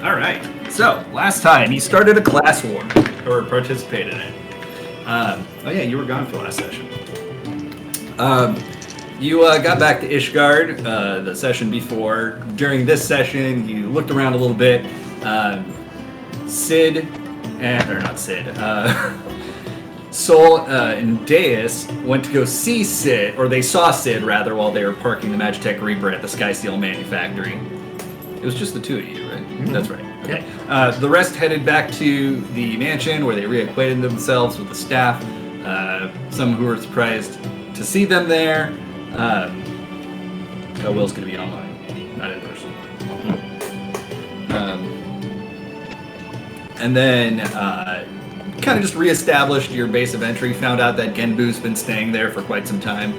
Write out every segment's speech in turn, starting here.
All right. So last time you started a class war or participated in it. Oh yeah, you were gone for last session. You got back to Ishgard the session before. During this session, you looked around a little bit. Sid, or not Sid, Sol and Deus went to go see Sid, or they saw Sid rather, while they were parking the Magitech Reaper at the Skysteel Manufactory. It was just the two of you, right? Mm-hmm. That's right. Okay. The rest headed back to the mansion where they reacquainted themselves with the staff. Some who were surprised to see them there. Will's going to be online, not in person. And then kind of just reestablished your base of entry. Found out that Genbu's been staying there for quite some time.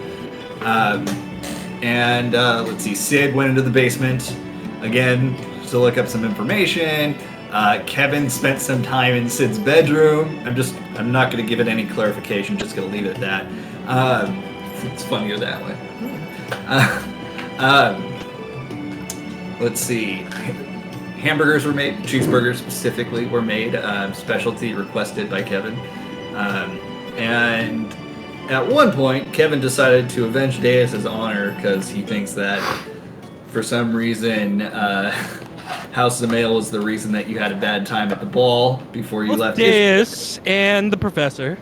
Let's see, Sid went into the basement again to look up some information. Kevin spent some time in Sid's bedroom. I'm not going to give it any clarification, just going to leave it at that. It's funnier that way. Let's see. Hamburgers were made, cheeseburgers specifically were made, specialty requested by Kevin. And at one point, Kevin decided to avenge Deus' honor because he thinks that for some reason, House Zamail was the reason that you had a bad time at the ball before you left. Deus and the professor.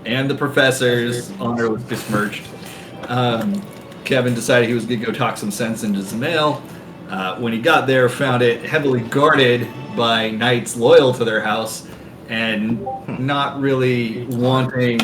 And the professor's honor was besmirched. Kevin decided he was going to go talk some sense into Zamail. When he got there, found it heavily guarded by knights loyal to their house and not really wanting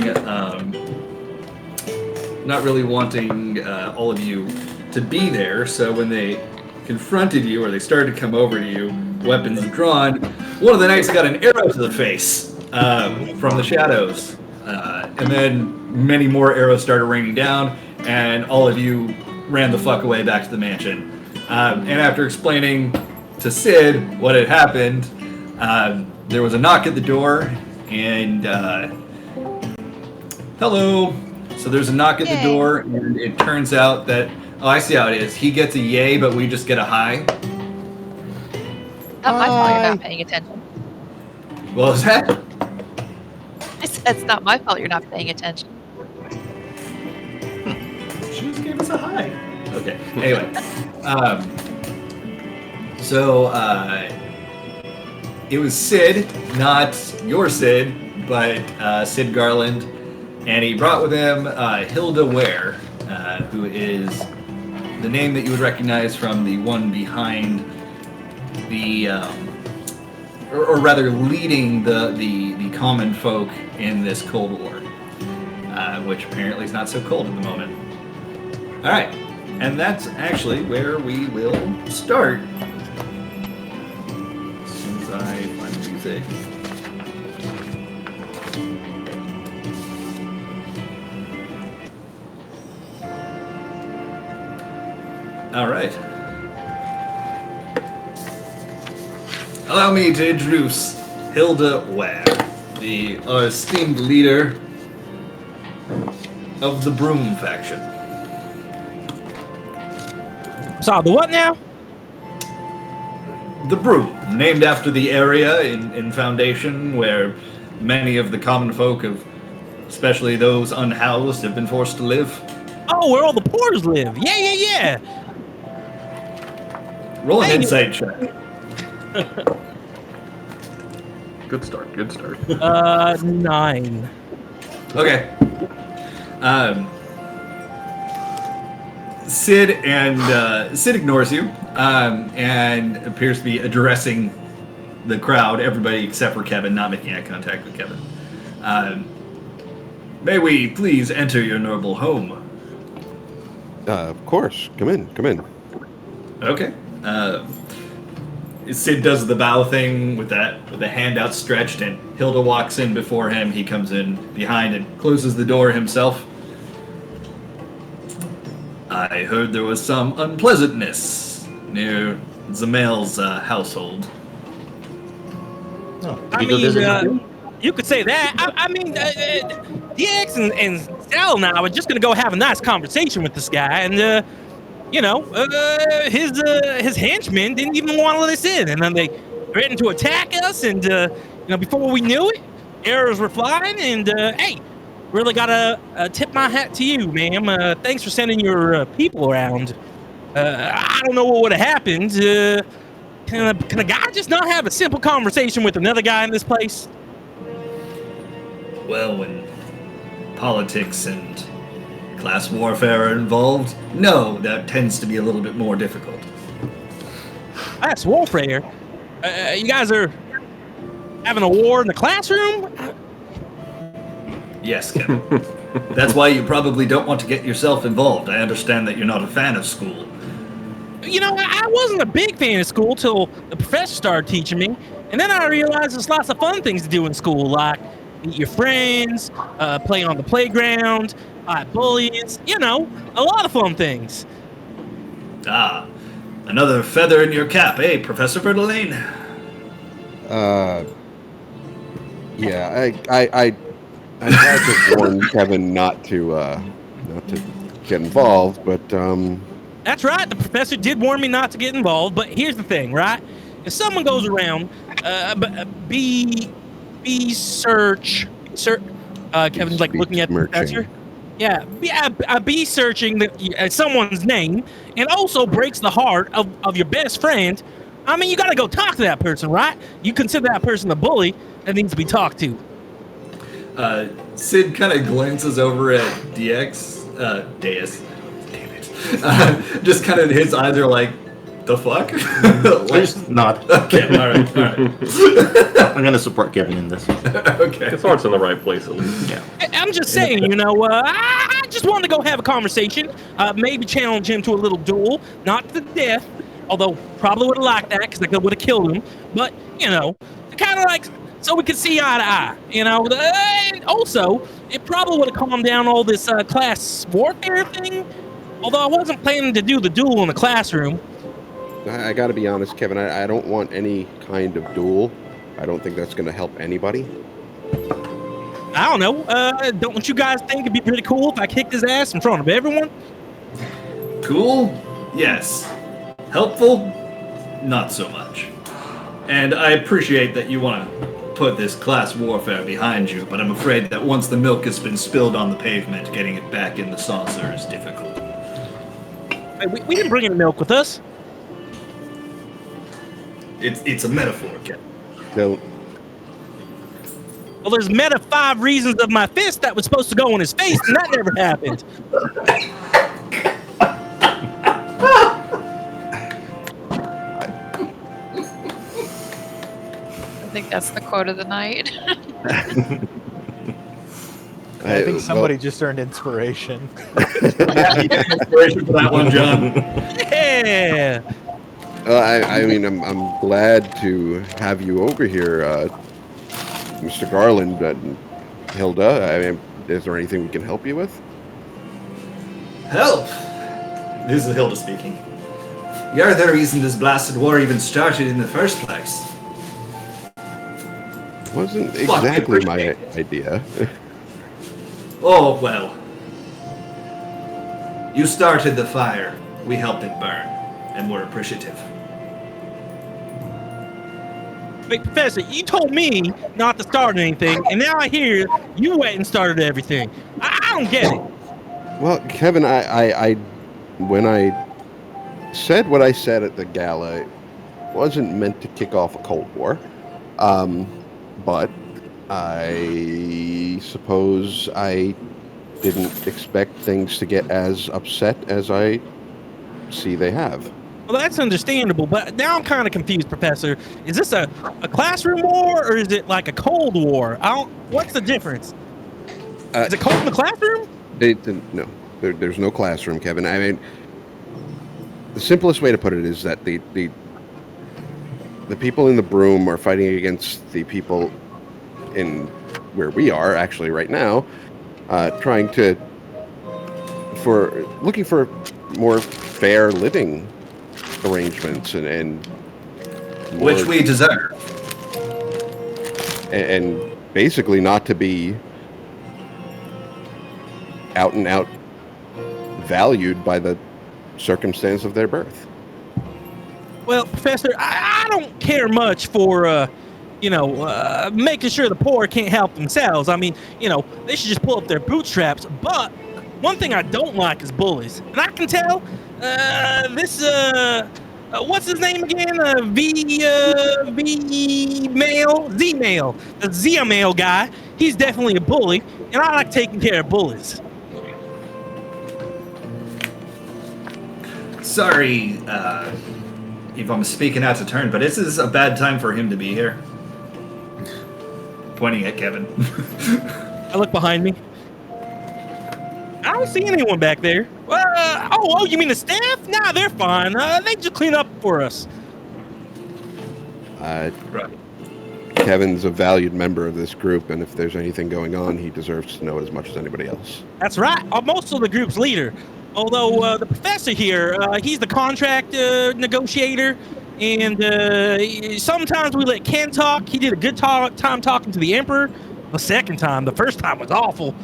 all of you to be there. So when they confronted you, or they started to come over to you, weapons drawn, one of the knights got an arrow to the face from the shadows. And then many more arrows started raining down, and all of you ran the fuck away back to the mansion. And after explaining to Sid what had happened, there was a knock at the door, and hello. So there's a knock at the door, and it turns out that, oh, I see how it is. He gets a yay, but we just get a hi. Not my fault you're not paying attention. What was that? I said it's not my fault you're not paying attention. She just gave us a hi. Okay. Anyway, it was Sid, not your Sid, but Sid Garland, and he brought with him Hilda Ware, who is the name that you would recognize from the one behind the, or rather leading the common folk in this Cold War, which apparently is not so cold at the moment. All right. And that's actually where we will start. As soon as I find the music. All right. Allow me to introduce Hilda Ware, our esteemed leader of the Broom faction. So the what now? The Broom, named after the area in Foundation where many of the common folk, especially those unhoused, have been forced to live. Oh, where all the poors live. Yeah. Roll an insight check. Good start. 9. Okay. Sid ignores you and appears to be addressing the crowd, everybody except for Kevin, not making eye contact with Kevin. May we please enter your noble home? Of course. Come in. Okay. Sid does the bow thing with the hand outstretched, and Hilda walks in before him. He comes in behind and closes the door himself. I heard there was some unpleasantness near Zamail's household. I mean, you could say that. I mean, DX and Sal and I were just gonna go have a nice conversation with this guy, and his henchmen didn't even want to let us in, and then they threatened to attack us, and before we knew it, arrows were flying, and hey, really gotta tip my hat to you, ma'am. Thanks for sending your people around. I don't know what would have happened. Can a guy just not have a simple conversation with another guy in this place? Well, when politics and class warfare are involved, no, that tends to be a little bit more difficult. Class warfare? You guys are having a war in the classroom? Yes, Kevin. That's why you probably don't want to get yourself involved. I understand that you're not a fan of school. I wasn't a big fan of school till the professor started teaching me, and then I realized there's lots of fun things to do in school, like meet your friends, play on the playground, fight bullies, a lot of fun things. Ah, another feather in your cap, eh, Professor Bertolane? Yeah, I tried to warn Kevin not to get involved, but That's right. The professor did warn me not to get involved, but here's the thing, right? If someone goes around, Kevin's like looking at the professor. Yeah, be searching someone's name, and also breaks the heart of your best friend. I mean, you got to go talk to that person, right? You consider that person a bully that needs to be talked to. Sid kind of glances over at Deus. Damn it. Just kind of his eyes are like, the fuck? Just not. Okay, all right. I'm gonna support Kevin in this. Okay. His heart's in the right place, at least. Yeah. I'm just saying, I just wanted to go have a conversation, maybe challenge him to a little duel, not to the death, although probably would have liked that because I would have killed him, but, kind of like, so we could see eye to eye, and also, it probably would have calmed down all this class warfare thing, although I wasn't planning to do the duel in the classroom. I gotta be honest, Kevin, I don't want any kind of duel. I don't think that's gonna help anybody. I don't know. Don't you guys think it'd be pretty cool if I kicked his ass in front of everyone? Cool? Yes. Helpful? Not so much. And I appreciate that you want to put this class warfare behind you, but I'm afraid that once the milk has been spilled on the pavement, getting it back in the saucer is difficult. Hey, we didn't bring any milk with us. It's a metaphor, Ken. Don't. Well, there's meta 5 reasons of my fist that was supposed to go in his face, and that never happened. I think that's the quote of the night. I think somebody just earned inspiration. Inspiration for that one, John. Yeah. I mean, I'm glad to have you over here, Mr. Garland and Hilda. I mean, is there anything we can help you with? Help! This is Hilda speaking. You're the reason this blasted war even started in the first place. Wasn't exactly my idea. Oh, well. You started the fire. We helped it burn. And we're appreciative. Wait, Professor, you told me not to start anything, and now I hear you went and started everything. I don't get it. Well, Kevin, I when I said what I said at the gala, it wasn't meant to kick off a Cold War. But I suppose I didn't expect things to get as upset as I see they have. Well, that's understandable, but now I'm kind of confused, Professor. Is this a classroom war, or is it like a Cold War? What's the difference? Is it cold in the classroom? No, there's no classroom, Kevin. I mean, the simplest way to put it is that the people in the broom are fighting against the people in where we are actually right now, looking for more fair living arrangements and which we deserve. and basically not to be out and out valued by the circumstance of their birth. Well, Professor, I don't care much for, making sure the poor can't help themselves. I mean, they should just pull up their bootstraps. But one thing I don't like is bullies. And I can tell what's his name again? Z-Mail, the Z-Mail guy. He's definitely a bully, and I like taking care of bullies. Sorry if I'm speaking out of turn, but this is a bad time for him to be here. Pointing at Kevin. I look behind me. I don't see anyone back there. You mean the staff? Nah, they're fine. They just clean up for us. Right. Kevin's a valued member of this group, and if there's anything going on, he deserves to know as much as anybody else. That's right. I'm also the group's leader. Although the professor here, he's the contract negotiator, and sometimes we let Ken talk. He did a good time talking to the Emperor. The second time, the first time was awful.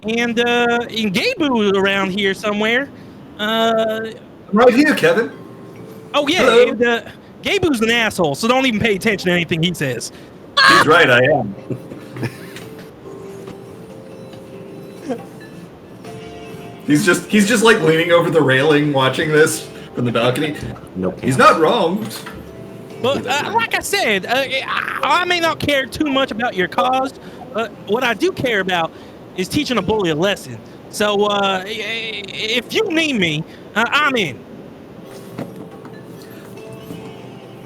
And Gabu around here somewhere. Right here, Kevin. Oh yeah, Hello. and Gabu's an asshole, so don't even pay attention to anything he says. He's right, I am. He's just like leaning over the railing watching this from the balcony. Nope. He's not wrong. But like I said, I may not care too much about your cause. What I do care about is teaching a bully a lesson. So if you need me, I'm in.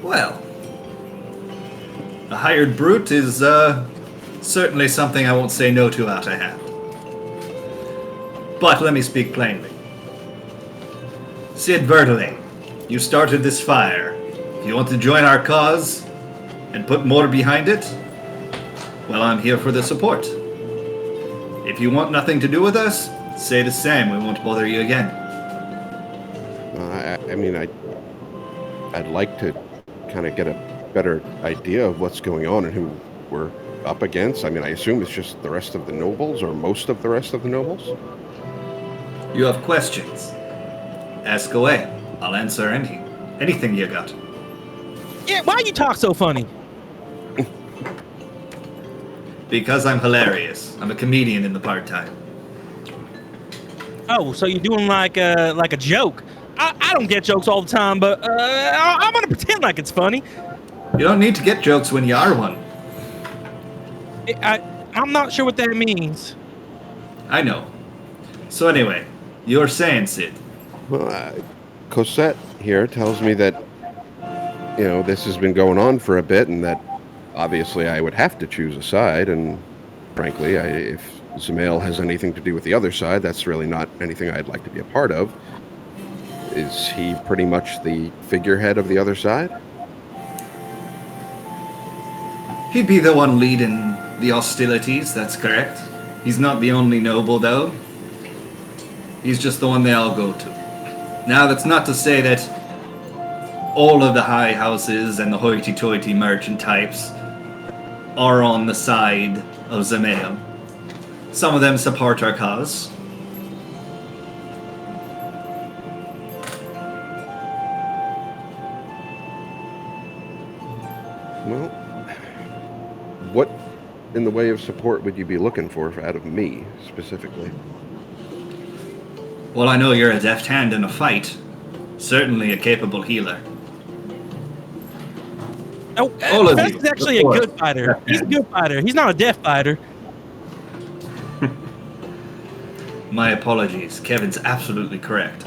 Well, a hired brute is certainly something I won't say no to out of hand. But let me speak plainly. Sid Verdeling, you started this fire. If you want to join our cause and put more behind it, well, I'm here for the support. If you want nothing to do with us, say the same. We won't bother you again. I'd like to kind of get a better idea of what's going on and who we're up against. I mean, I assume it's just the rest of the nobles, or most of the rest of the nobles. You have questions? Ask away. I'll answer anything you got. Yeah, why you talk so funny? Because I'm hilarious. I'm a comedian in the part-time. Oh, so you're doing like a joke? I don't get jokes all the time, but I'm gonna pretend like it's funny. You don't need to get jokes when you are one. I'm not sure what that means. I know. So anyway, you're saying, Sid. Well, Cosette here tells me that, this has been going on for a bit, and that obviously I would have to choose a side, and frankly, if Zamail has anything to do with the other side, that's really not anything I'd like to be a part of. Is he pretty much the figurehead of the other side? He'd be the one leading the hostilities, that's correct. He's not the only noble, though. He's just the one they all go to. Now, that's not to say that all of the high houses and the hoity-toity merchant types are on the side of Zamail. Some of them support our cause. Well, what in the way of support would you be looking for out of me, specifically? Well, I know you're a deft hand in a fight. Certainly a capable healer. Oh, All of Fest you, is actually a of course. good fighter. He's a good fighter. He's not a deaf fighter. My apologies. Kevin's absolutely correct.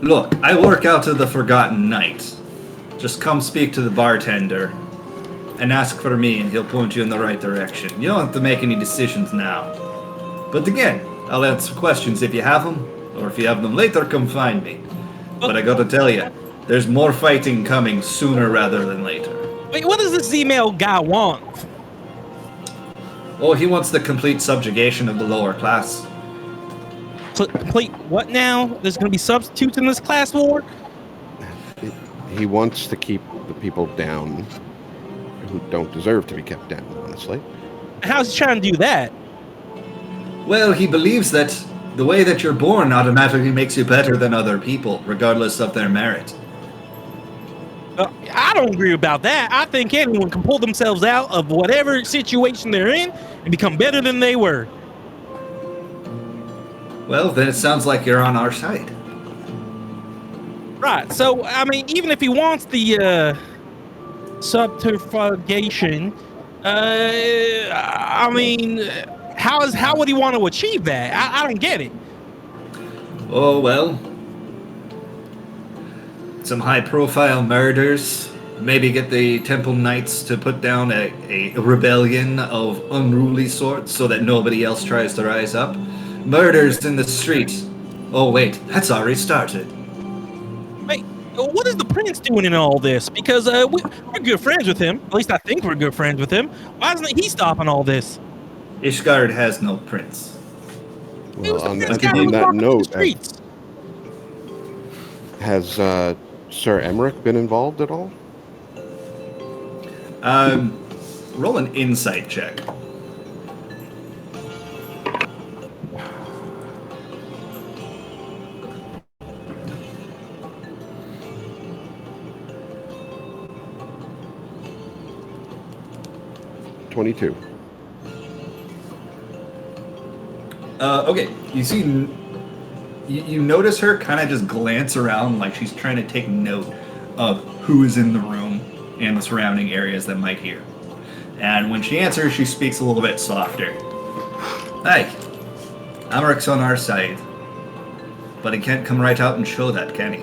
Look, I work out of the Forgotten Knight. Just come speak to the bartender and ask for me and he'll point you in the right direction. You don't have to make any decisions now. But again, I'll answer questions if you have them, or if you have them later, come find me. But I gotta tell you, there's more fighting coming sooner rather than later. Wait, what does this email guy want? Oh, he wants the complete subjugation of the lower class. Complete what now? There's going to be substitutes in this class war? he wants to keep the people down who don't deserve to be kept down, honestly. How's he trying to do that? Well, he believes that the way that you're born automatically makes you better than other people, regardless of their merit. I don't agree about that. I think anyone can pull themselves out of whatever situation they're in and become better than they were. Well, then it sounds like you're on our side. Right. So, I mean, even if he wants the subterfugation, I mean, how would he want to achieve that? I don't get it. Oh, well. Some high-profile murders. Maybe get the Temple Knights to put down a rebellion of unruly sorts so that nobody else tries to rise up. Murders in the street. Oh, wait. That's already started. Wait, what is the prince doing in all this? Because we're good friends with him. At least I think we're good friends with him. Why isn't he stopping all this? Ishgard has no prince. Well, on This guy was that walking the note, streets. has Sir Emmerich been involved at all? Roll an insight check. $22. Okay, you see, you notice her kind of just glance around like she's trying to take note of who is in the room and the surrounding areas that might hear. And when she answers, she speaks a little bit softer. Hey, Amarick's on our side, but he can't come right out and show that, can he?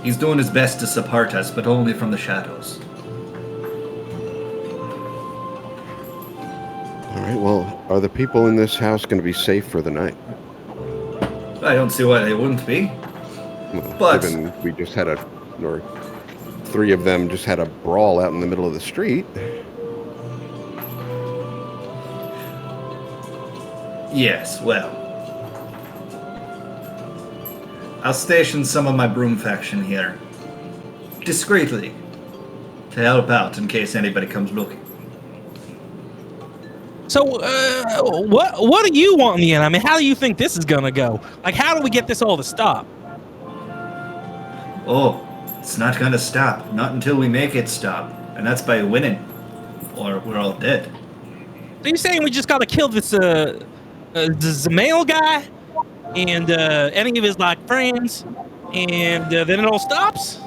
He's doing his best to support us, but only from the shadows. All right, well, are the people in this house going to be safe for the night? I don't see why they wouldn't be. Well, But- given we just had or three of them just had a brawl out in the middle of the street. Yes, well. I'll station some of my broom faction here, discreetly, to help out in case anybody comes looking. So, what do you want in the end? I mean, how do you think this is gonna go? Like, how do we get this all to stop? Oh, it's not gonna stop. Not until we make it stop. And that's by winning. Or we're all dead. So you're saying we just gotta kill this Zamail guy and any of his like friends, and then it all stops?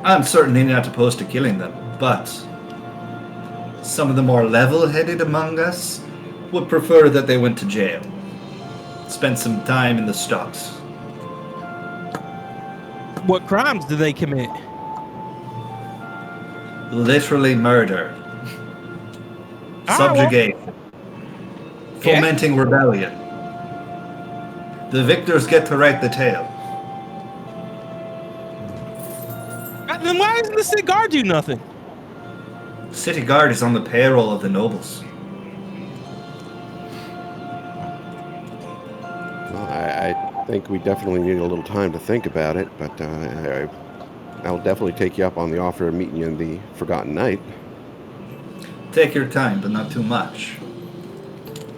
I'm certainly not opposed to killing them, but some of the more level-headed among us would prefer that they went to jail. Spent some time in the stocks. What crimes do they commit? Literally murder. well. Subjugation. Fomenting rebellion. The victors get to write the tale. Then why doesn't the city guard do nothing? City guard is on the payroll of the nobles. Well, I think we definitely need a little time to think about it, but I'll definitely take you up on the offer of meeting you in the Forgotten Night. Take your time, but not too much.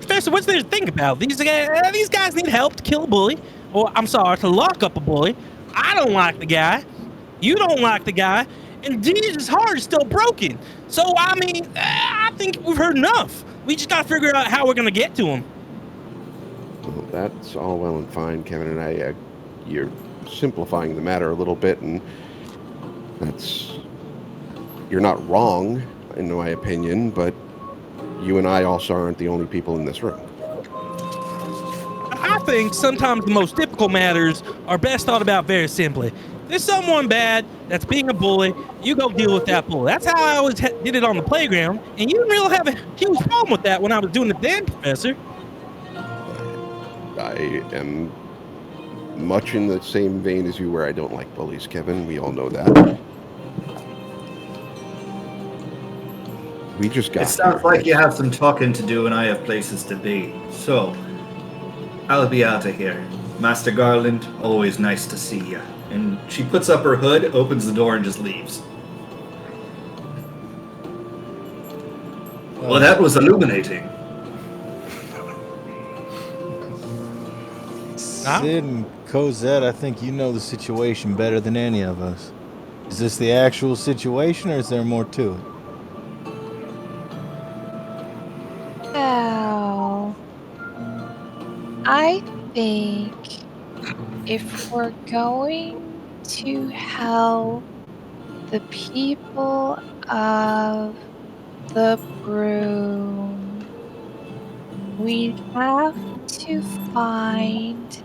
Especially, what's there to think about? These guys need help to kill a bully. Or, I'm sorry, to lock up a bully. I don't like the guy. You don't like the guy. And Jesus' heart is still broken. So, I mean, I think we've heard enough. We just got to figure out how we're going to get to him. Well, that's all well and fine, Kevin, and you're simplifying the matter a little bit, and you're not wrong, in my opinion, but you and I also aren't the only people in this room. I think sometimes the most difficult matters are best thought about very simply. There's someone bad that's being a bully, you go deal with that bully. That's how I always did it on the playground, and you didn't really have a huge problem with that when I was doing the Dan Professor. I am much in the same vein as you where I don't like bullies, Kevin. We all know that. We just got It sounds here. like you have some talking to do and I have places to be. So, I'll be out of here. Master Garland, always nice to see you. And she puts up her hood, opens the door, and just leaves. Well, that was illuminating. Sid and Cosette, I think you know the situation better than any of us. Is this the actual situation, or is there more to it? Well, I think if we're going to help the people of the broom, we have to find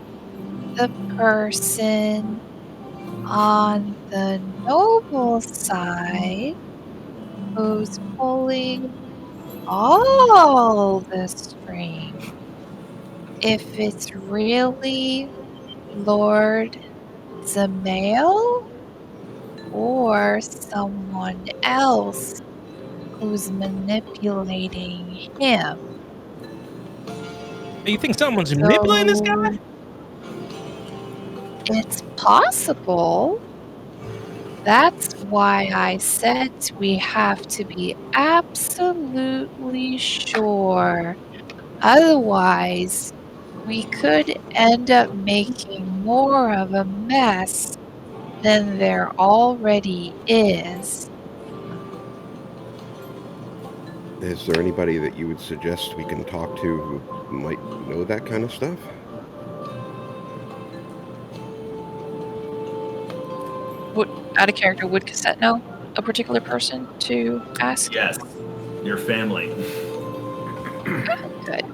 the person on the noble side who's pulling all the strings. If it's really Lord Zamael or someone else who's manipulating him. You think someone's manipulating this guy? So, it's possible. That's why I said we have to be absolutely sure. Otherwise, we could end up making more of a mess than there already is. Is there anybody that you would suggest we can talk to who might know that kind of stuff? Out of character, would Cassette know a particular person to ask? Yes, your family. Good.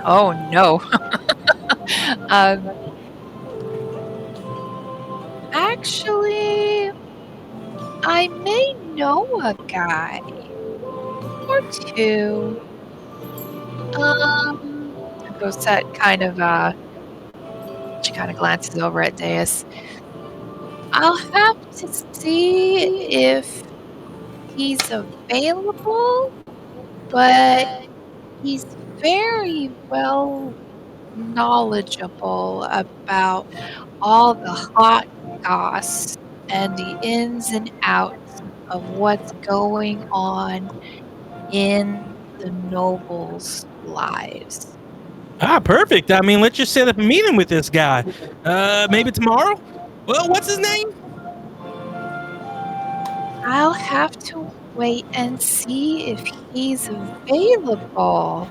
Oh no. Actually, I may know a guy or two. Cosette kind of she kind of glances over at Deus. I'll have to see if he's available, but he's very well knowledgeable about all the hot goss and the ins and outs of what's going on in the nobles' lives. Perfect. I mean, let's just set up a meeting with this guy. Maybe tomorrow? Well, what's his name? I'll have to wait and see if he's available.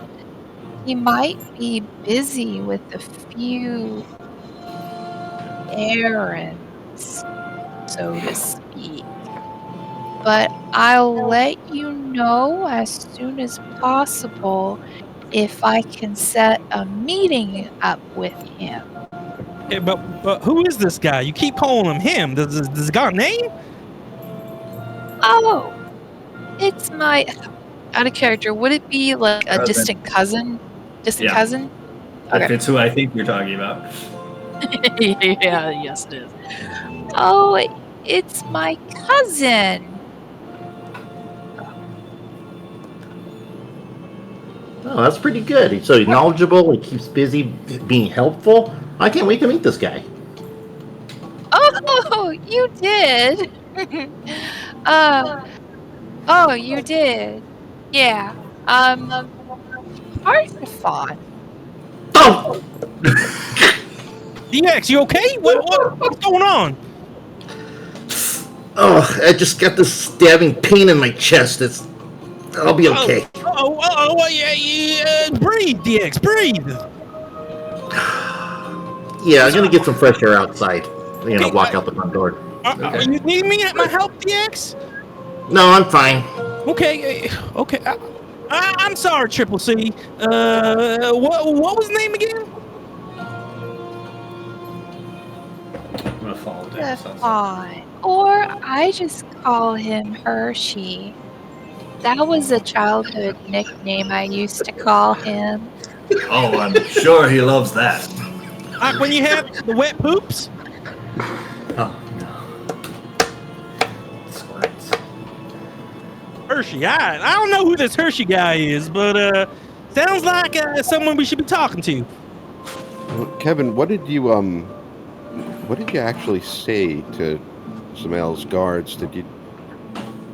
He might be busy with a few errands, so to speak. But I'll let you know as soon as possible if I can set a meeting up with him. Yeah, but who is this guy? You keep calling him. Does he got a name? Oh, it's my... Out of character, would it be like a Cousin. distant cousin? Distant Yeah. cousin? If it's who I think you're talking about. Yeah, yes it is. Oh, it's my cousin. Oh, that's pretty good. So he's knowledgeable. He keeps busy being helpful. I can't wait to meet this guy. Oh, you did. Oh, you did. Yeah. Arthafon. Oh! DX, you okay? What's going on? Oh, I just got this stabbing pain in my chest. I'll be okay. Yeah. Breathe, DX, breathe. Yeah, I'm gonna get some fresh air outside. Okay, Walk out the front door. You need me at my help, DX? No, I'm fine. Okay. I'm sorry, Triple C. What was his name again? I'm gonna follow down. Arthafon. Or I just call him Hershey. That was a childhood nickname I used to call him. Oh, I'm sure he loves that. Like when you have the wet poops? Oh, no. Squirts. Hershey. I don't know who this Hershey guy is, but sounds like someone we should be talking to. Kevin, what did you what did you actually say to Samel's guards? Did you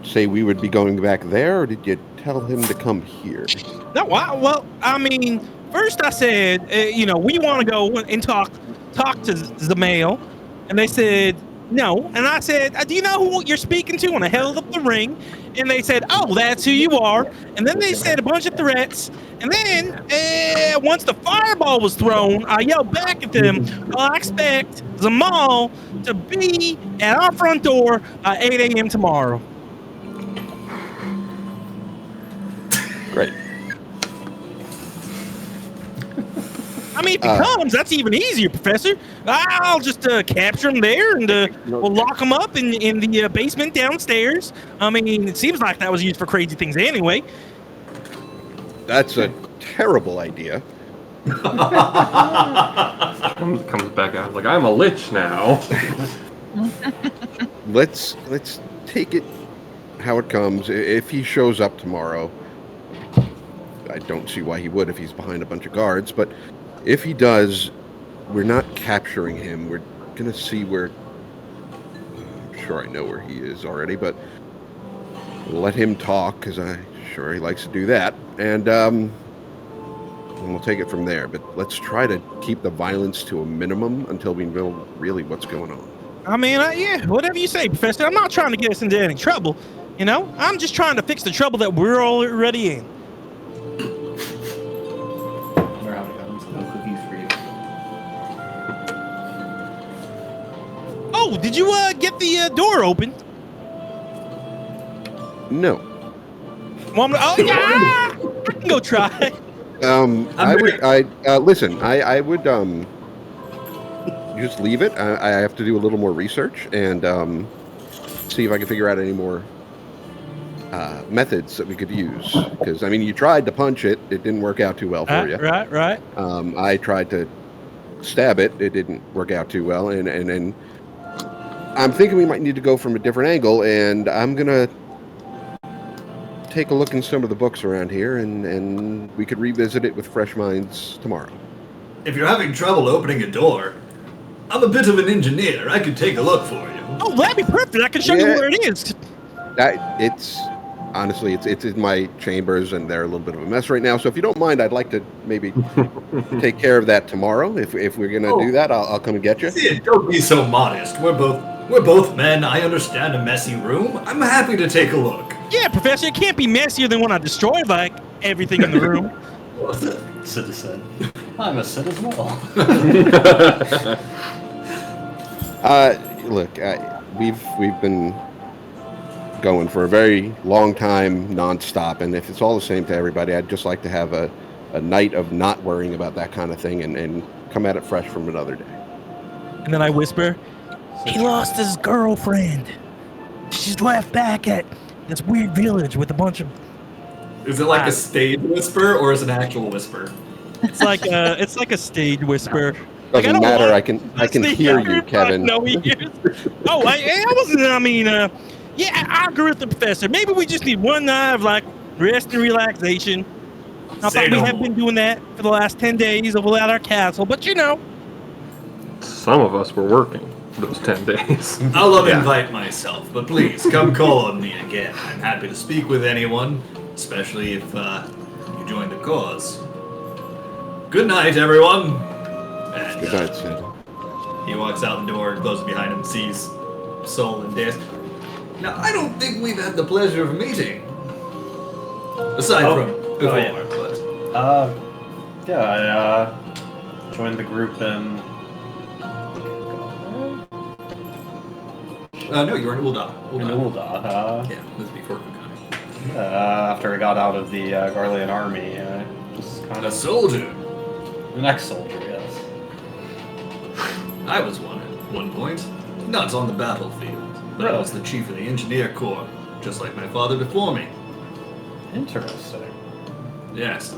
say we would be going back there, or did you tell him to come here? No, well, I mean, first I said, we want to go and talk to the male, and they said no, and I said, do you know who you're speaking to? And I held up the ring, and they said, oh, that's who you are. And then they said a bunch of threats, and then once the fireball was thrown, I yelled back at them, well, I expect Zamal to be at our front door at 8 a.m. tomorrow. Great. I mean, if he comes, that's even easier, Professor. I'll just capture him there, and we'll lock him up in the basement downstairs. I mean, it seems like that was used for crazy things anyway. That's a terrible idea. Comes back out like, I'm a lich now. Let's take it how it comes. If he shows up tomorrow, I don't see why he would if he's behind a bunch of guards, but if he does, we're not capturing him. We're going to see where... I'm sure I know where he is already, but we'll let him talk, because I'm sure he likes to do that. And we'll take it from there. But let's try to keep the violence to a minimum until we know really what's going on. I mean, yeah, whatever you say, Professor. I'm not trying to get us into any trouble, I'm just trying to fix the trouble that we're already in. Oh, did you get the door open? No. Oh, yeah! I can go try. Listen, I would just leave it. I have to do a little more research and see if I can figure out any more methods that we could use. Because, I mean, you tried to punch it. It didn't work out too well for you. Right. I tried to stab it. It didn't work out too well. And I'm thinking we might need to go from a different angle, and I'm going to take a look in some of the books around here, and we could revisit it with fresh minds tomorrow. If you're having trouble opening a door, I'm a bit of an engineer. I could take a look for you. Oh, that'd be perfect. I can show you where it is. Honestly, it's in my chambers, and they're a little bit of a mess right now. So if you don't mind, I'd like to maybe take care of that tomorrow. If we're going to do that, I'll come and get you. See, don't be so modest. We're both men. I understand a messy room. I'm happy to take a look. Yeah, Professor, it can't be messier than when I destroyed, everything in the room. Sid said, I'm a Sid as well. Look, we've been going for a very long time, nonstop, and if it's all the same to everybody, I'd just like to have a night of not worrying about that kind of thing and come at it fresh from another day. And then I whisper, he lost his girlfriend. She's left back at this weird village with a bunch of... Is it like a stage whisper, or is it an actual whisper? It's like a stage whisper. Doesn't matter. I can hear you, Kevin. No, he hears. Oh, I wasn't. I mean, yeah, I agree with the Professor. Maybe we just need one night of rest and relaxation. I thought we have been doing that for the last 10 days without our castle, but Some of us were working those 10 days. I'll invite myself, but please come call on me again. I'm happy to speak with anyone, especially if you join the cause. Good night, everyone. And, Good night, Sid. He walks out the door and closes behind him, sees Soul and Death. Now, I don't think we've had the pleasure of meeting. Aside from before, but... I joined the group in... no, you were in Ulda. Yeah, this was before Kukani. After I got out of the Garlean army, just kind A of... soldier. An ex-soldier, yes. I was one at one point. Not on the battlefield, but I was the chief of the engineer corps, just like my father before me. Interesting. Yes.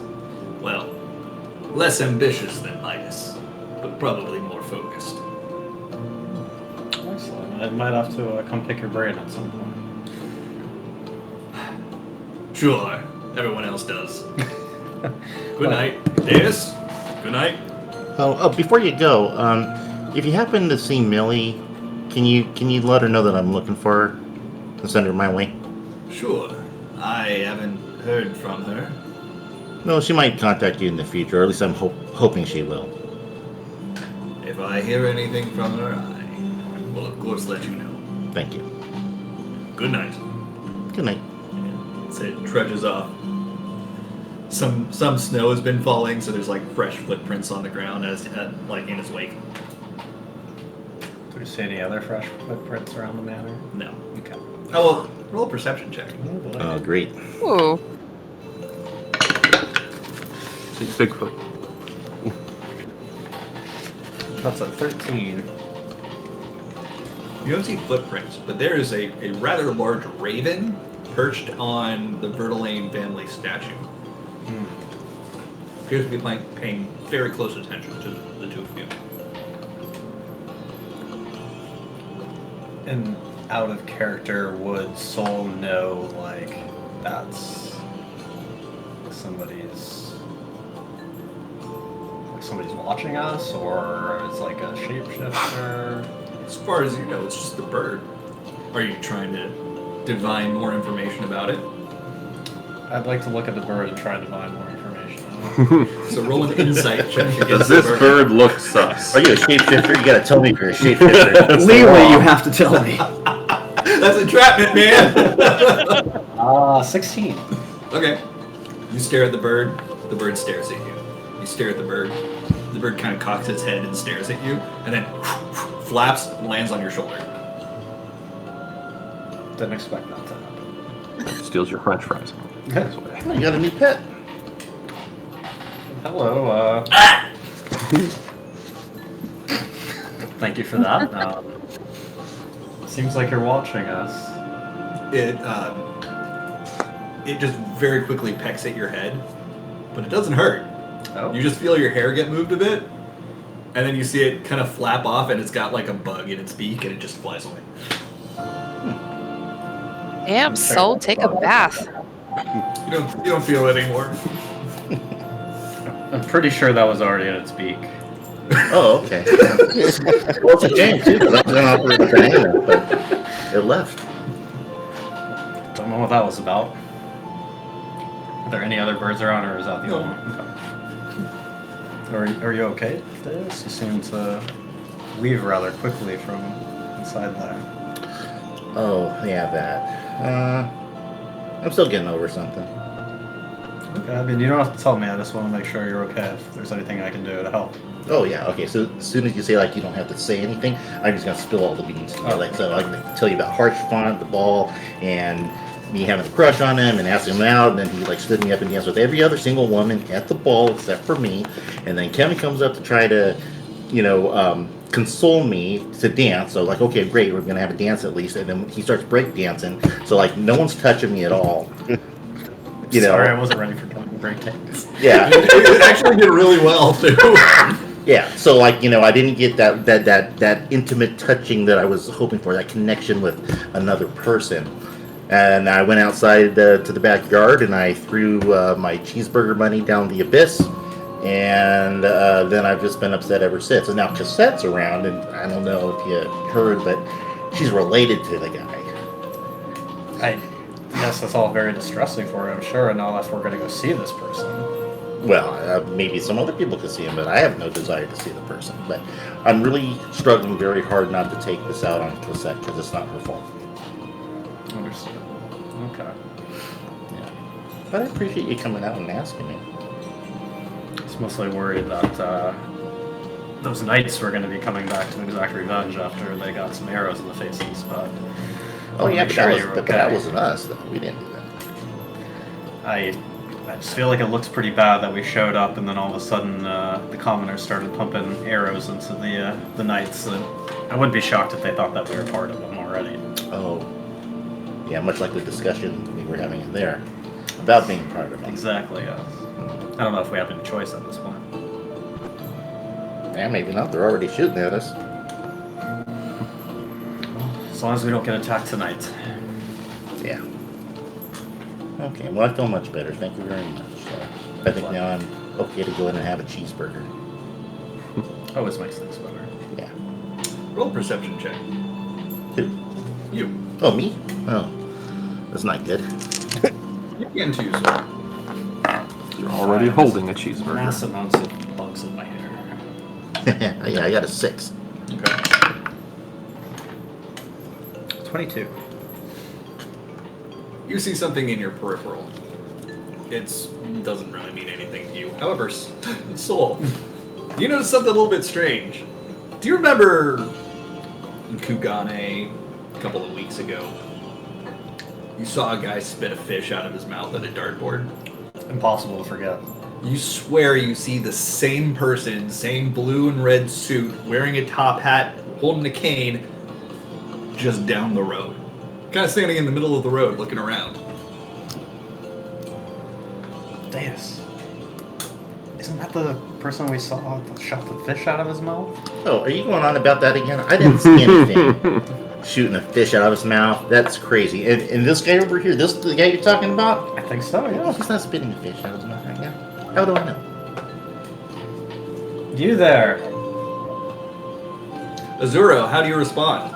Well, less ambitious than Midas, but probably more focused. Excellent. I might have to come pick your brain at some point. Sure, everyone else does. Good night, Davis. Good night. Oh, before you go, If you happen to see Millie, can you let her know that I'm looking for her and send her my way? Sure. I haven't heard from her. No, she might contact you in the future, or at least I'm hoping she will. If I hear anything from her, I will of course let you know. Thank you. Good night. Good night. Sid trudges off. Some snow has been falling, so there's like fresh footprints on the ground as like in his wake. Do we see any other fresh footprints around the manor? No. Okay. Oh well, roll a perception check. Oh, great. Ooh. See Bigfoot. That's a 13. You don't see footprints, but there is a rather large raven perched on the Vertelaine family statue. Appears to be paying very close attention to the two of you. And out of character, would Soul know, like, that's somebody's watching us, or it's like a shapeshifter? As far as you know, it's just a bird. Are you trying to divine more information about it? I'd like to look at the bird and try to find more information. So roll an insight check Does against this the bird look sus? Are you a shapeshifter? You gotta tell me if you're a shapeshifter. Legally, you have to tell me. That's entrapment, man! 16. Okay. You stare at the bird stares at you. You stare at the bird kind of cocks its head and stares at you, and then flaps and lands on your shoulder. Didn't expect that to happen. Steals your french fries. Oh, you got a new pet. Hello, thank you for that. Seems like you're watching us. It just very quickly pecks at your head, but it doesn't hurt. Oh. You just feel your hair get moved a bit, and then you see it kind of flap off, and it's got like a bug in its beak, and it just flies away. Damn, Soul, take a bath. You don't feel it anymore. I'm pretty sure that was already in its beak. Oh, okay. Well, it's a shame, too, because I was going to offer it a banana, but it left. Don't know what that was about. Are there any other birds around, or is that the only one? Okay. Are you okay, Deus? You seem to leave rather quickly from inside there. Oh, yeah, that. I'm still getting over something. Okay, I mean, you don't have to tell me. I just want to make sure you're okay. If there's anything I can do to help. Oh, yeah, okay. So as soon as you say, like, you don't have to say anything, I'm just going to spill all the beans. Oh. Like, so I can tell you about Harshfont, the ball, and me having a crush on him and asking him out, and then he, like, stood me up and danced with every other single woman at the ball except for me. And then Kevin comes up to try to, console me to dance. So, like, okay, great, we're going to have a dance at least. And then he starts break dancing. So, like, no one's touching me at all. Sorry, I wasn't ready for break dance. Yeah. It actually did really well, too. Yeah, so like I didn't get that intimate touching that I was hoping for, that connection with another person, and I went outside to the backyard and I threw my cheeseburger money down the abyss, and then I've just been upset ever since. And now Cassette's around, and I don't know if you heard, but she's related to the guy. Yes, that's all very distressing for her, I'm sure, and now if we're going to go see this person. Well, maybe some other people could see him, but I have no desire to see the person. But I'm really struggling very hard not to take this out on Cosette because it's not her fault. Understood. Okay. Yeah. But I appreciate you coming out and asking me. I was mostly worried that those knights were going to be coming back to exact revenge after they got some arrows in the faces, but... Oh yeah, but but that wasn't us, though. We didn't do that. I just feel like it looks pretty bad that we showed up and then all of a sudden the commoners started pumping arrows into the knights. I wouldn't be shocked if they thought that we were part of them already. Oh. Yeah, much like the discussion we were having in there about being part of them. Exactly, yes. I don't know if we have any choice at this point. Yeah, maybe not. They're already shooting at us. As long as we don't get attacked tonight. Yeah. Okay, well I feel much better. Thank you very much. I think now I'm okay to go in and have a cheeseburger. Always makes things better. Yeah. Roll a perception check. Who? You. Oh, me? Oh, that's not good. You can too, sir. You're already holding a cheeseburger. Mass amounts of bugs in my hair. Yeah, I got a 6. Okay. 22. You see something in your peripheral. It doesn't really mean anything to you. However, Soul, you notice something a little bit strange. Do you remember in Kugane a couple of weeks ago? You saw a guy spit a fish out of his mouth at a dartboard? Impossible to forget. You swear you see the same person, same blue and red suit, wearing a top hat, holding a cane, just down the road. Kind of standing in the middle of the road, looking around. Deus. Isn't that the person we saw that shot the fish out of his mouth? Oh, are you going on about that again? I didn't see anything. Shooting a fish out of his mouth. That's crazy. And this guy over here, this the guy you're talking about? I think so, Oh, yeah. he's not spitting a fish out of his mouth right now. How do I know? You there. Azuro, how do you respond?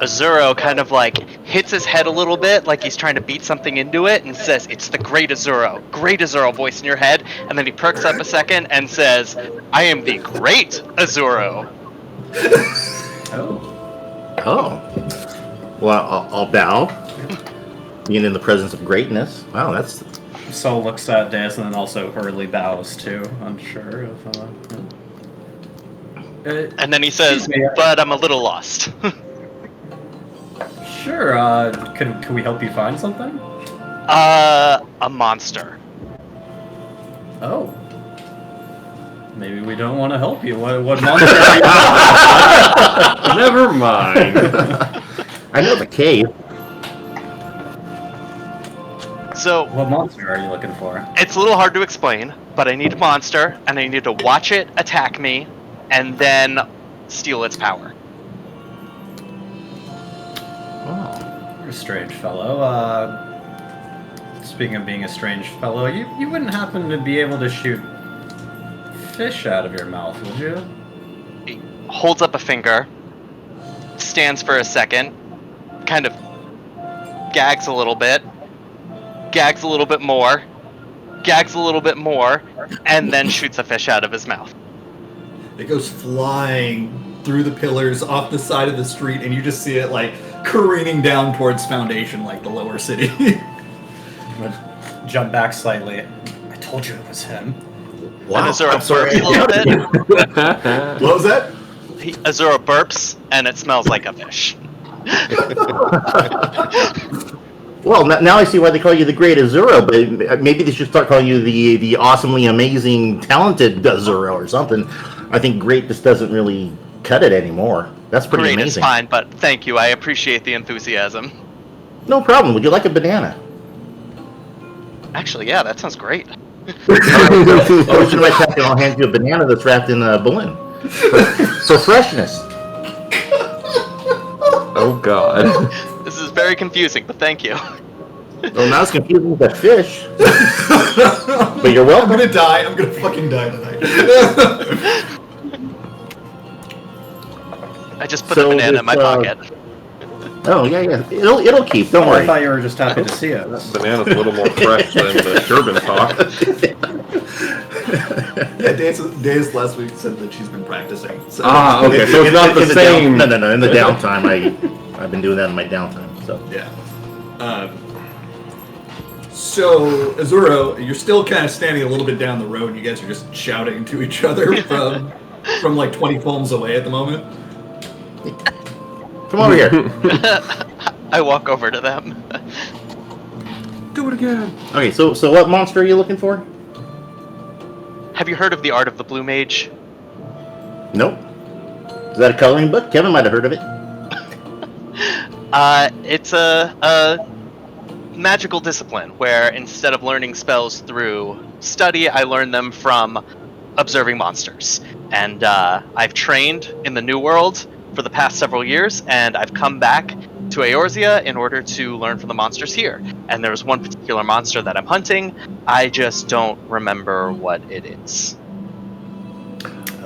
Azuro kind of like hits his head a little bit, like he's trying to beat something into it, and says, "It's the Great Azuro." Great Azuro voice in your head, and then he perks up a second and says, "I am the Great Azuro." Oh. Oh. Well, I'll bow. Being in the presence of greatness. Wow, that's... Sol looks at Deus and then also hurriedly bows too, unsure of... And then he says, Excuse me, "But I'm a little lost." Sure, can we help you find something? A monster. Oh. Maybe we don't want to help you. What monster are you? Never mind. I know the cave. So, What monster are you looking for? it's a little hard to explain, but I need a monster, and I need to watch it attack me, and then steal its power. Oh. You're a strange fellow. Speaking of being a strange fellow, you wouldn't happen to be able to shoot fish out of your mouth, would you? He holds up a finger, stands for a second, kind of gags a little bit, gags a little bit more, gags a little bit more, and then shoots a fish out of his mouth. It goes flying through the pillars off the side of the street, and you just see it like careening down towards Foundation, like the lower city. I'm gonna jump back slightly. I told you it was him. Wow. And Azura I'm sorry. burps a little bit. What was that? Azura burps, and it smells like a fish. Well, now I see why they call you the Great Azuro, but maybe they should start calling you the awesomely amazing, talented Azuro or something. I think great just doesn't really cut it anymore. That's pretty Great is amazing. fine, but thank you. I appreciate the enthusiasm. No problem. Would you like a banana? Actually, yeah, that sounds great. Oh, it's in my packet. I'll hand you a banana that's wrapped in a balloon. For freshness. Oh God. This is very confusing, but thank you. Well, not as confusing as that fish. But you're welcome. I'm gonna die. I'm gonna fucking die tonight. I just put So the banana in my this, pocket. Oh, yeah. It'll keep. Don't Oh, I worry. thought you were just happy to see us. Banana's a little more fresh than the Sherbin talk. Yeah, Days last week said that she's been practicing. So. Ah, okay. So it's not the same. No. In the downtime, I've been doing that in my downtime. So Yeah. So, Azuro, you're still kind of standing a little bit down the road. You guys are just shouting to each other from like 20 films away at the moment. come over here. I walk over to them. Do it again. Okay, so what monster are you looking for? Have you heard of the Art of the Blue Mage? Nope. Is that a coloring book? Kevin might have heard of it. It's a magical discipline where instead of learning spells through study, I learn them from observing monsters. And I've trained in the New World for the past several years, and I've come back to Eorzea in order to learn from the monsters here. And there's one particular monster that I'm hunting. I just don't remember what it is.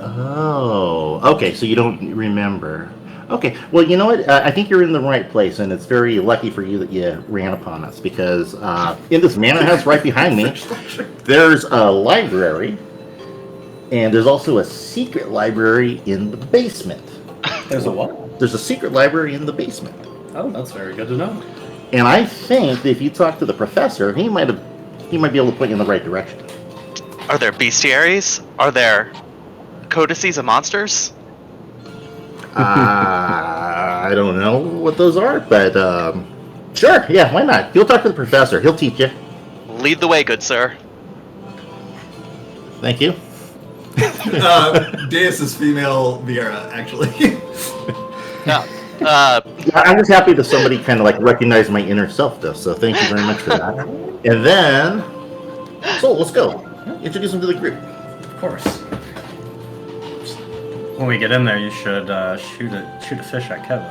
Oh, okay. So you don't remember. Okay. Well, you know what? I think you're in the right place, and it's very lucky for you that you ran upon us because in this manor house right behind me, there's a library, and there's also a secret library in the basement. There's a what? There's a secret library in the basement. Oh, that's very good to know. And I think that if you talk to the professor, he might be able to point you in the right direction. Are there bestiaries? Are there codices of monsters? I don't know what those are, but sure, yeah, why not? You'll talk to the professor. He'll teach you. Lead the way, good sir. Thank you. Deus is female Viera, actually. No. I'm just happy that somebody kind of like recognized my inner self, though. So thank you very much for that. And then, so let's go. Introduce him to the group. Of course. When we get in there, you should shoot a fish at Kevin.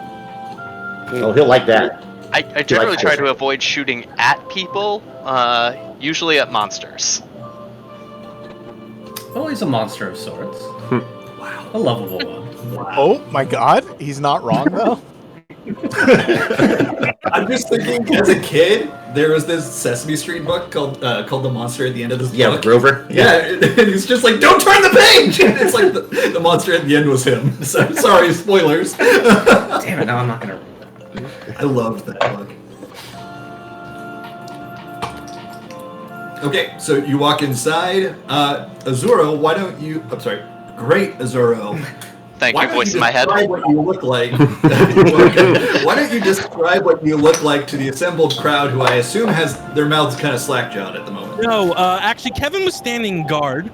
Oh, he'll like that. I generally try to avoid shooting at people, usually at monsters. Oh, he's a monster of sorts. Wow. A lovable one. Wow. Oh my god, he's not wrong though. I'm just thinking, as a kid, there was this Sesame Street book called The Monster at the End of this book. Yeah, Grover. Yeah, and he's just like, don't turn the page! And it's like the monster at the end was him. So, sorry, spoilers. Damn it, now I'm not gonna read that. I loved that book. Okay, so you walk inside. Azuro, why don't you... I'm sorry. Great, Azuro. Thank you, voice in my head. Why don't you describe what you look like? Why don't you describe what you look like to the assembled crowd, who I assume has their mouths kind of slack-jawed at the moment? No, actually, Kevin was standing guard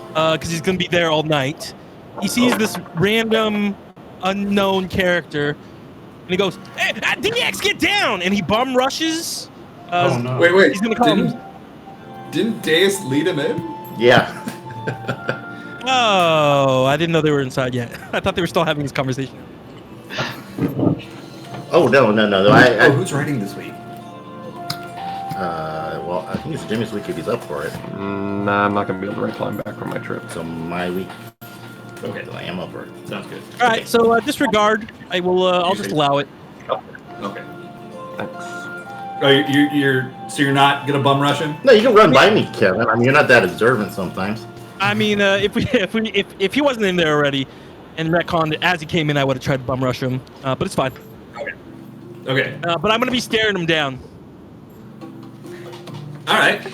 because he's going to be there all night. He sees this random, unknown character, and he goes, "Hey, DX, get down!" And he bum rushes. Oh, no. Wait. He's going to call him. Didn't Deus lead him in? Yeah. Oh, I didn't know they were inside yet. I thought they were still having this conversation. Oh, no. Who's writing this week? Well, I think it's Jimmy's week if he's up for it. Nah, I'm not going to be able to write time back from my trip. So my week. Okay, I am up for it. sounds good. All right, so disregard. I will. I'll just allow it. Okay. Thanks. Oh, you're not gonna bum rush him? No, you can run by me, Kevin. I mean, you're not that observant sometimes. I mean, if he wasn't in there already, and retconned as he came in, I would have tried to bum rush him. But it's fine. Okay. But I'm gonna be staring him down. All right.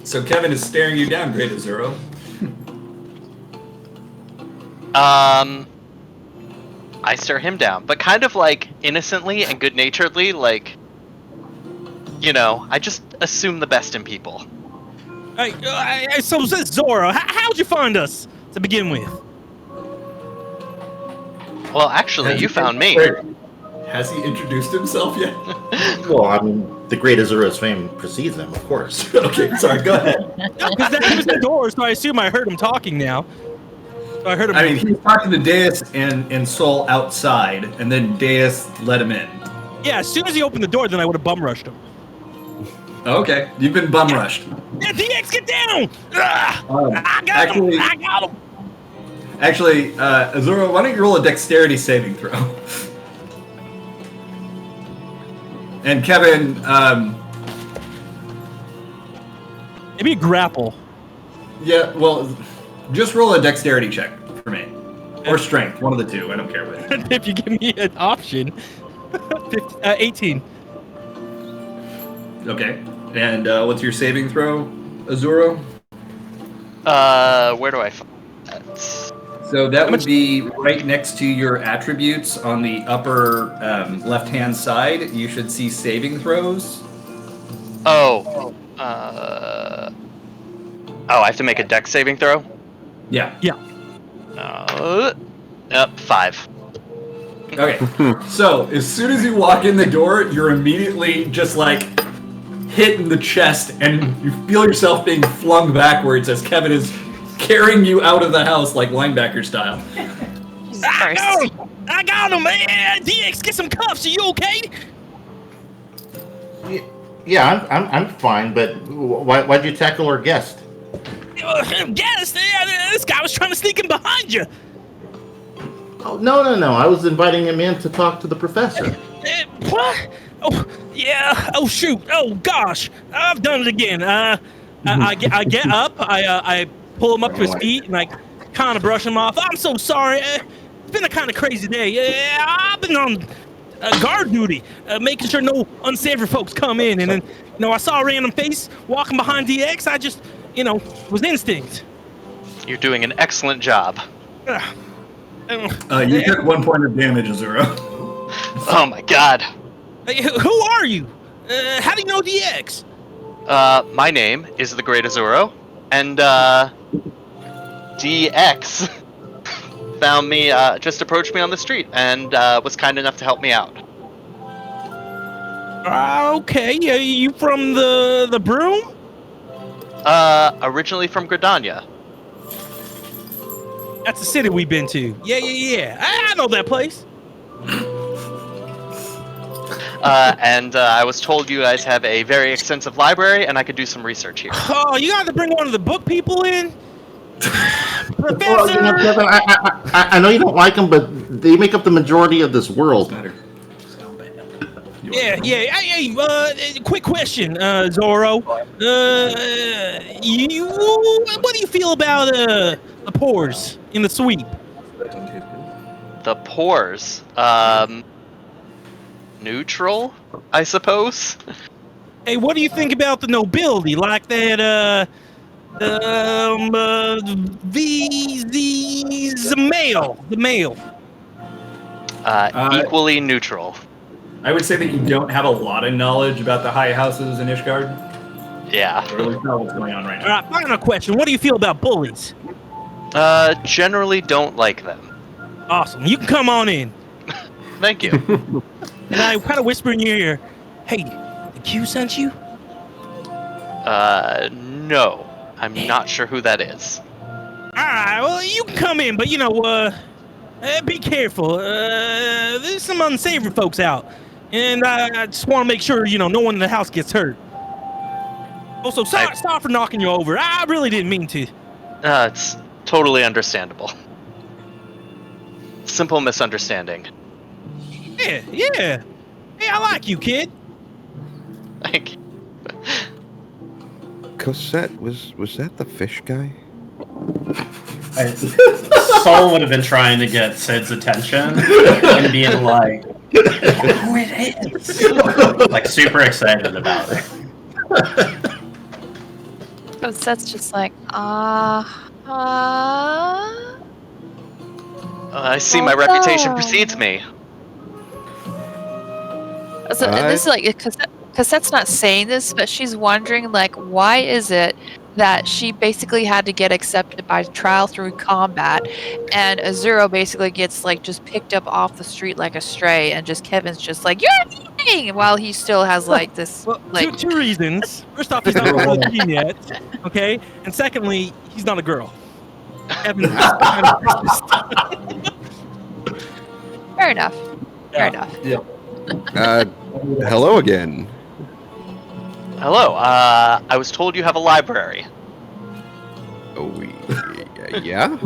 So Kevin is staring you down, Great Azuro. I stare him down, but kind of like innocently and good-naturedly, like, you know, I just assume the best in people. So Zora, how'd you find us to begin with? Well, actually, you found me. Has he introduced himself yet? Well, I mean, the Great Azuro's fame precedes him, of course. Okay, sorry, go ahead. Because that was the door, so I assume I heard him talking now. So I heard him. I mean, he was talking to Deus and Sol outside, and then Deus let him in. Yeah, as soon as he opened the door, then I would have bum rushed him. Okay, you've been bum rushed. Yeah, DX, get down! I got him! Actually, Azuro, why don't you roll a dexterity saving throw? And Kevin, Maybe a grapple. yeah, well, just roll a dexterity check for me. Or strength, one of the two, I don't care which. If you give me an option. 18. Okay, and what's your saving throw, Azuro? Where do I find that? So that would be right next to your attributes on the upper left-hand side. You should see saving throws. Oh, I have to make a dex saving throw? Yeah. Yep, 5. Okay. So as soon as you walk in the door, you're immediately just like hit in the chest, and you feel yourself being flung backwards as Kevin is carrying you out of the house like linebacker style. I got him, man! DX, get some cuffs. Are you okay? Yeah, I'm fine, but why'd you tackle our guest? Gaddis, this guy was trying to sneak in behind you. Oh, no. I was inviting him in to talk to the professor. What? Oh, yeah. Oh, shoot. Oh, gosh. I've done it again. I get up. I pull him up to his feet, and I kind of brush him off. I'm so sorry. It's been a kind of crazy day. I've been on guard duty, making sure no unsavory folks come in. And then, I saw a random face walking behind DX. I just, was instinct. You're doing an excellent job. You took 1 point of damage, Azuro. Oh my god. Who are you? How do you know DX? My name is the Great Azuro, and DX found me, just approached me on the street, and was kind enough to help me out. Okay, you from the Broom? Originally from Gridania. That's the city we've been to. Yeah. I know that place. And I was told you guys have a very extensive library, and I could do some research here. Oh, you got to bring one of the book people in? Professor! Well, Kevin, I know you don't like them, but they make up the majority of this world. Yeah. Hey, quick question, Zorro. What do you feel about the pores in the sweep? The pores, neutral, I suppose. Hey, what do you think about the nobility? Like that, the male. Equally neutral. I would say that you don't have a lot of knowledge about the high houses in Ishgard. Yeah. Or at least not what's going on right now. All right, final question. What do you feel about bullies? Generally don't like them. Awesome. You can come on in. Thank you. And I kind of whisper in your ear, hey, the Q sent you? No. I'm not sure who that is. Alright, well, you can come in, but, be careful. There's some unsavory folks out. And I just want to make sure, no one in the house gets hurt. Also, sorry for knocking you over. I really didn't mean to. It's totally understandable. Simple misunderstanding. Yeah. Hey, I like you, kid. Thank you. Cosette, was that the fish guy? Saul would have been trying to get Sid's attention and being like, "Oh, it is!" Like super excited about it. So Seth's just like, I see my reputation precedes me. So, and this is like, Cosette's not saying this, but she's wondering, like, why is it that she basically had to get accepted by trial through combat, and Azuro basically gets, like, just picked up off the street like a stray, and just Kevin's just like, you're leaving! While he still has, like, this, well, like... Two reasons. First off, he's not a teen yet, okay? And secondly, he's not a girl. Kevin's kind of Fair enough. Fair enough. Yeah. Hello again. Hello, I was told you have a library. Oh, yeah.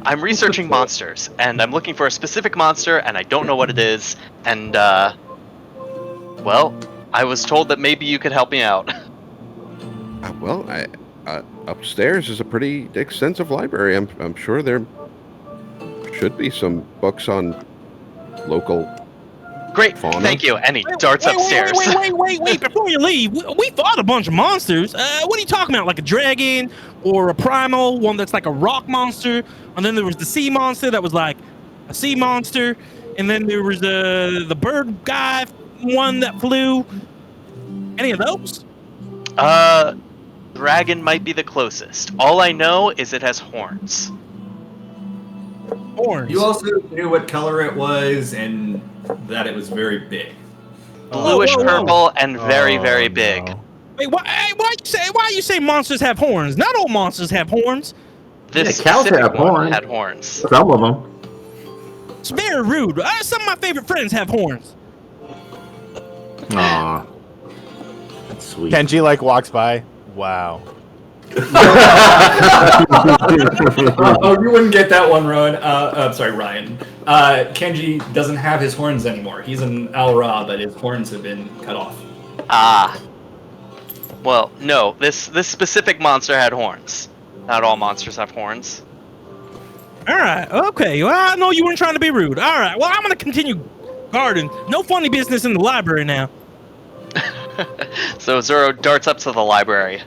I'm researching monsters, and I'm looking for a specific monster, and I don't know what it is, and, well, I was told that maybe you could help me out. Well, upstairs is a pretty extensive library. I'm sure there should be some books on local Great, fauna. thank you. And he darts upstairs. Wait! Before you leave, we fought a bunch of monsters. What are you talking about? Like a dragon or a primal, one that's like a rock monster, and then there was the sea monster that was like a sea monster, and then there was the bird guy, one that flew. Any of those? Dragon might be the closest. All I know is it has horns. Horns. You also knew what color it was and that it was very big. Bluish purple and very, very big. No. Wait, why you say monsters have horns? Not all monsters have horns. This cows specific have one horns. had horns. Some of them. It's very rude. Some of my favorite friends have horns. Aw. That's sweet. Kenji like walks by. Wow. Oh, you wouldn't get that one, Rowan. I'm sorry, Ryan. Kenji doesn't have his horns anymore. He's an Al Ra, but his horns have been cut off. Well, no. This specific monster had horns. Not all monsters have horns. All right. Okay. Well, I know you weren't trying to be rude. All right. Well, I'm gonna continue guarding. No funny business in the library now. So Zoro darts up to the library.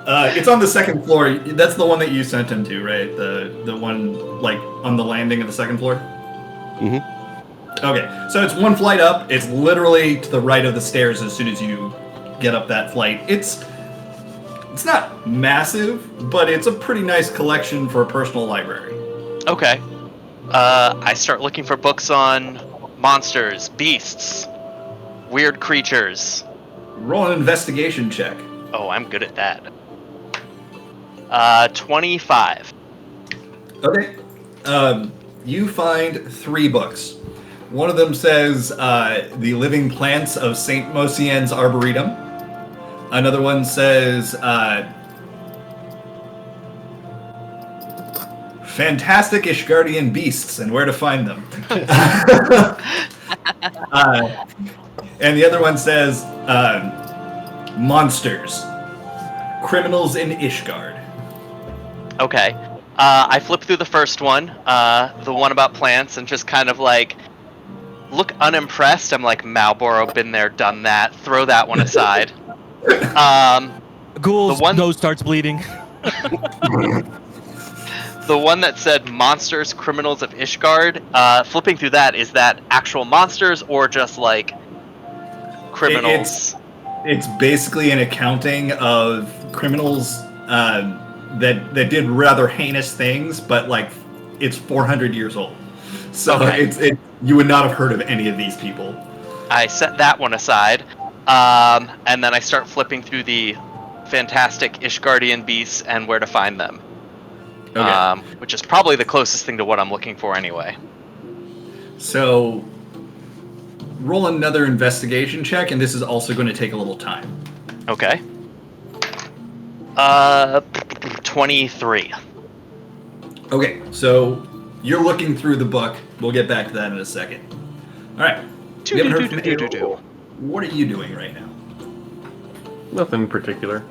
It's on the second floor. That's the one that you sent him to, right? The one like on the landing of the second floor. Mm-hmm. Okay, so it's one flight up. It's literally to the right of the stairs as soon as you get up that flight. It's not massive, but it's a pretty nice collection for a personal library. Okay. I start looking for books on monsters, beasts, weird creatures. Roll an investigation check. Oh, I'm good at that. 25. Okay. You find 3 books. One of them says The Living Plants of St. Mosien's Arboretum. Another one says Fantastic Ishgardian Beasts and Where to Find Them. And the other one says Monsters. Criminals in Ishgard. Okay. I flip through the first one, the one about plants, and just kind of like look unimpressed. I'm like, Marlboro, been there, done that. Throw that one aside. Ghoul's nose starts bleeding. The one that said Monsters, Criminals of Ishgard, flipping through that, is that actual monsters or just like criminals? It's basically an accounting of criminals that did rather heinous things, but like it's 400 years old. So Okay. You would not have heard of any of these people. I set that one aside, and then I start flipping through the Fantastic Ishgardian Beasts and Where to Find Them. Okay. Which is probably the closest thing to what I'm looking for anyway. So roll another investigation check, and this is also going to take a little time. Okay. 23. Okay, so you're looking through the book. We'll get back to that in a second. All right. We haven't heard from Errol. What are you doing right now? Nothing in particular.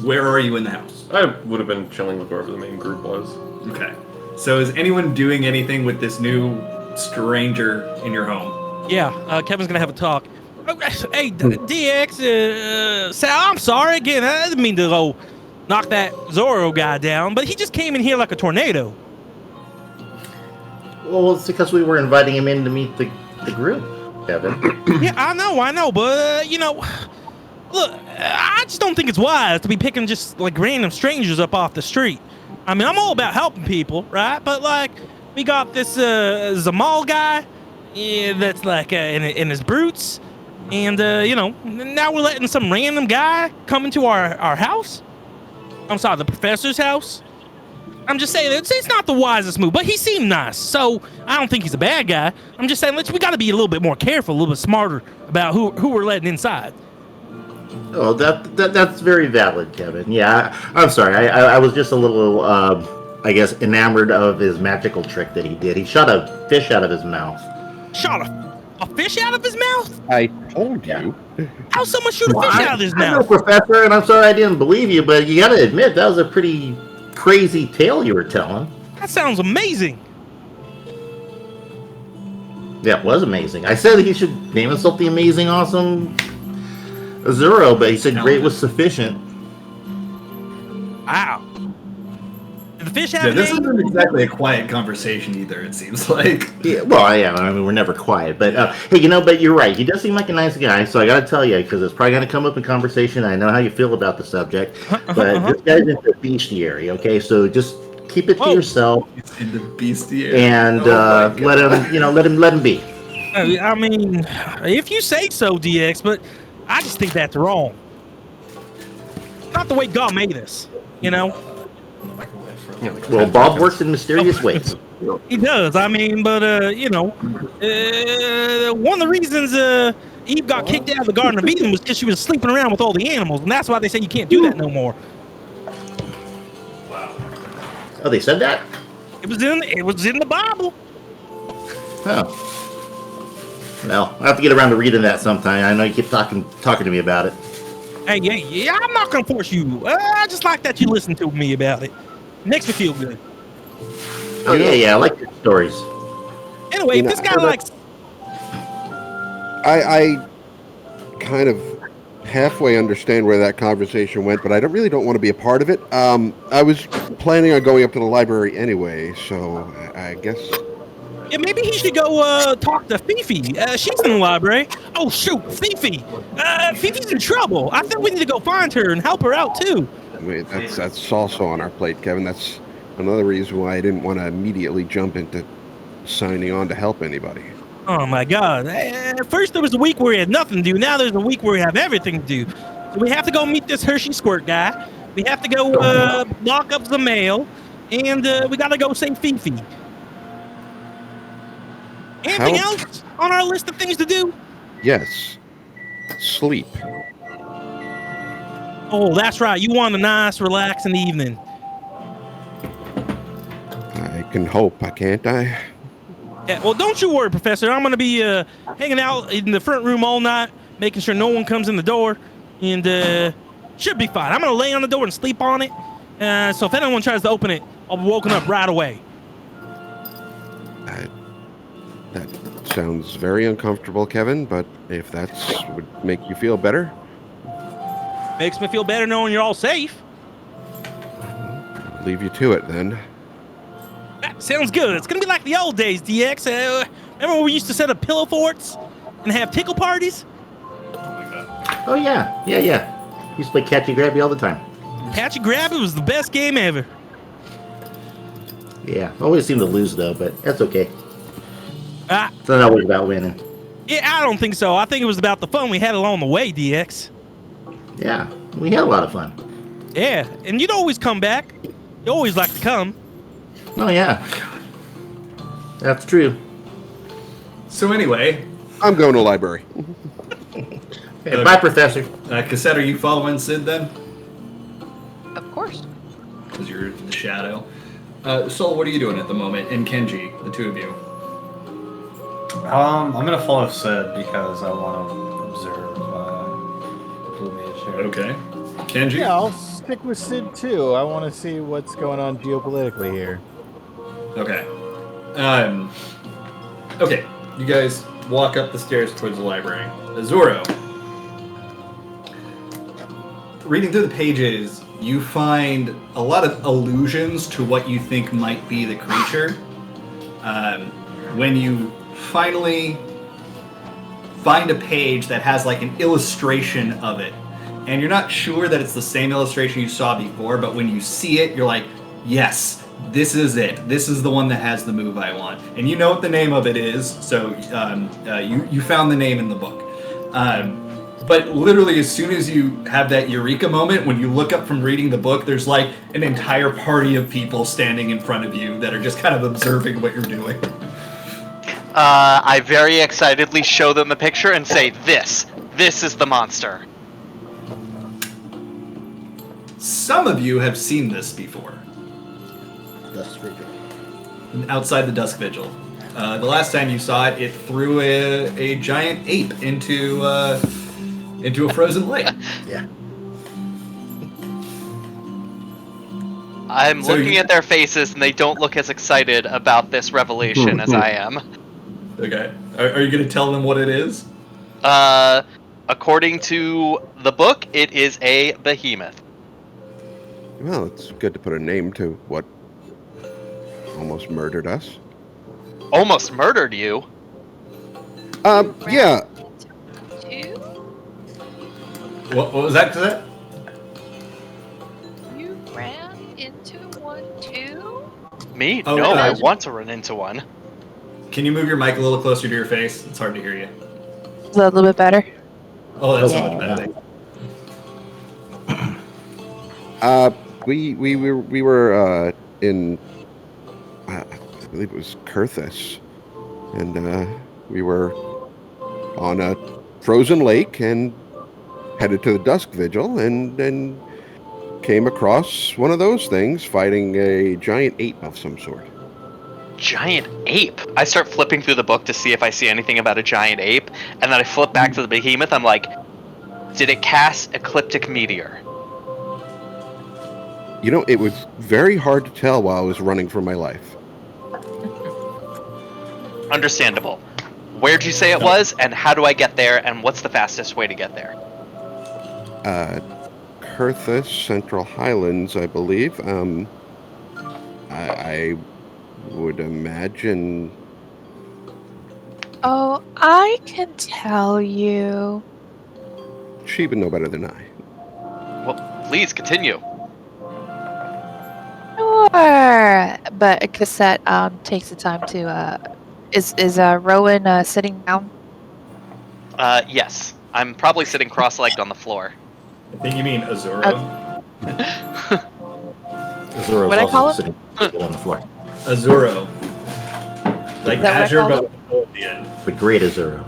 Where are you in the house? I would have been chilling with whoever the main group was. Okay. So is anyone doing anything with this new stranger in your home? Yeah, Kevin's gonna have a talk. Hey, DX, Sal, I'm sorry again. I didn't mean to go knock that Zoro guy down, but he just came in here like a tornado. Well, it's because we were inviting him in to meet the group, Kevin. Yeah, I know, but look, I just don't think it's wise to be picking just like random strangers up off the street. I mean, I'm all about helping people, right? But like, we got this Zamal guy, that's like in his brutes, and now we're letting some random guy come into our house. I'm sorry, the professor's house. I'm just saying it's not the wisest move, but he seemed nice, so I don't think he's a bad guy. I'm just saying we got to be a little bit more careful, a little bit smarter about who we're letting inside. Oh, that's very valid, Kevin. Yeah, I'm sorry. I was just a little, I guess, enamored of his magical trick that he did. He shot a fish out of his mouth. Shot a fish out of his mouth? I told you. How's someone shoot a fish out of his I'm no mouth? professor, and I'm sorry I didn't believe you, but you got to admit that was a pretty crazy tale you were telling. That sounds amazing. Yeah, it was amazing. I said he should name himself the Amazing Awesome Zero, but he said great was sufficient. Wow. Did the fish have Yeah, a this name? isn't exactly a quiet conversation either, it seems like. Yeah, well, yeah, I mean, we're never quiet, but hey, but you're right. He does seem like a nice guy, so I got to tell you, because it's probably going to come up in conversation. I know how you feel about the subject, but this guy's into bestiary, okay? So just keep it to yourself. It's in the bestiary. And let him be. I mean, if you say so, DX, but I just think that's wrong. Not the way God made us, Well, Bob works in mysterious ways. He does. I mean, but one of the reasons Eve got kicked out of the Garden of Eden was because she was sleeping around with all the animals, and that's why they say you can't do that no more. Oh, they said that? It was in the Bible. Oh. Well, I'll have to get around to reading that sometime. I know you keep talking to me about it. Hey, yeah, I'm not gonna force you. I just like that you listen to me about it. Makes me feel good. Oh, yeah, I like your stories. Anyway, if this guy likes... I kind of halfway understand where that conversation went, but I really don't want to be a part of it. I was planning on going up to the library anyway, so I guess... Yeah, maybe he should go talk to Fifi. She's in the library. Oh, shoot, Fifi. Fifi's in trouble. I think we need to go find her and help her out, too. Wait, that's also on our plate, Kevin. That's another reason why I didn't want to immediately jump into signing on to help anybody. Oh, my God. First there was a week where we had nothing to do. Now there's a week where we have everything to do. So we have to go meet this Hershey Squirt guy. We have to go lock up the mail. And we got to go save Fifi. Anything else on our list of things to do? Yes. Sleep. Oh, that's right. You want a nice, relaxing evening. I can hope, can't I? Yeah, well, don't you worry, Professor. I'm going to be hanging out in the front room all night, making sure no one comes in the door, and should be fine. I'm going to lay on the door and sleep on it, so if anyone tries to open it, I'll be woken up right away. That sounds very uncomfortable, Kevin, but if that would make you feel better... Makes me feel better knowing you're all safe. I'll leave you to it, then. That sounds good. It's going to be like the old days, DX. Remember when we used to set up pillow forts and have tickle parties? Oh, yeah. Used to play catchy-grabby all the time. Catchy-grabby was the best game ever. Yeah, always seem to lose, though, but that's okay. It's not always about winning. Yeah, I don't think so. I think it was about the fun we had along the way, DX. Yeah, we had a lot of fun. Yeah, and you'd always come back. You always like to come. Oh, yeah. That's true. So anyway... I'm going to the library. Hey, bye, Professor. Cassette, are you following Sid, then? Of course. Because you're the shadow. Sol, what are you doing at the moment? And Kenji, the two of you. I'm gonna follow Sid because I want to observe Blue Mage here. Okay. Kenji? Yeah, I'll stick with Sid too. I want to see what's going on geopolitically here. Okay. Okay. You guys walk up the stairs towards the library. Azuro. Reading through the pages, you find a lot of allusions to what you think might be the creature. When you finally find a page that has like an illustration of it, and you're not sure that it's the same illustration you saw before, but when you see it, you're like, yes, this is it. This is the one that has the move I want. And you know what the name of it is, so you found the name in the book. But literally as soon as you have that eureka moment, when you look up from reading the book, there's like an entire party of people standing in front of you that are just kind of observing what you're doing. I very excitedly show them the picture and say, this is the monster. Some of you have seen this before. Dusk Vigil. Outside the Dusk Vigil. The last time you saw it, it threw a giant ape into a frozen lake. Yeah. I'm looking at their faces and they don't look as excited about this revelation as I am. Okay. Are you going to tell them what it is? According to the book, it is a behemoth. Well, it's good to put a name to what almost murdered us. Almost murdered you? Yeah. Two? What was that? You ran into one too? Me? Oh, no, yeah. I want to run into one. Can you move your mic a little closer to your face? It's hard to hear you. Is that a little bit better? Oh, that's Yeah. much better. We were in I believe it was Kurthus, and we were on a frozen lake and headed to the dusk vigil, and then came across one of those things fighting a giant ape of some sort. Giant ape. I start flipping through the book to see if I see anything about a giant ape, and then I flip back to the behemoth. I'm like, did it cast Ecliptic Meteor? You know, it was very hard to tell while I was running for my life. Understandable. Where'd you say it was, and how do I get there, and what's the fastest way to get there? Curthus, Central Highlands, I believe. I would imagine. Oh, I can tell you. She would know better than I. Well, please continue. Sure. But Cassette takes the time to. Is Rowan sitting down? Yes. I'm probably sitting cross-legged on the floor. I think you mean Azuro. Azuro's What'd I call also him? sitting on the floor. Azuro. Like Is that what I Azure, called but him? with a hole at the end. The great Azuro.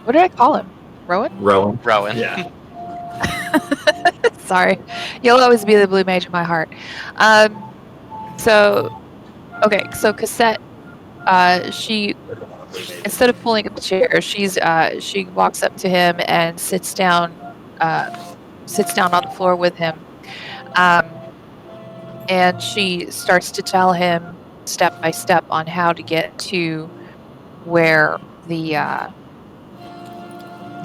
What did I call him? Rowan? Rowan. Rowan. Yeah. Sorry. You'll always be the blue mage in my heart. So Cassette, she, instead of pulling up the chair, she walks up to him and sits down on the floor with him. And she starts to tell him step by step on how to get to where the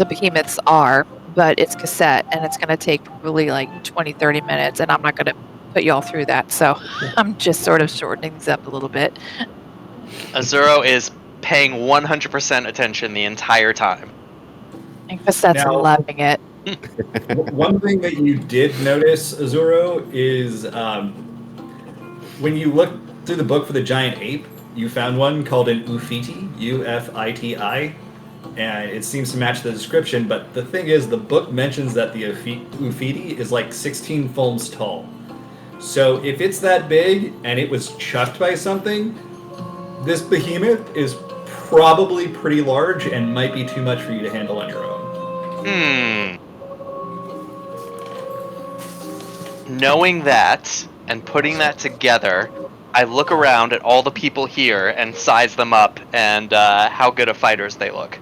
behemoths are, but it's Cassette, and it's going to take probably like 20-30 minutes, and I'm not going to put y'all through that, so I'm just sort of shortening things up a little bit. Azuro is paying 100% attention the entire time. And Cassette's Now- loving it. One thing that you did notice, Azuro, is when you look through the book for the giant ape, you found one called an Ufiti, Ufiti, and it seems to match the description, but the thing is, the book mentions that the Ufiti is like 16 fulms tall. So if it's that big and it was chucked by something, this behemoth is probably pretty large and might be too much for you to handle on your own. Knowing that and putting that together, I look around at all the people here and size them up and how good of fighters they look.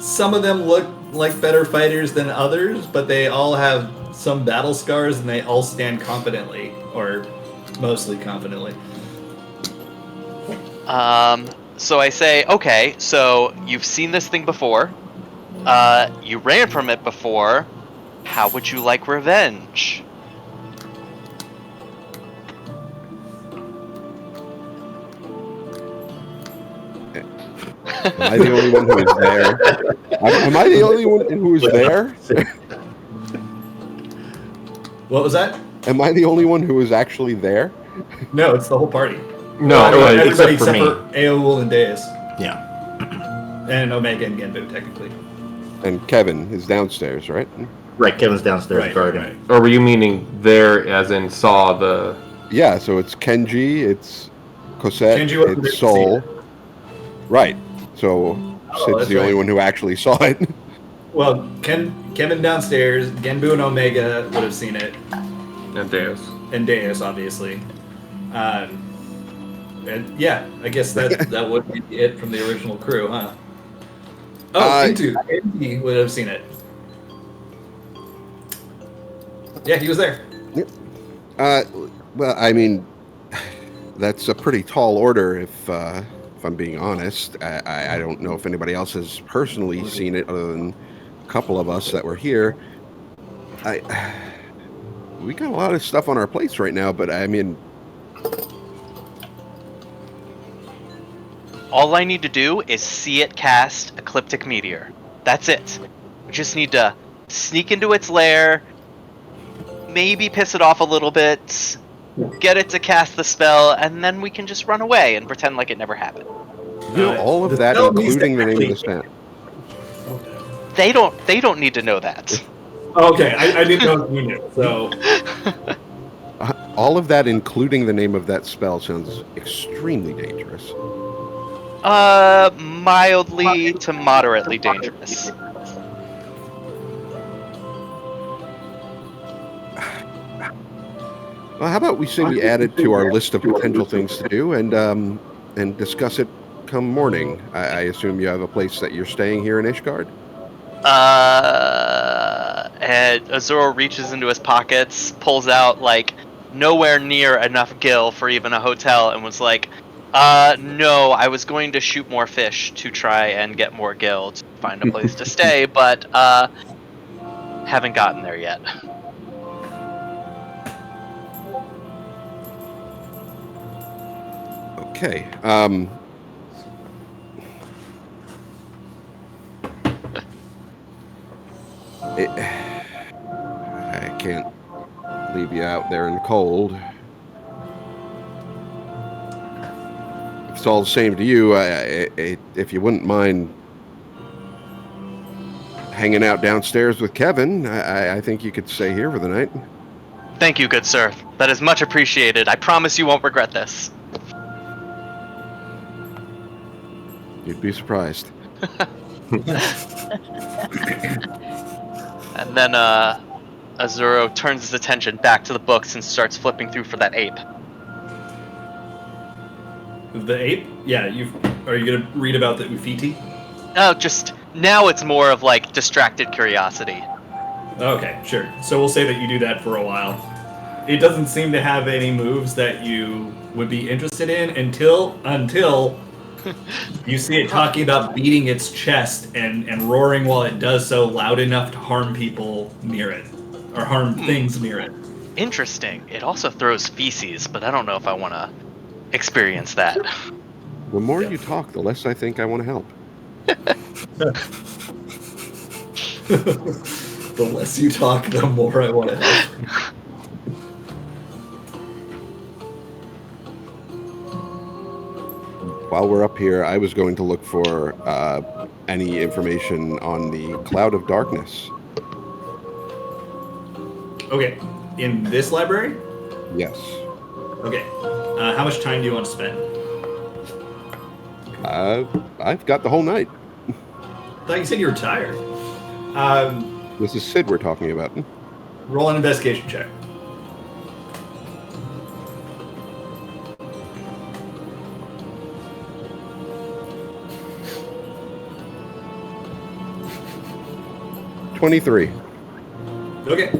Some of them look like better fighters than others, but they all have some battle scars and they all stand confidently, or mostly confidently. So I say, okay, so you've seen this thing before. You ran from it before. How would you like revenge? Am I the only one who is there? Am I the only one who is there? What was that? Am I the only one who is actually there? No, it's the whole party. No, Everybody except for me. Aoul and Deus. Yeah. And Omega and Genbu, technically. And Kevin is downstairs, right? Right, Kevin's downstairs Right, guarding. right. or were you meaning there as in saw the... Yeah, so it's Kenji, it's Cosette, Kenji wasn't there it's to Soul. see Right. So Sid's that's the only right. one who actually saw it. Well, Kevin downstairs, Genbu and Omega would have seen it, And Deus. and Deus, obviously. And yeah, I guess that would be it from the original crew, huh? Oh, Inti would have seen it. Yeah, he was there. Well, I mean, that's a pretty tall order if I'm being honest. I don't know if anybody else has personally seen it other than a couple of us that were here. We got a lot of stuff on our plates right now, but I mean... All I need to do is see it cast Ecliptic Meteor. That's it. We just need to sneak into its lair, maybe piss it off a little bit, get it to cast the spell, and then we can just run away and pretend like it never happened. You know, all of the that, spell needs to including the name of the actually- stamp. They don't need to know that. Okay, I didn't know if you knew, so... All of that, including the name of that spell, sounds extremely dangerous. Mildly to moderately dangerous. Well, how about we add it to our list of potential things to do and discuss it come morning. I assume you have a place that you're staying here in Ishgard? And Azuro reaches into his pockets, pulls out like nowhere near enough gil for even a hotel, and was like, no, I was going to shoot more fish to try and get more gil to find a place to stay, but haven't gotten there yet. Okay. I can't leave you out there in the cold. If it's all the same to you, if you wouldn't mind hanging out downstairs with Kevin, I think you could stay here for the night. Thank you, good sir. That is much appreciated. I promise you won't regret this. You'd be surprised. And then Azuro turns his attention back to the books and starts flipping through for that ape. The ape? Yeah, are you gonna read about the Ufiti? No, just now it's more of like distracted curiosity. Okay, sure. So we'll say that you do that for a while. It doesn't seem to have any moves that you would be interested in until you see it talking about beating its chest and roaring while it does so loud enough to harm people near it. Or harm things near it. Interesting. It also throws feces, but I don't know if I want to experience that. The more you talk, the less I think I want to help. The less you talk, the more I want to help. While we're up here, I was going to look for any information on the Cloud of Darkness. Okay, in this library? Yes. Okay. How much time do you want to spend? I've got the whole night. I thought you said you were tired. This is Sid we're talking about. Roll an investigation check. $23. Okay.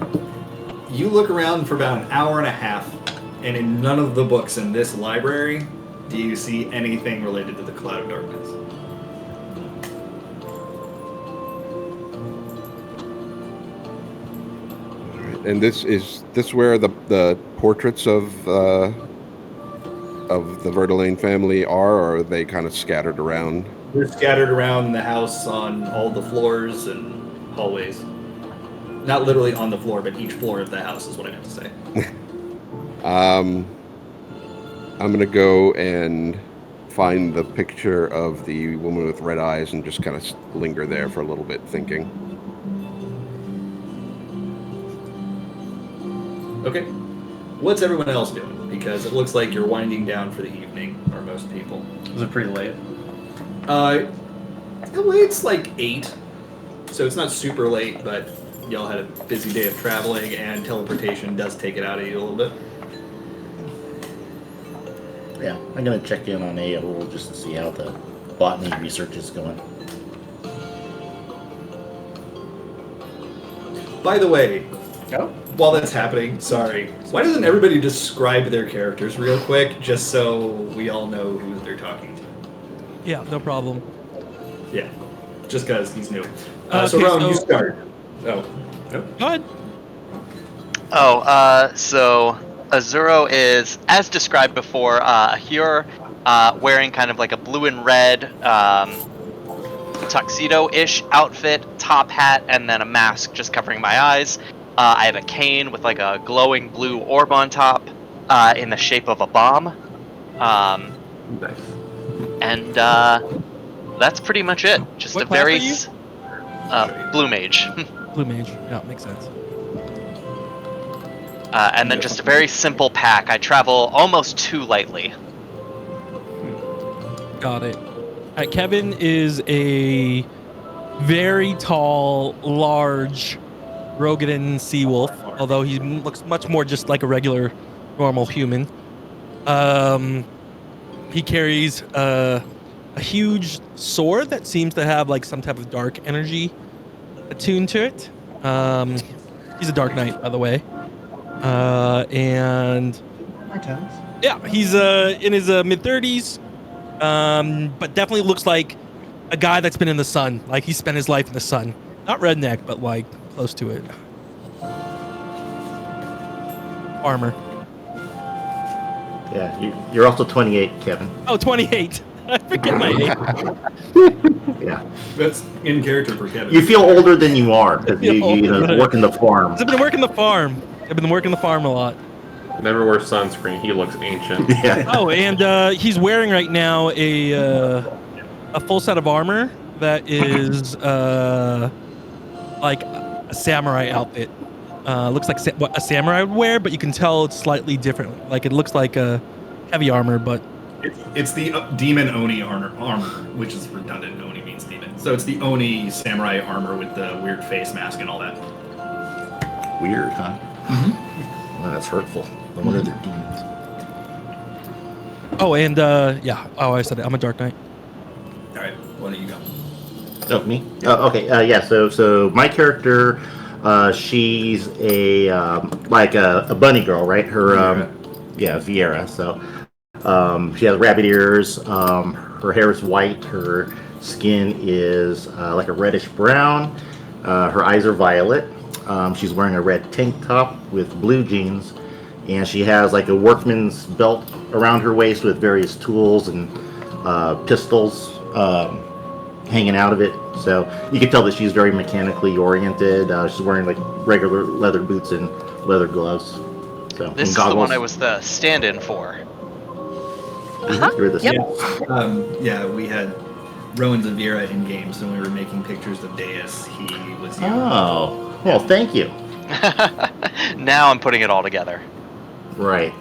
You look around for about an hour and a half, and in none of the books in this library do you see anything related to the Cloud of Darkness. And this where the portraits of the Verdelane family are, or are they kind of scattered around? They're scattered around the house on all the floors and hallways. Not literally on the floor, but each floor of the house is what I meant to say. I'm gonna go and find the picture of the woman with red eyes and just kind of linger there for a little bit, thinking. Okay. What's everyone else doing? Because it looks like you're winding down for the evening, or most people. Was it pretty late? It's like 8, so it's not super late, but y'all had a busy day of traveling, and teleportation does take it out of you a little bit. Yeah, I'm gonna check in on A a little just to see how the botany research is going. By the way, Oh? while that's happening, sorry, why doesn't everybody describe their characters real quick, just so we all know who they're talking to? Yeah, no problem. Yeah, just because he's new. Okay, so Rowan, you so- start. Oh, no. Go ahead. So Azuro is, as described before, here wearing kind of like a blue and red tuxedo-ish outfit, top hat, and then a mask just covering my eyes. I have a cane with like a glowing blue orb on top in the shape of a bomb. Nice. And that's pretty much it. Just What a very class blue mage. Blue mage. Yeah, makes sense. And then just a very simple pack. I travel almost too lightly. Got it. Kevin is a very tall, large Rogan sea wolf, although he looks much more just like a regular, normal human. He carries a huge sword that seems to have like some type of dark energy attuned to it. He's a Dark Knight, by the way. And yeah, he's in his mid-30s, but definitely looks like a guy that's been in the sun. Like he spent his life in the sun. Not redneck, but like close to it. Armor. Yeah, you're also 28, Kevin. Oh, 28. I forget my age. Yeah. That's in character for Kevin. You feel older than you are because you work in the farm. I've been working the farm. I've been working the farm a lot. Never wears sunscreen. He looks ancient. Yeah. Oh, and he's wearing right now a full set of armor that is like a samurai outfit. Looks like what a samurai would wear, but you can tell it's slightly different. Like it looks like a heavy armor, but it's the demon Oni armor, which is redundant. Oni means demon. So it's the Oni samurai armor with the weird face mask and all that. Weird, huh? Mm-hmm. Well, that's hurtful. No wonder they're demons. Oh, and yeah. Oh, I said it. I'm a Dark Knight. All right, why don't you go? Oh, me? Okay. Yeah. So my character, she's a like a bunny girl, right? Her Viera. So she has rabbit ears. Her hair is white. Her skin is like a reddish brown. Her eyes are violet. She's wearing a red tank top with blue jeans, and she has like a workman's belt around her waist with various tools and pistols hanging out of it. So you can tell that she's very mechanically oriented. She's wearing like regular leather boots and leather gloves. So This is the one I was the stand-in for. You're the Yeah, we had Rowan Zavira in game, so when we were making pictures of Deus, he was you. Oh, well, thank you. Now I'm putting it all together. Right.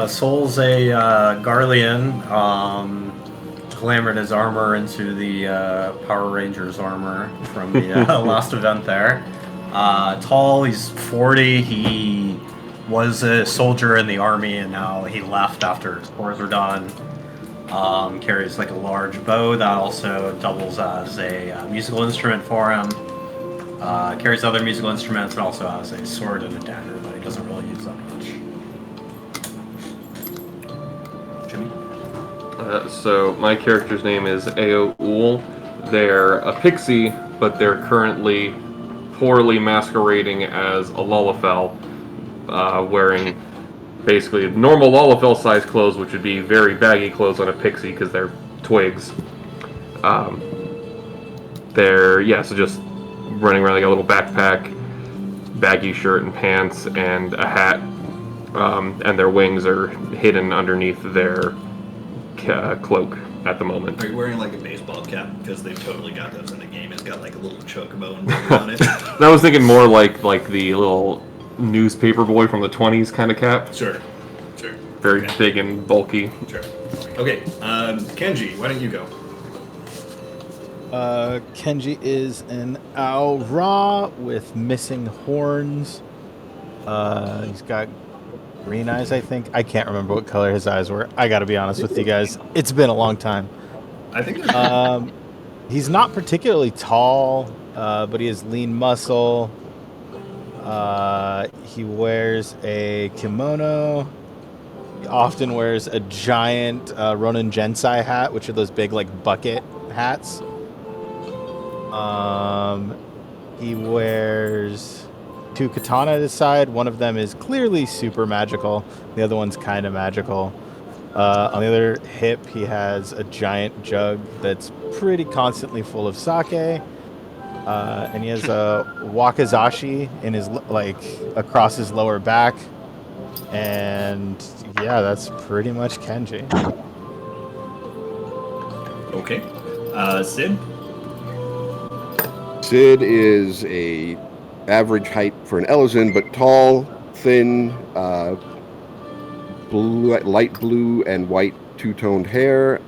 Soul's a Garlean. Glamored his armor into the Power Rangers armor from the last event there. Tall, he's 40. He was a soldier in the army, and now he left after his tours were done. Carries like a large bow that also doubles as a musical instrument for him. Carries other musical instruments, and also has a sword and a dagger, but he doesn't really use that much. Jimmy? So my character's name is Aoul. They're a pixie, but they're currently poorly masquerading as a Lullafell, wearing basically normal Lullafell size clothes, which would be very baggy clothes on a pixie because they're twigs. So just running around like a little backpack, baggy shirt and pants, and a hat, and their wings are hidden underneath their cloak at the moment. Are you wearing like a baseball cap? Because they've totally got those in the game. It's got like a little chocobo and on it. I was thinking more like the little newspaper boy from the 20s kind of cap. Sure. Very big and bulky. Sure. Okay, Kenji, why don't you go? Kenji is an Aura with missing horns. He's got green eyes, I think. I can't remember what color his eyes were. I gotta be honest with you guys. It's been a long time. I think he's not particularly tall, but he has lean muscle. He wears a kimono. He often wears a giant Ronin Gensai hat, which are those big like bucket hats. He wears 2 katana at his side. One of them is clearly super magical. The other one's kind of magical. On the other hip, he has a giant jug that's pretty constantly full of sake. And he has a wakizashi in his across his lower back. And yeah, that's pretty much Kenji. Okay. Sid? Sid is a average height for an Elizin, but tall, thin, blue, light blue and white two-toned hair,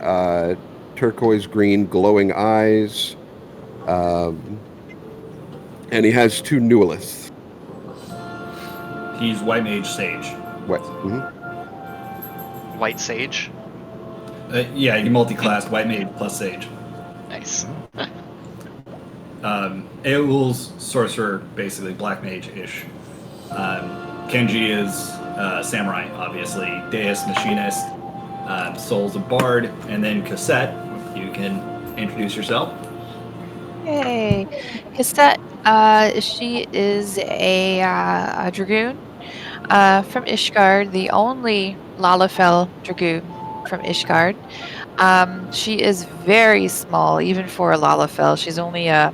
turquoise green glowing eyes. And he has 2 Newliths. He's White Mage Sage. What? Mm-hmm. White Sage. Yeah, he multi-classed White Mage plus Sage. Nice. Eowul's Sorcerer, basically Black Mage-ish. Kenji is Samurai, obviously. Deus Machinist. Soul's a Bard. And then Cassette, you can introduce yourself. Yay. Cassette, she is a Dragoon from Ishgard, the only Lalafell Dragoon from Ishgard. She is very small, even for a Lalafell. She's only a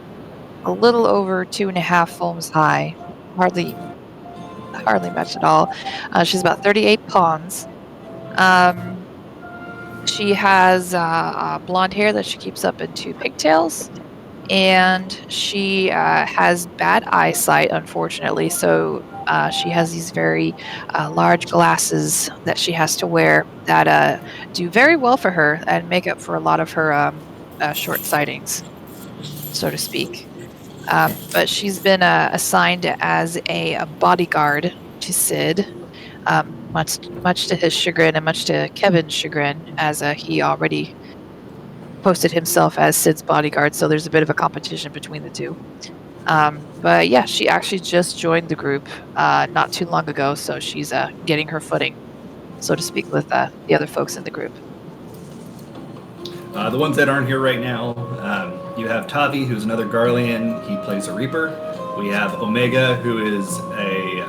little over 2.5 foams high. Hardly much at all. She's about 38 pawns. She has blonde hair that she keeps up in 2 pigtails. And she has bad eyesight, unfortunately, so she has these very large glasses that she has to wear that do very well for her and make up for a lot of her short sightings, so to speak. But she's been assigned as a bodyguard to Sid, much to his chagrin and much to Kevin's chagrin, as he already posted himself as Sid's bodyguard, so there's a bit of a competition between the two. But yeah, she actually just joined the group not too long ago, so she's getting her footing, so to speak, with the other folks in the group. The ones that aren't here right now, you have Tavi, who's another Garlean. He plays a Reaper. We have Omega, who is a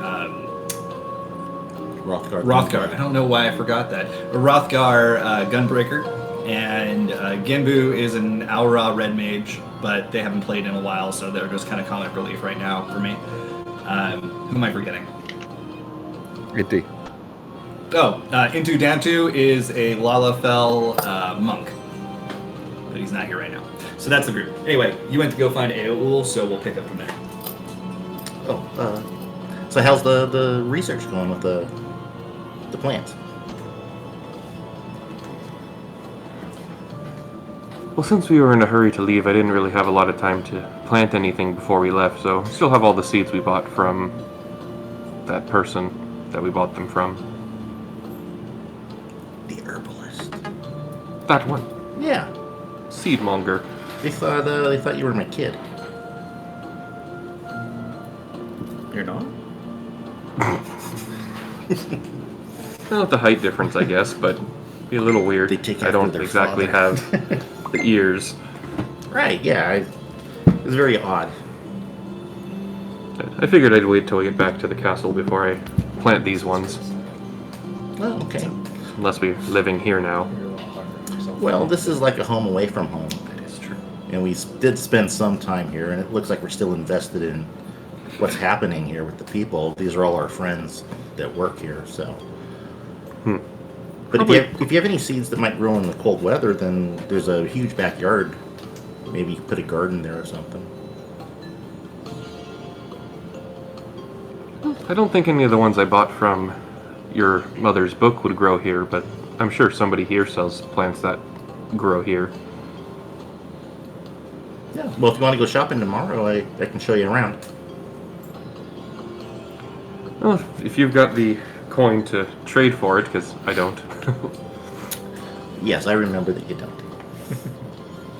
Rothgar. I don't know why I forgot that. A Rothgar Gunbreaker. And Genbu is an Aura Red Mage, but they haven't played in a while, so they're just kind of comic relief right now for me. Who am I forgetting? Inti. Intu Dantu is a Lalafell monk, but he's not here right now. So that's the group. Anyway, you went to go find Eowul, so we'll pick up from there. So how's the research going with the plants? Well, since we were in a hurry to leave, I didn't really have a lot of time to plant anything before we left, so still have all the seeds we bought from that person that we bought them from. The herbalist. That one. Yeah. Seedmonger. They thought you were my kid. You're not? Well, the height difference, I guess, but be a little weird. They take I after don't their exactly father. have the ears. Right, yeah. It was very odd. I figured I'd wait till we get back to the castle before I plant these ones. Oh, okay. Unless we're living here now. Well, this is like a home away from home. That is true. And we did spend some time here, and it looks like we're still invested in what's happening here with the people. These are all our friends that work here, so. But if you have any seeds that might grow in the cold weather, then there's a huge backyard. Maybe you could put a garden there or something. I don't think any of the ones I bought from your mother's book would grow here, but I'm sure somebody here sells plants that grow here. Yeah. Well, if you want to go shopping tomorrow, I can show you around. Well, if you've got the coin to trade for it, because I don't. Yes, I remember that you don't.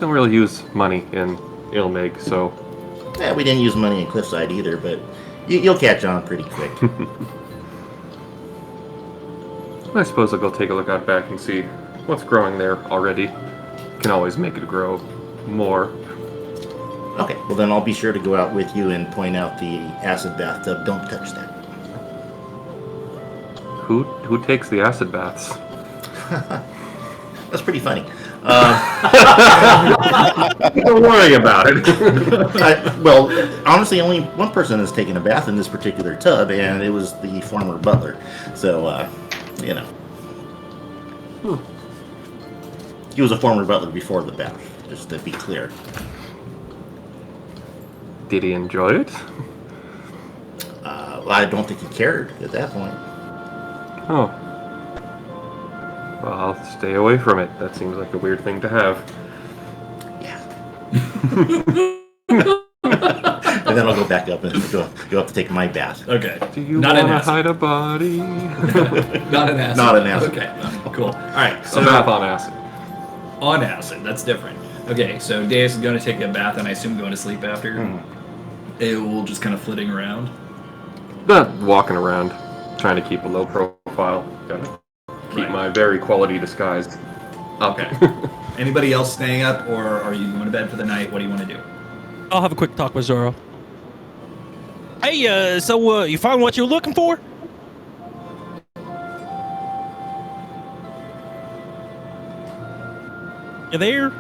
Don't really use money in Ilmig, so. Yeah, we didn't use money in Cliffside either, but you'll catch on pretty quick. I suppose I'll go take a look out back and see what's growing there already. Can always make it grow more. Okay, well then I'll be sure to go out with you and point out the acid bathtub. Don't touch that. Who takes the acid baths? That's pretty funny. Don't worry about it. Well, honestly, only one person has taken a bath in this particular tub, and it was the former butler. So, you know. He was a former butler before the bath, just to be clear. Did he enjoy it? Well, I don't think he cared at that point. Oh. Well, I'll stay away from it. That seems like a weird thing to have. And then I'll go back up and go up to take my bath. Okay. Do you Not an want to acid. hide a body? Not an acid. Not an acid. Okay, cool. All right, so A bath on acid. on acid, that's different. Okay, so Deus is going to take a bath and I assume going to sleep after. It will just kind of flitting around. Not walking around, trying to keep a low profile. Gotta keep my very quality disguise up. Okay. Anybody else staying up, or are you going to bed for the night? What do you want to do? I'll have a quick talk with Zoro. Hey, so you found what you're looking for? You there,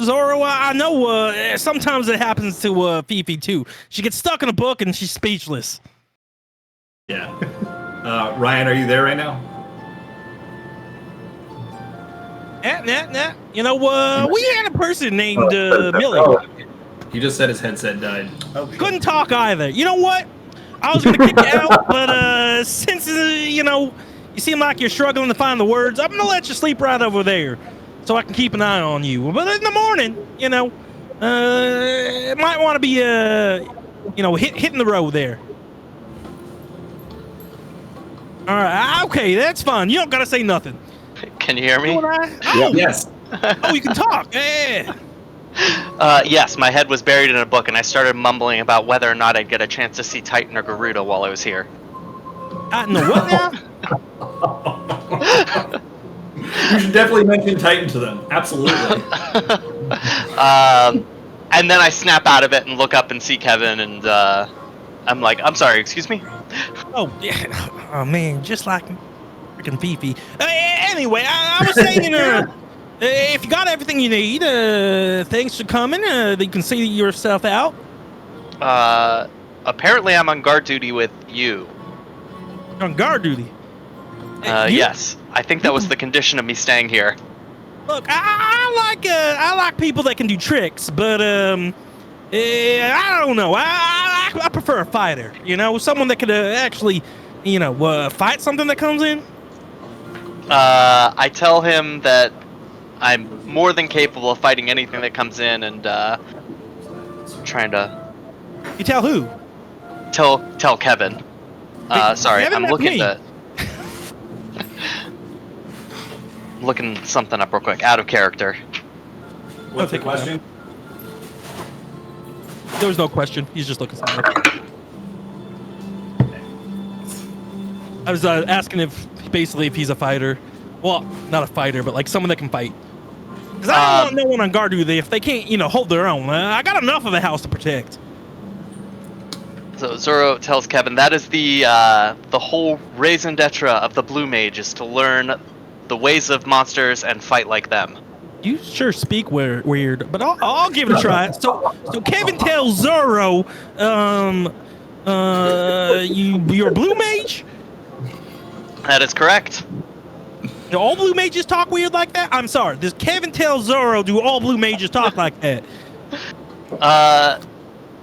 Zoro? I know sometimes it happens to Fifi too. She gets stuck in a book and she's speechless. Yeah. Ryan, are you there right now? Nah. You know, we had a person named Millie. He just said his headset died. Couldn't talk either. You know what? I was gonna kick you out, but since you know, you seem like you're struggling to find the words, I'm gonna let you sleep right over there, so I can keep an eye on you. But in the morning, you know, might want to be you know, hitting the road there. All right, okay, that's fine. You don't gotta say nothing. Can you hear me? Oh, Yes. oh, you can talk. Yeah. Yes, my head was buried in a book, and I started mumbling about whether or not I'd get a chance to see Titan or Garuda while I was here. No, what now? You should definitely mention Titan to them. Absolutely. And then I snap out of it and look up and see Kevin, and I'm like, I'm sorry, excuse me? Oh, yeah. Oh, man, just like freaking Fifi. Anyway, I was saying, if you got everything you need, thanks for coming. You can see yourself out. Apparently I'm on guard duty with you. On guard duty? Yes. I think that was the condition of me staying here. Look, I like people that can do tricks, but I don't know. I prefer a fighter. You know, someone that could actually, you know, fight something that comes in. I tell him that I'm more than capable of fighting anything that comes in, and trying to. You tell who? Tell Kevin. Sorry, Kevin, I'm that's looking me. to. Looking something up real quick, out of character. What's the question? There was no question. He's just looking something up. I was asking if he's a fighter. Well, not a fighter, but like someone that can fight. Because I don't want no one on guard duty if they can't, you know, hold their own. I got enough of the house to protect. So Zoro tells Kevin that is the whole raison d'etre of the Blue Mage is to learn the ways of monsters and fight like them. You sure speak weird, but I'll give it a try. So Kevin tells Zoro, you're a Blue Mage? That is correct. Do all Blue Mages talk weird like that? I'm sorry. Does Kevin tell Zoro, do all Blue Mages talk like that?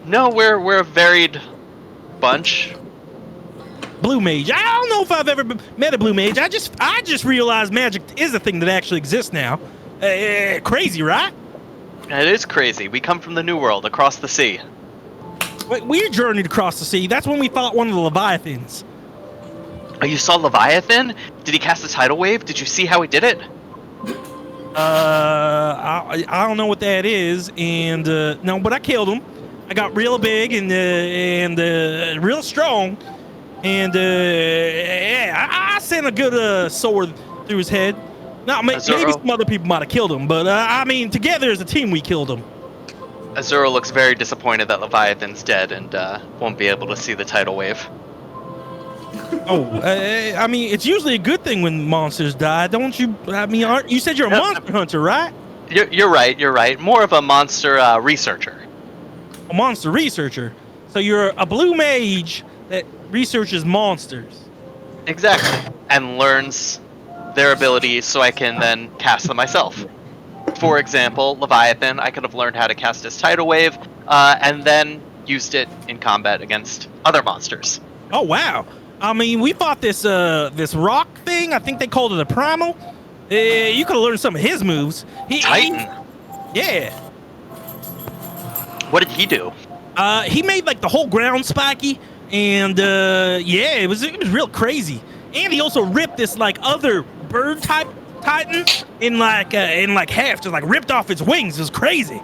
No, we're a varied bunch. Blue Mage. I don't know if I've ever met a Blue Mage. I just realized magic is a thing that actually exists now. Crazy, right? It is crazy. We come from the New World, across the sea. Wait, we journeyed across the sea. That's when we fought one of the Leviathans. Oh, you saw Leviathan? Did he cast a tidal wave? Did you see how he did it? I don't know what that is, and no, but I killed him. I got real big and real strong, and yeah, I sent a good sword through his head. Now, maybe some other people might have killed him, but I mean, together as a team, we killed him. Azura looks very disappointed that Leviathan's dead and won't be able to see the tidal wave. Oh, I mean, it's usually a good thing when monsters die, don't you? I mean, you said you're a monster hunter, right? You're right. More of a monster researcher. A monster researcher. So you're a Blue Mage that researches monsters. Exactly. And learns their abilities so I can then cast them myself. For example, Leviathan, I could have learned how to cast his tidal wave, and then used it in combat against other monsters. Oh wow! I mean, we fought this rock thing. I think they called it a primal. You could have learned some of his moves. Titan. Yeah. What did he do? He made like the whole ground spiky, and yeah, it was real crazy. And he also ripped this like other bird type Titan in like half, just like ripped off its wings. It was crazy.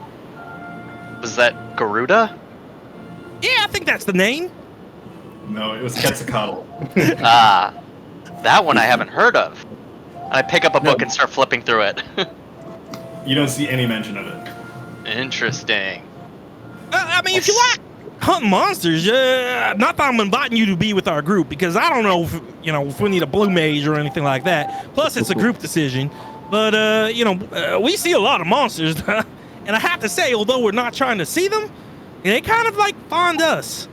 Was that Garuda? Yeah, I think that's the name. No, it was Quetzalcoatl. That one I haven't heard of. I pick up a book and start flipping through it. You don't see any mention of it. Interesting. I mean, if you like hunting monsters, not that I'm inviting you to be with our group, because I don't know if we need a blue mage or anything like that. Plus, it's a group decision. But we see a lot of monsters, and I have to say, although we're not trying to see them, they kind of like find us.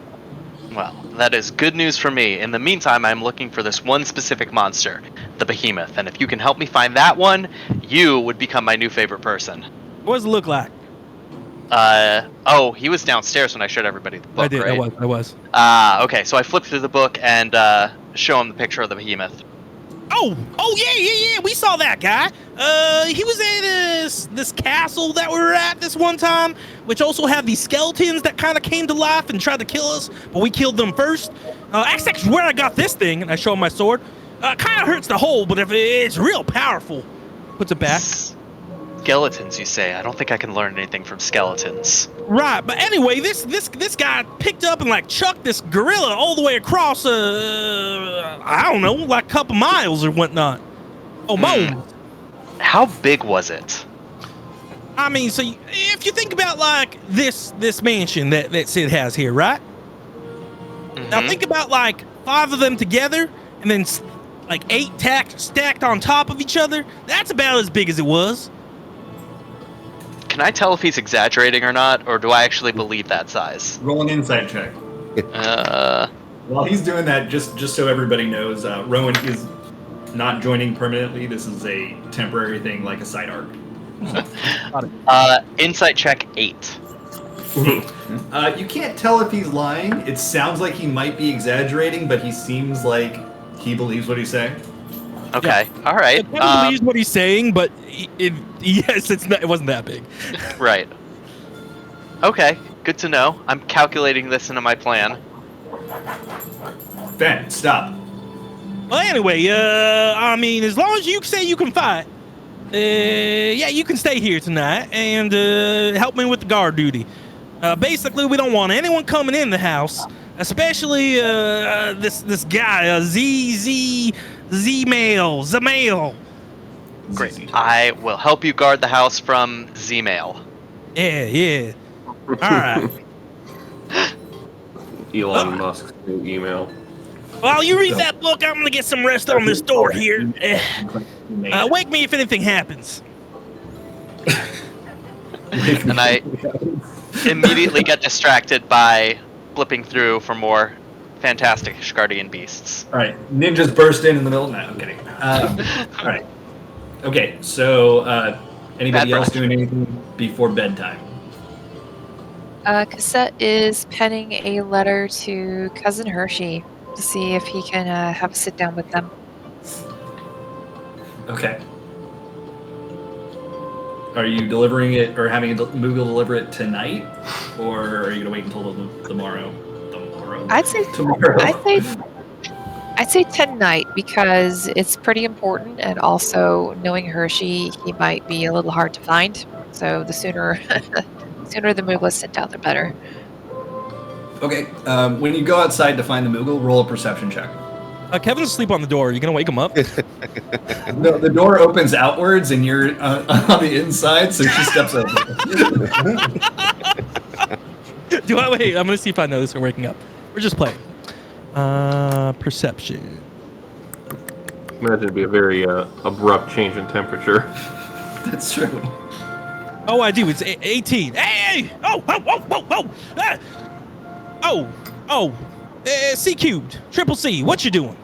Well, that is good news for me. In the meantime, I'm looking for this one specific monster, the behemoth, and if you can help me find that one, you would become my new favorite person. What does it look like? He was downstairs when I showed everybody the book, I did. right? I was. Okay, so I flipped through the book and show him the picture of the behemoth. Oh, yeah. We saw that guy. He was at this castle that we were at this one time, which also had these skeletons that kind of came to life and tried to kill us, but we killed them first. That's where I got this thing, and I show him my sword. Kind of hurts to hold, but if it's real powerful, puts it back. Skeletons, you say? I don't think I can learn anything from skeletons. Right, but anyway, this guy picked up and like chucked this gorilla all the way across, I don't know, like a couple miles or whatnot. Oh, bones. How big was it? I mean, so if you think about like this mansion that Sid has here, right? Mm-hmm. Now think about like 5 of them together, and then like 8 stacked on top of each other. That's about as big as it was. Can I tell if he's exaggerating or not, or do I actually believe that size? Roll an insight check. While he's doing that, just so everybody knows, Rowan is not joining permanently. This is a temporary thing, like a side arc. Insight check 8. You can't tell if he's lying. It sounds like he might be exaggerating, but he seems like he believes what he's saying. Okay, all right. He believes what he's saying, but it wasn't that big. Right. Okay, good to know. I'm calculating this into my plan. Ben, stop. Well, anyway, I mean, as long as you say you can fight, you can stay here tonight and help me with the guard duty. Basically, we don't want anyone coming in the house, especially this guy, Z-Mail. Great. I will help you guard the house from Z-Mail. Yeah. All right. Elon Musk's new email. While you read that book, I'm gonna get some rest on this door here. Wake me if anything happens. And I immediately get distracted by flipping through for more fantastic Ashgardian beasts. All right, ninjas burst in the middle. No, I'm kidding. All right. Okay, so anybody else doing anything before bedtime? Cassette is penning a letter to Cousin Hershey to see if he can have a sit down with them. Okay. Are you delivering it or having Moogle deliver it tonight, or are you gonna wait until tomorrow? I'd say tomorrow. I'd say tonight because it's pretty important, and also knowing Hershey, he might be a little hard to find. So the sooner the Moogle is sent out, the better. Okay. When you go outside to find the Moogle, roll a perception check. Kevin's asleep on the door. Are you gonna wake him up? No, the door opens outwards, and you're on the inside, so she steps over. Do I wait? I'm gonna see if I notice her waking up. We're just playing. Perception. Imagine it'd be a very abrupt change in temperature. That's true. Oh, I do. It's 18. Hey! C cubed. Triple C. What you doing?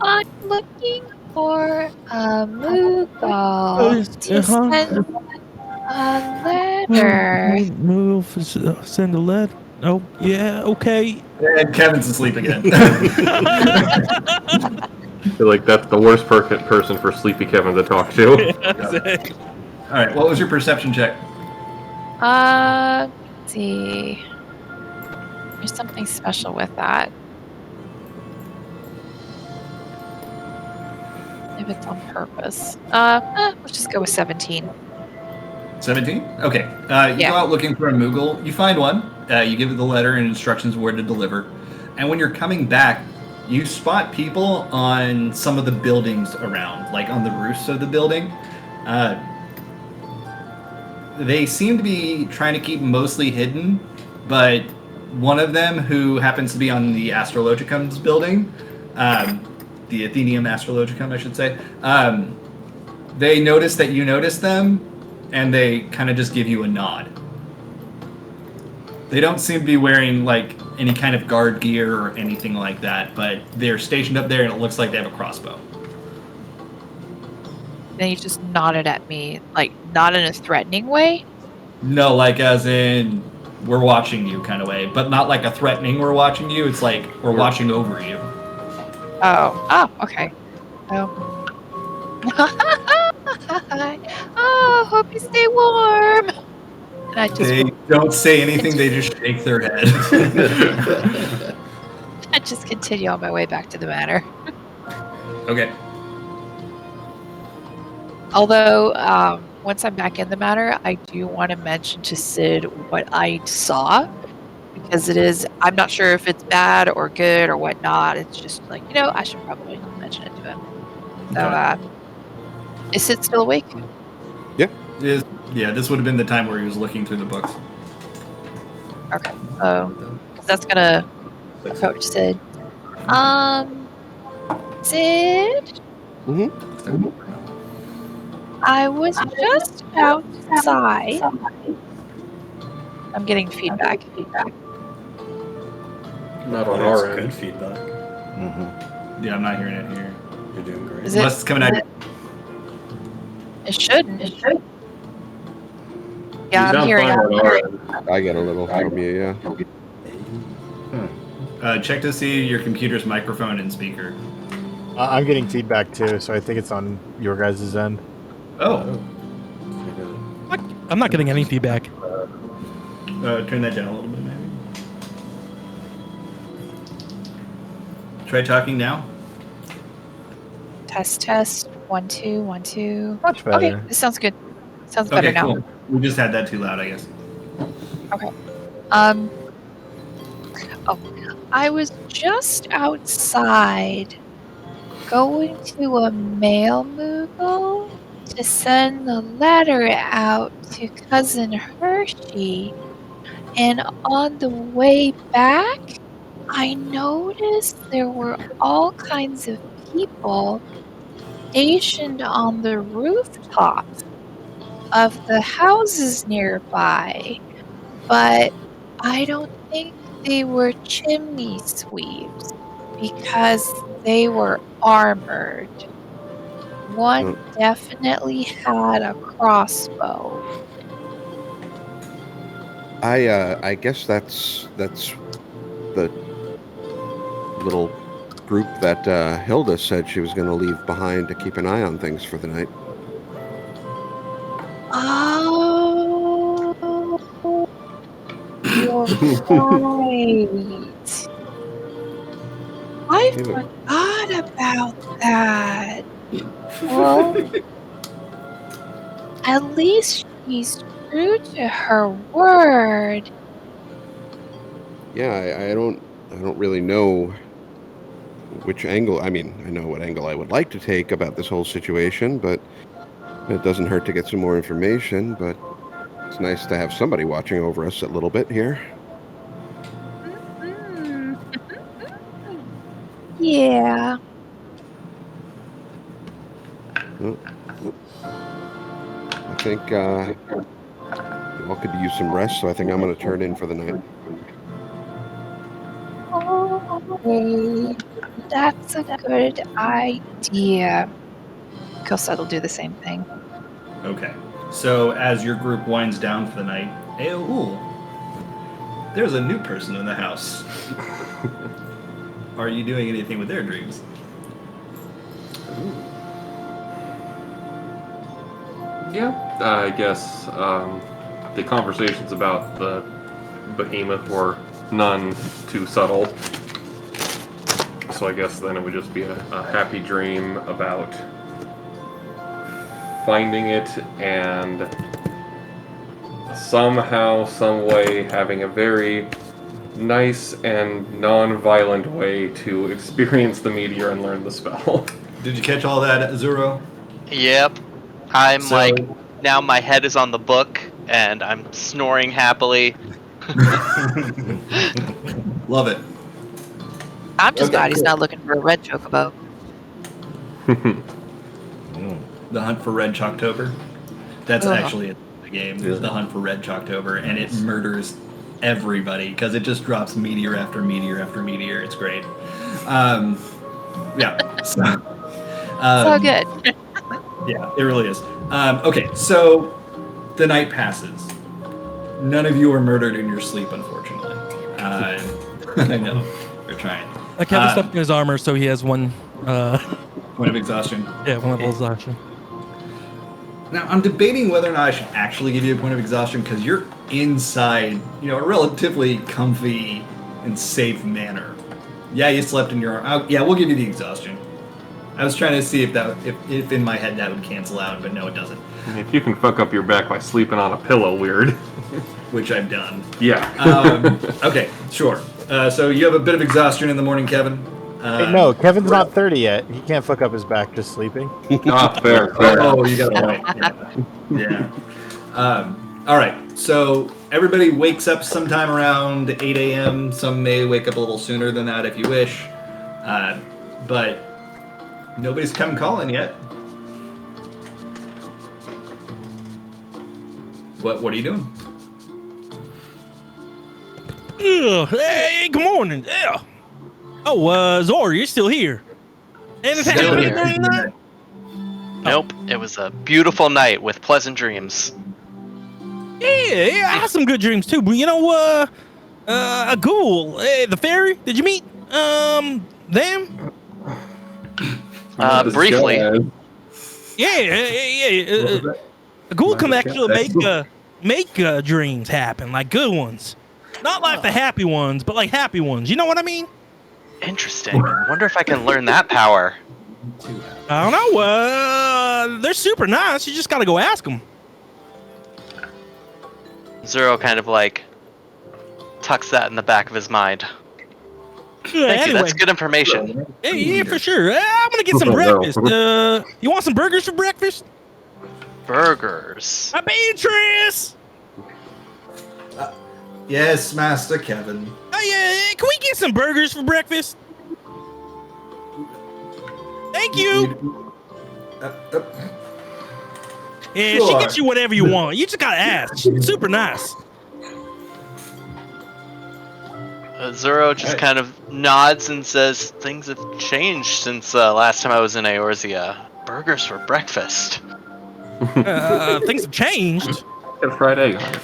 I'm looking for a Moogle to send a letter. Moogle send a letter. Oh, yeah, okay. And Kevin's asleep again. feel like that's the worst person for Sleepy Kevin to talk to. All right, what was your perception check? Let's see. There's something special with that. If it's on purpose. Let's just go with 17. 17? Okay. You go out looking for a Moogle. You find one. You give it the letter and instructions where to deliver. And when you're coming back, you spot people on some of the buildings around, like on the roofs of the building. They seem to be trying to keep mostly hidden, but one of them, who happens to be on the Astrologicum's building, the Athenium Astrologicum, I should say, they notice that you notice them, and they kind of just give you a nod. They don't seem to be wearing like any kind of guard gear or anything like that, but they're stationed up there, and it looks like they have a crossbow. Then he just nodded at me, like not in a threatening way. No, like as in we're watching you kind of way, but not like a threatening we're watching you. It's like we're watching over you. Oh, okay. Oh. Oh, hope you stay warm. And I just They don't say anything. They just shake their head. I just continue on my way back to the manor. Okay. Although, once I'm back in the manor, I do want to mention to Sid what I saw, because I'm not sure if it's bad or good or whatnot. It's just like, I should probably mention it to him. So, is Sid still awake? Yeah, this would have been the time where he was looking through the books. Okay. So, that's gonna approach Sid. Sid? Mm-hmm. I was just outside. I'm getting feedback. Not on That's our end. good feedback. Mm-hmm. Yeah, I'm not hearing it here. You're doing great. Is Unless it's coming out. It should. You Yeah, I'm sound hearing fine on our it. end. I get a little from you, yeah. Check to see your computer's microphone and speaker. I'm getting feedback too, so I think it's on your guys' end. Oh. I'm not getting any feedback. Turn that down a little bit, maybe. Try talking now. Test. 1 2 1 2. Much better. Okay, this sounds good. Sounds better Okay, now. cool. We just had that too loud, I guess. Okay. I was just outside going to a mail Moogle to send the letter out to Cousin Hershey, and on the way back, I noticed there were all kinds of people stationed on the rooftops of the houses nearby, but I don't think they were chimney sweeps because they were armored. One definitely had a crossbow. I guess that's the little group that Hilda said she was going to leave behind to keep an eye on things for the night. Oh, you're right. I forgot about that. Well, at least she's true to her word. Yeah, I don't really know which angle. I mean, I know what angle I would like to take about this whole situation, but it doesn't hurt to get some more information. But it's nice to have somebody watching over us a little bit here. Yeah. Well, I think you all could use some rest, so I think I'm going to turn in for the night. Okay. That's a good idea. Cosette will do the same thing. Okay. So as your group winds down for the night, ooh, there's a new person in the house. Are you doing anything with their dreams? Yeah, I guess the conversations about the behemoth were none too subtle. So I guess then it would just be a happy dream about finding it and somehow, some way, having a very nice and non-violent way to experience the meteor and learn the spell. Did you catch all that, Zuro? Yep. I'm So- like, now my head is on the book, and I'm snoring happily. Love it. I'm just Okay, glad he's cool. not looking for a red chocobo. The Hunt for Red Chalktober. That's Ugh. actually the game. Really? The Hunt for Red Chalktober, and it murders everybody because it just drops meteor after meteor after meteor. It's great. Yeah. So, So good. Yeah, it really is. Okay, so the night passes. None of you are murdered in your sleep, unfortunately. I know. We're trying. Kevin stepped in his armor, so he has one. Point of exhaustion. Yeah, one level exhaustion. Now, I'm debating whether or not I should actually give you a point of exhaustion because you're inside, a relatively comfy and safe manner. Yeah, you slept in your armor. Yeah, we'll give you the exhaustion. I was trying to see if in my head that would cancel out, but no, it doesn't. If you can fuck up your back by sleeping on a pillow, weird. Which I've done. Yeah. Okay, sure. So you have a bit of exhaustion in the morning, Kevin. Hey, no, Kevin's not 30 yet. He can't fuck up his back just sleeping. Fair. Oh, you got a point. Yeah. All right. So everybody wakes up sometime around 8 a.m. Some may wake up a little sooner than that if you wish. But nobody's come calling yet. What are you doing? Hey, good morning. Yeah. Oh, Zor, you're still here. Anything Still happening here. during the night? Nope, it was a beautiful night with pleasant dreams. Yeah, I had some good dreams too. But a ghoul, the fairy. Did you meet them? Briefly. Yeah. A ghoul can actually make dreams happen, like good ones. Not like the happy ones, but like happy ones. You know what I mean? Interesting. Wonder if I can learn that power. I don't know. They're super nice. You just gotta go ask them. Zero kind of like tucks that in the back of his mind. Thank you. That's good information. Yeah, for sure. I'm gonna get some breakfast. You want some burgers for breakfast? Burgers. Beatrice! Yes, Master Kevin. Hey, can we get some burgers for breakfast? Thank you. Yeah, Sure. she gets you whatever you want. You just gotta ask. She's super nice. Zero just kind of nods and says, things have changed since last time I was in Eorzea. Burgers for breakfast. Things have changed. Get a fried egg on it.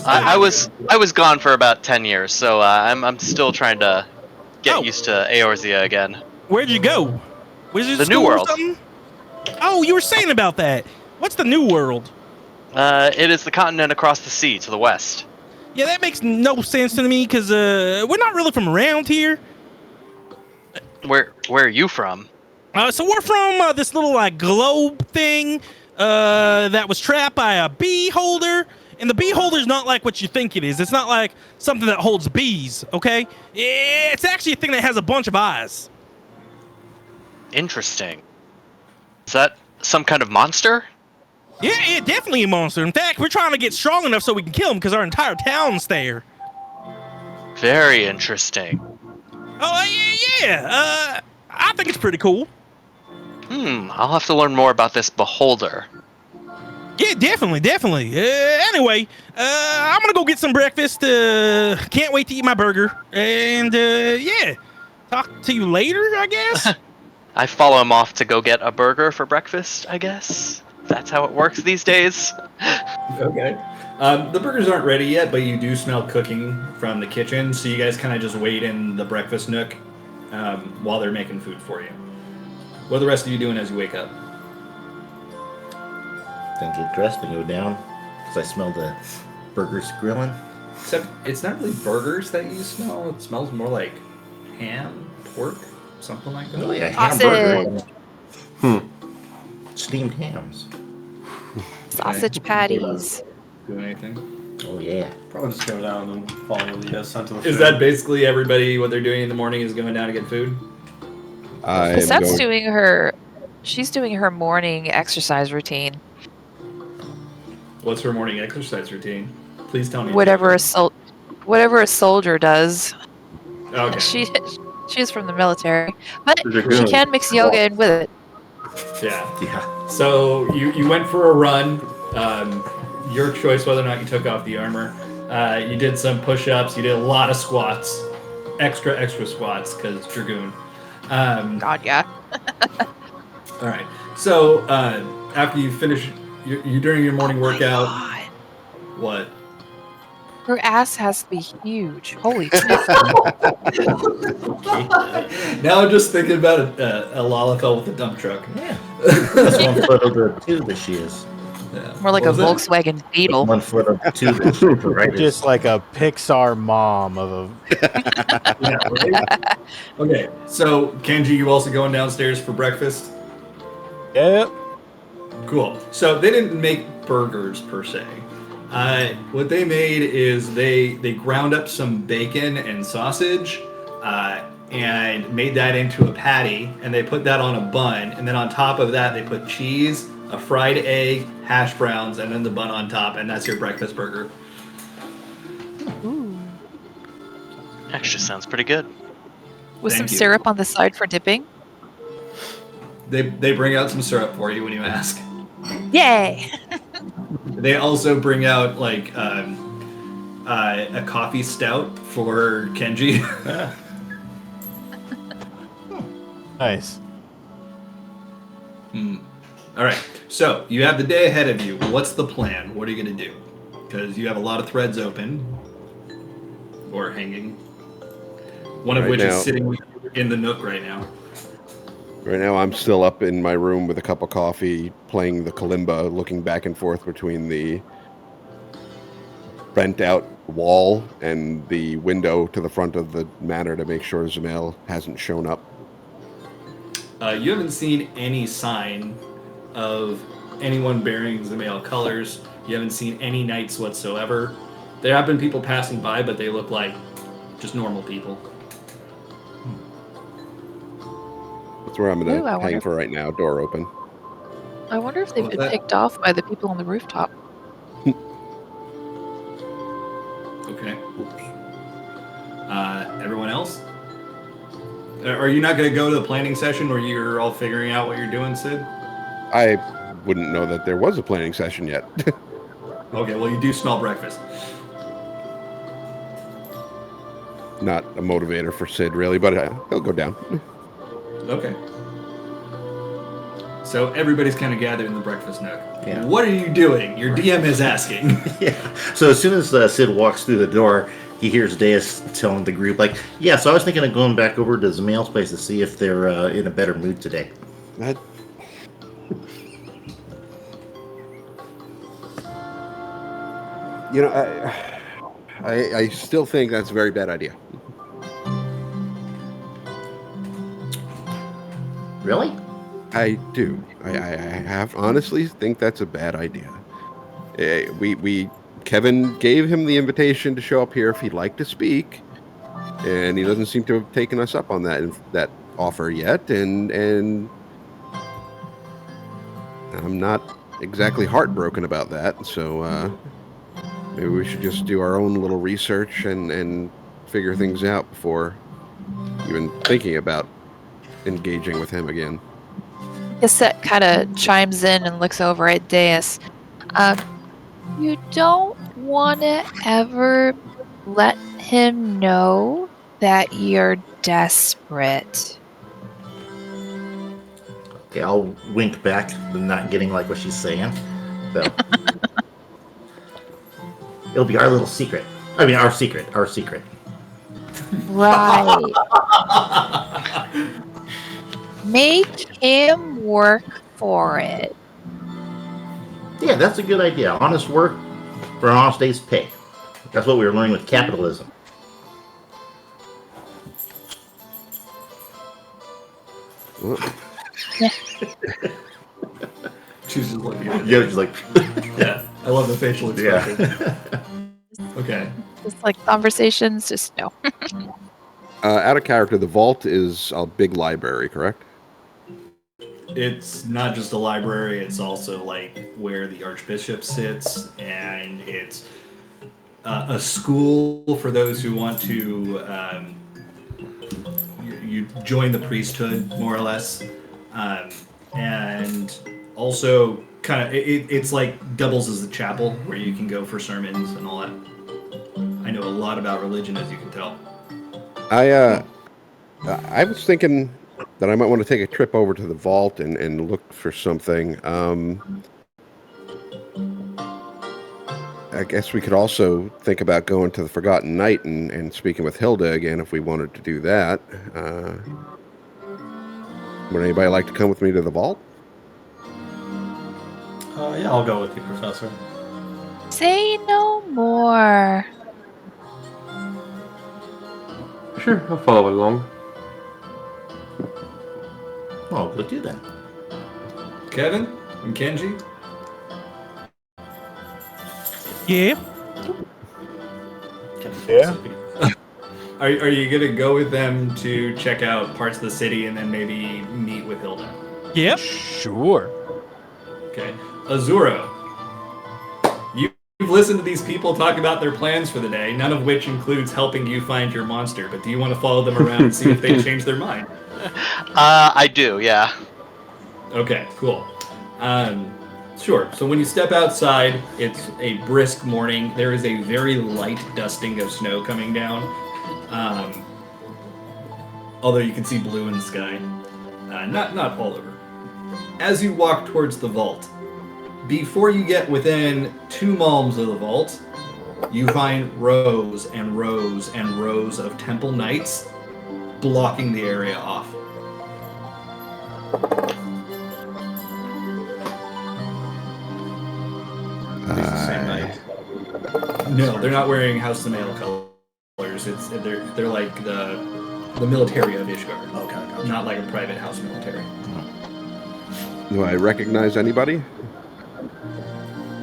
I was gone for about 10 years, so I'm still trying to get used to Eorzea again. Where'd you go? Was it The New school or World. something? Oh, you were saying about that. What's the New World? It is the continent across the sea to the west. Yeah, that makes no sense to me because we're not really from around here. Where are you from? So we're from this little like globe thing that was trapped by a bee holder. And the bee holder's not like what you think it is. It's not like something that holds bees, okay? It's actually a thing that has a bunch of eyes. Interesting. Is that some kind of monster? Yeah, definitely a monster. In fact, we're trying to get strong enough so we can kill him because our entire town's there. Very interesting. Oh, yeah. I think it's pretty cool. I'll have to learn more about this beholder. Yeah, definitely. Anyway, I'm gonna go get some breakfast. Can't wait to eat my burger. And, yeah. Talk to you later, I guess? I follow him off to go get a burger for breakfast, I guess. That's how it works these days. Okay. The burgers aren't ready yet, but you do smell cooking from the kitchen, so you guys kind of just wait in the breakfast nook while they're making food for you. What are the rest of you doing as you wake up? Gonna get dressed and go down because I smell the burgers grilling. Except it's not really burgers that you smell. It smells more like ham, pork, something like that. Really, a Sausage. hamburger. Steamed hams. Sausage patties. Do anything? Oh yeah. Probably just go down and follow the scent of the Is food. that basically everybody? What they're doing in the morning is going down to get food. I'm Cosette's going- doing her. She's doing her morning exercise routine. What's her morning exercise routine? Please tell me. Whatever a soldier does. Okay. She's from the military, but They're she good. can mix yoga in with it. Yeah. Yeah. So you went for a run. Your choice whether or not you took off the armor. You did some push-ups. You did a lot of squats, extra squats because Dragoon. God, yeah. All right. So after you finish, you during your morning workout. God. What? Her ass has to be huge. Holy shit. Now I'm just thinking about a Lalafell with a dump truck. Yeah. That's 1 foot of the tube that she is. Yeah. More like a What was that? Volkswagen Beetle. 1 foot of the tube that she is. Right. Just like a Pixar mom of a. Yeah, right? Okay, so Kenji, you also going downstairs for breakfast? Yep. Cool. So they didn't make burgers per se. What they made is they ground up some bacon and sausage and made that into a patty, and they put that on a bun, and then on top of that they put cheese, a fried egg, hash browns, and then the bun on top, and that's your breakfast burger. Ooh. Actually, sounds pretty good. With Thank some you. syrup on the side for dipping. They bring out some syrup for you when you ask. Yay! They also bring out like a coffee stout for Kenji. Nice. All right, so you have the day ahead of you. What's the plan? What are you going to do? Because you have a lot of threads open or hanging. One of Right which now- is sitting in the nook right now. Right now, I'm still up in my room with a cup of coffee, playing the kalimba, looking back and forth between the bent-out wall and the window to the front of the manor to make sure Zamail hasn't shown up. You haven't seen any sign of anyone bearing Zamail colors. You haven't seen any knights whatsoever. There have been people passing by, but they look like just normal people. That's where I'm going Ooh, I to wonder hang if- for right now, door open. I wonder if they've What's been that? picked off by the people on the rooftop. Okay. Everyone else? Are you not going to go to the planning session where you're all figuring out what you're doing, Sid? I wouldn't know that there was a planning session yet. Okay, well, you do smell breakfast. Not a motivator for Sid, really, but he'll go down. Okay. So everybody's kind of gathered in the breakfast nook. Yeah. What are you doing? Your DM is asking. Yeah. So as soon as Sid walks through the door, he hears Deus telling the group, like, yeah, so I was thinking of going back over to Zamail's place to see if they're in a better mood today. That... You know, I still think that's a very bad idea. Really? I do. I have honestly think that's a bad idea. Kevin gave him the invitation to show up here if he'd like to speak, and he doesn't seem to have taken us up on that offer yet. And I'm not exactly heartbroken about that. So maybe we should just do our own little research and figure things out before even thinking about engaging with him again. Cassette kind of chimes in and looks over at Deus. You don't want to ever let him know that you're desperate. Okay, I'll wink back, not getting like what she's saying. So it'll be our little secret. I mean, our secret. Right. Make him work for it. Yeah, that's a good idea. Honest work for an honest day's pay. That's what we were learning with capitalism. Well, She's just looking at Yeah, just like Yeah, I love the facial expression. yeah. Okay. Just like conversations, just no. out of character, the vault is a big library, correct? It's not just a library, it's also like where the Archbishop sits, and it's a school for those who want to you join the priesthood, more or less. And also kind of it's like doubles as a chapel where you can go for sermons and all that. I know a lot about religion, as you can tell. I was thinking that I might want to take a trip over to the vault and look for something. I guess we could also think about going to the Forgotten Night and speaking with Hilda again if we wanted to do that. Would anybody like to come with me to the vault? Yeah, I'll go with you, Professor. Say no more. Sure, I'll follow along. Oh, we'll do that. Kevin and Kenji? Yeah. Yeah. Are you going to go with them to check out parts of the city and then maybe meet with Hilda? Yep. Sure. Okay. Azuro, you've listened to these people talk about their plans for the day, none of which includes helping you find your monster, but do you want to follow them around and see if they change their mind? I do, yeah. Okay, cool. Sure. So when you step outside, it's a brisk morning. There is a very light dusting of snow coming down. Although you can see blue in the sky. Not all over. As you walk towards the vault, before you get within 2 malms of the vault, you find rows and rows and rows of temple knights blocking the area off. Same night. No, they're not wearing House of the Mail colors. They're like the military of Ishgard. Okay, gotcha. Not like a private house military. Do I recognize anybody?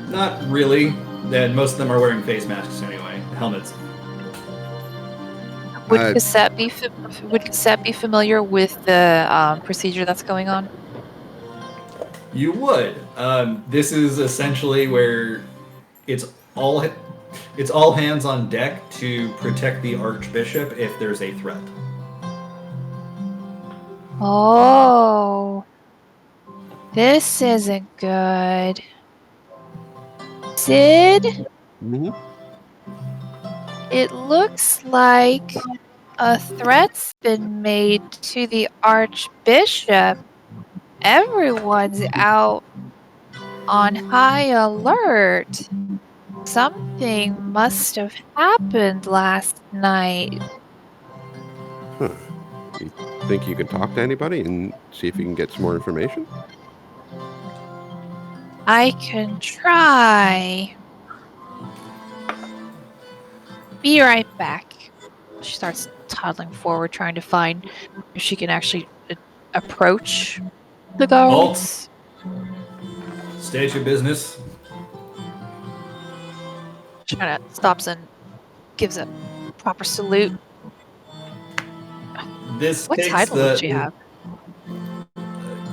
Not really. Then most of them are wearing face masks anyway, helmets. Would Cassette be familiar with the procedure that's going on? You would. This is essentially where it's all hands on deck to protect the Archbishop if there's a threat. Oh, this isn't good. Sid, Mm-hmm. it looks like a threat's been made to the Archbishop. Everyone's out on high alert. Something must have happened last night. You think you can talk to anybody and see if you can get some more information? I can try. Be right back. She starts toddling forward, trying to find if she can actually approach the guards. State your business. She kind of stops and gives a proper salute. This What takes title the, did she have?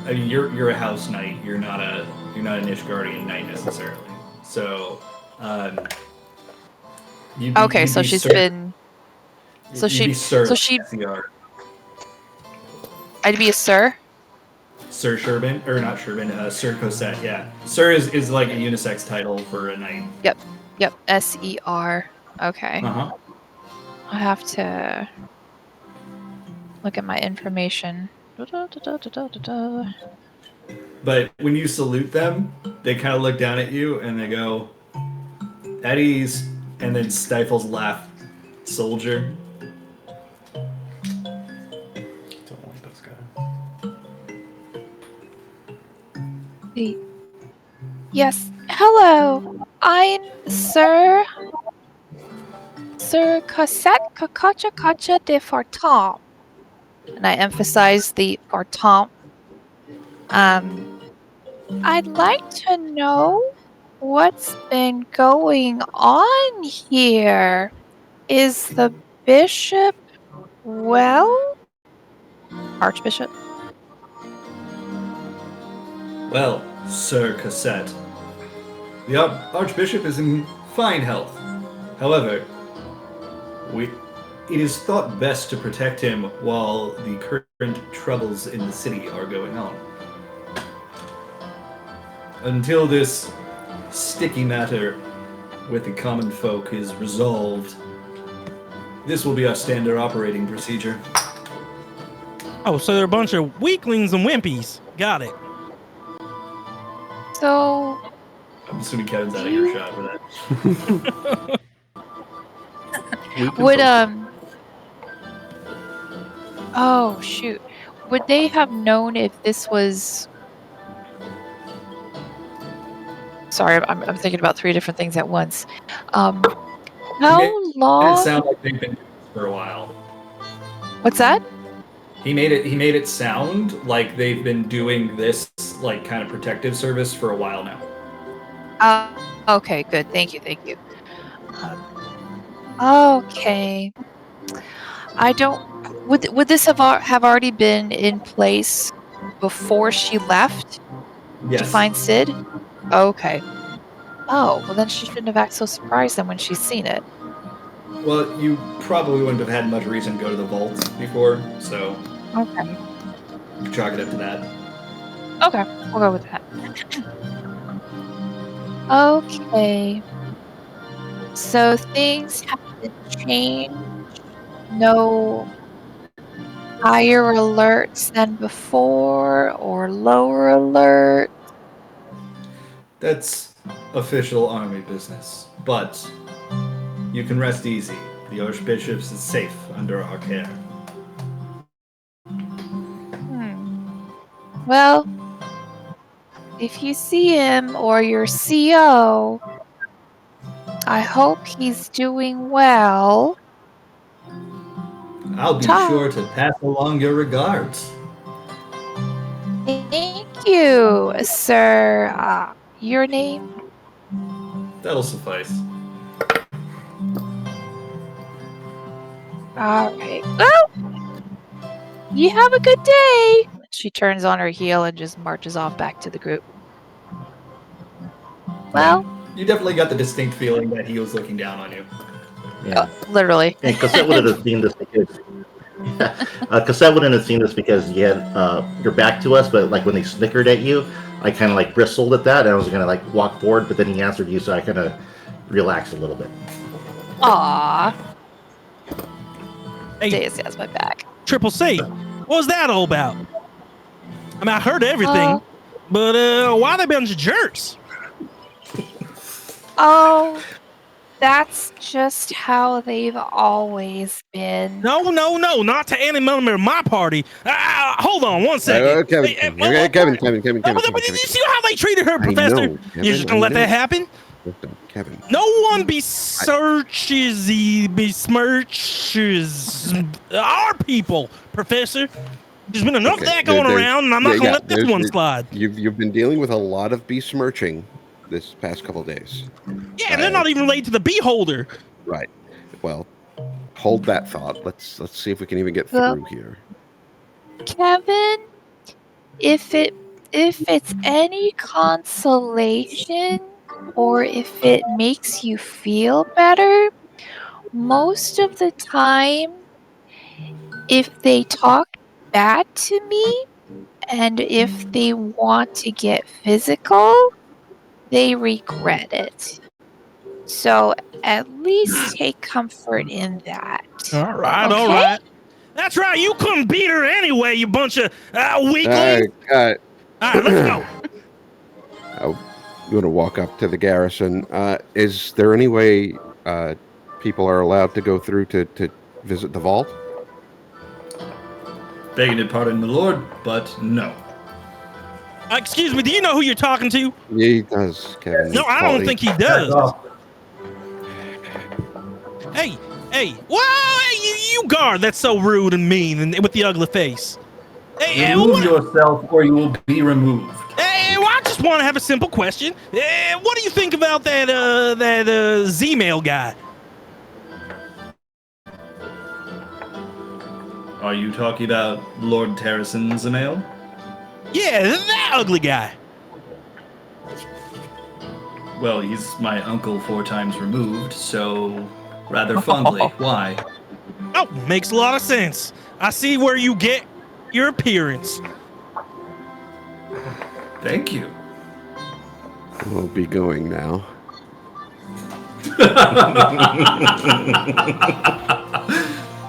I mean, you're a house knight. You're not an Ishgardian knight necessarily. So, Okay, so she's been. So you'd be Sir so she. SCR. I'd be a sir. Sir Sherbin, or not Sherbin, Sir Cosette. Yeah, Sir is like a unisex title for a knight. Yep. SER. Okay. Uh-huh. I have to look at my information. But when you salute them, they kind of look down at you and they go, "At ease," and then stifles laugh. Soldier. Don't like this guy. Yes. Hello. I'm Sir Cassette Cacacha Cacha de Fartam. And I emphasize the Fartam. I'd like to know what's been going on here. Is the bishop well? Archbishop? Well, Sir Cassette, the Archbishop is in fine health. However, it is thought best to protect him while the current troubles in the city are going on. Until this sticky matter with the common folk is resolved, this will be our standard operating procedure. Oh, so they're a bunch of weaklings and wimpies. Got it. So, I'm assuming Kevin's out of earshot for that. would oh shoot, would they have known if this was? Sorry, I'm thinking about three different things at once. How It long? sound like they've been doing this for a while. What's that? He made it sound like they've been doing this like kind of protective service for a while now. Okay, good. Thank you. Okay. I don't. Would this have already been in place before she left Yes. to find Sid? Okay. Oh, well then she shouldn't have acted so surprised then when she's seen it. Well, you probably wouldn't have had much reason to go to the vault before, so Okay. chalk it up to that. Okay, we'll go with that. Okay. So things haven't changed. No higher alerts than before or lower alert. That's official army business, but you can rest easy. The Archbishop is safe under our care. Well, if you see him or your CO, I hope he's doing well. I'll be sure to pass along your regards. Thank you, sir. Your name? That'll suffice. All right. Well, you have a good day. She turns on her heel and just marches off back to the group. Well, you definitely got the distinct feeling that he was looking down on you. Yeah. Literally. And Cassette wouldn't have seen this because Cassette wouldn't have seen this because you had your back to us, but like when they snickered at you, I kind of like bristled at that, and I was gonna like walk forward, but then he answered you, so I kind of relaxed a little bit. Aww. Hey, Daisy has my back. Triple C, what was that all about? I mean, I heard everything, but why are they a bunch of jerks? Oh, that's just how they've always been. No, not to any member of my party. Hold on one second. Kevin. Did you see how they treated her, Professor? You're just gonna let that happen? Listen, Kevin. No one besmirches our people, Professor. There's been enough of that going around, and I'm not gonna let this one slide. You've been dealing with a lot of besmirching this past couple of days. Yeah, and they're not even related to the beholder. Right. Well, hold that thought. Let's see if we can even get through here. Kevin, if it's any consolation or if it makes you feel better, most of the time, if they talk bad to me and if they want to get physical, they regret it. So at least take comfort in that. All right. That's right. You couldn't beat her anyway, you bunch of weaklings. All right, let's go. I'm going to walk up to the garrison. Is there any way people are allowed to go through to visit the vault? Begging your pardon, my lord, but no. Excuse me, do you know who you're talking to? He does, Kevin. No, I don't think he does. Hey, whoa, hey, you guard, that's so rude and mean and with the ugly face. Hey, Remove yourself or you will be removed. Hey, well, I just want to have a simple question. What do you think about that Z-mail guy? Are you talking about Lord Terrason's email? Yeah, that ugly guy. Well, he's my uncle 4 times removed, so rather fondly. Why? Oh, makes a lot of sense. I see where you get your appearance. Thank you. We'll be going now.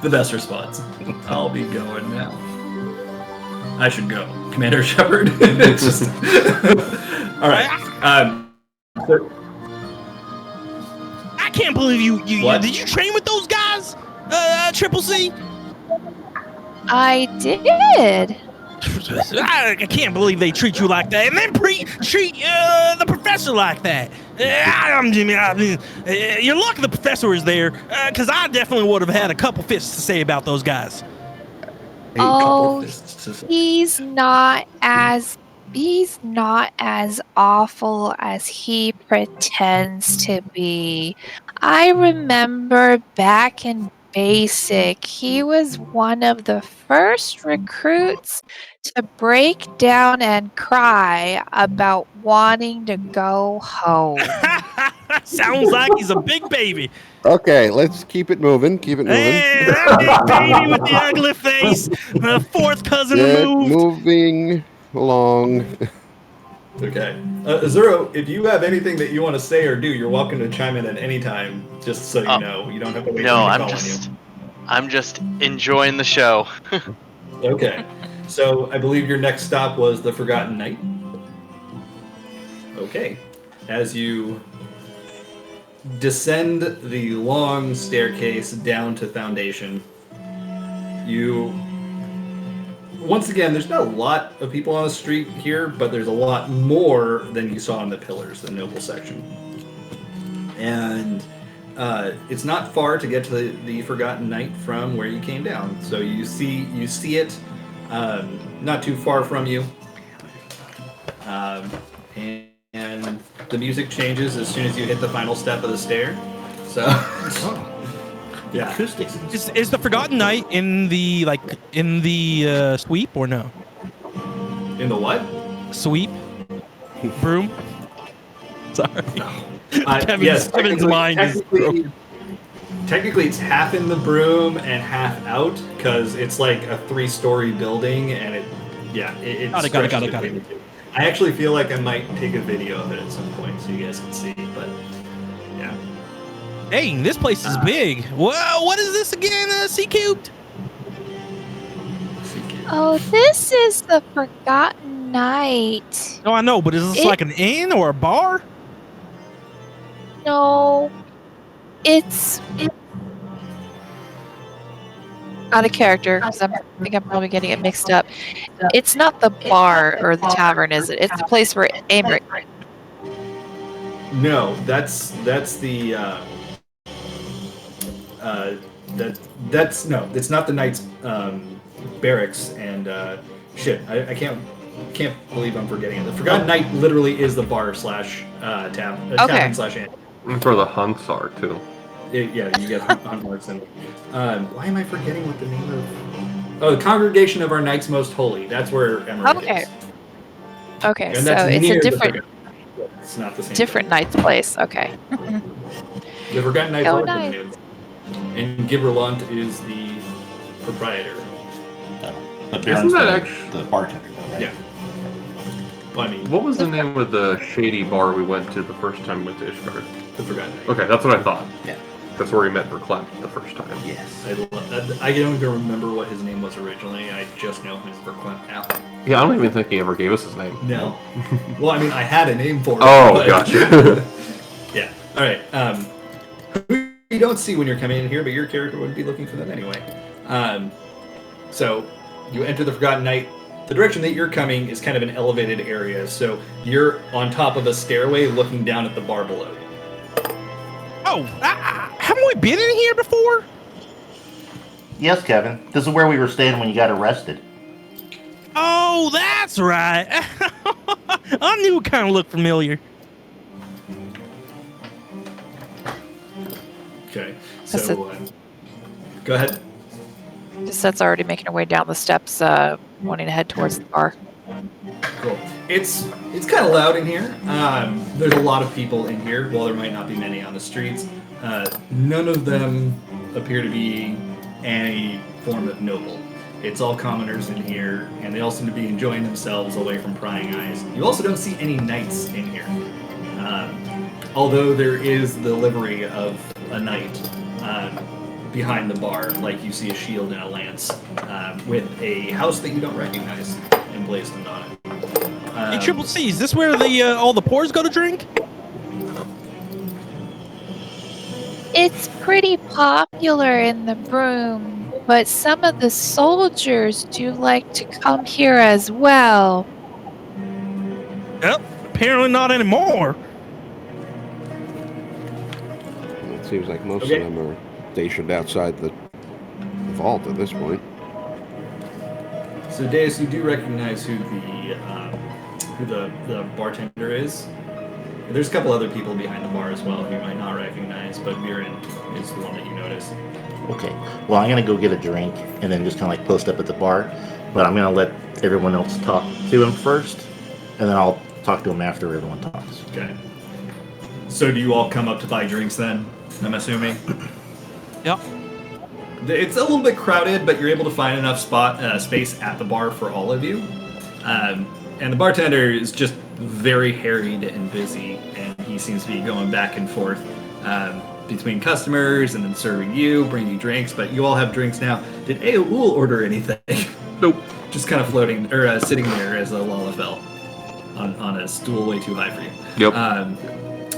The best response. I'll be going now. I should go. Commander Shepard. It's just... All right. I can't believe you did you train with those guys? Triple C? I did. I can't believe they treat you like that, and then treat the professor like that. You're lucky the professor is there, because I definitely would have had a couple fists to say about those guys. Oh, he's not as awful as he pretends to be. I remember back in basic, he was one of the first recruits to break down and cry about wanting to go home. Sounds like he's a big baby. Okay, let's keep it moving. Keep it moving. Hey, that big baby with the ugly face. The 4th cousin removed. Moving along. Okay. Zero, if you have anything that you want to say or do, you're welcome to chime in at any time, just so you know. You don't have to wait No, for me to call on you. I'm just enjoying the show. Okay. So I believe your next stop was the Forgotten Knight. Okay. As you descend the long staircase down to Foundation, you... Once again, there's not a lot of people on the street here, but there's a lot more than you saw in the Pillars, the noble section. And it's not far to get to the Forgotten Knight from where you came down. So you see it not too far from you. And the music changes as soon as you hit the final step of the stair. So... Yeah. Acoustics. Is the Forgotten Knight in the sweep or no? In the what? Sweep? Broom? Sorry. Yes, Kevin's mind is broken. Technically, it's half in the broom and half out because it's like a 3-story building, and it Got it. I actually feel like I might take a video of it at some point so you guys can see, but yeah. Dang, this place is big. Whoa, what is this again, C-Cubed? Oh, this is the Forgotten Knight. No, I know, but is this like an inn or a bar? No, it's out of character because I think I'm probably getting it mixed up. It's not the bar or the tavern, is it? It's the place where Amrit. No, that's the it's not the knight's barracks and shit. I can't believe I'm forgetting it. The Forgotten Knight literally is the bar slash tavern slash inn. And for the hunts are too. You get hunt marks and why am I forgetting what the name of? Oh, the Congregation of Our Knights Most Holy. That's where Emerald is. Okay, And so that's it's near a the different it's not the same. different knight's place. Okay. The Forgotten Knights Go are Knights. and Giberlunt is the proprietor. But Isn't Baron's that the actually... bartender, though, right? Yeah. Well, I mean, What was the name of the shady bar we went to the first time we went to Ishgard? the Forgotten Knight. Okay, that's what I thought. Yeah. That's where we met Verklempt the first time. Yes. I don't even remember what his name was originally. I just know him as Verklempt now. Yeah, I don't even think he ever gave us his name. No. Well, I mean, I had a name for him. Oh, but- gotcha. Yeah. All right. Who you don't see when you're coming in here, but your character would be looking for them anyway. So you enter the Forgotten Knight. the direction that you're coming is kind of an elevated area, so you're on top of a stairway looking down at the bar below you. Oh, haven't we been in here before? Yes, Kevin. This is where we were staying when you got arrested. Oh, that's right. I knew it kind of looked familiar. Okay, so go ahead. Cosette's already making her way down the steps, wanting to head towards the bar. Cool. It's kind of loud in here. There's a lot of people in here. While there might not be many on the streets, none of them appear to be any form of noble. It's all commoners in here, and they all seem to be enjoying themselves away from prying eyes. You also don't see any knights in here, although there is the livery of a knight behind the bar, like you see a shield and a lance, with a house that you don't recognize emblazoned on it. Hey, Triple C, is this where the all the poors go to drink? It's pretty popular in the room, but some of the soldiers do like to come here as well. Yep, apparently not anymore. It seems like most of them are stationed outside the vault at this point. So, Deus, you do recognize who the bartender is. There's a couple other people behind the bar as well who you might not recognize, but Mirren is the one that you notice. Okay. Well, I'm going to go get a drink and then just kind of like post up at the bar. But I'm going to let everyone else talk to him first, and then I'll talk to him after everyone talks. Okay. So do you all come up to buy drinks then, I'm assuming? Yep. It's a little bit crowded, but you're able to find enough space at the bar for all of you. And the bartender is just very harried and busy, and he seems to be going back and forth between customers and then serving you, bringing you drinks, but you all have drinks now. Did Aoul order anything? Nope. Just kind of floating, or sitting there as a Lalafell on a stool way too high for you. Yep.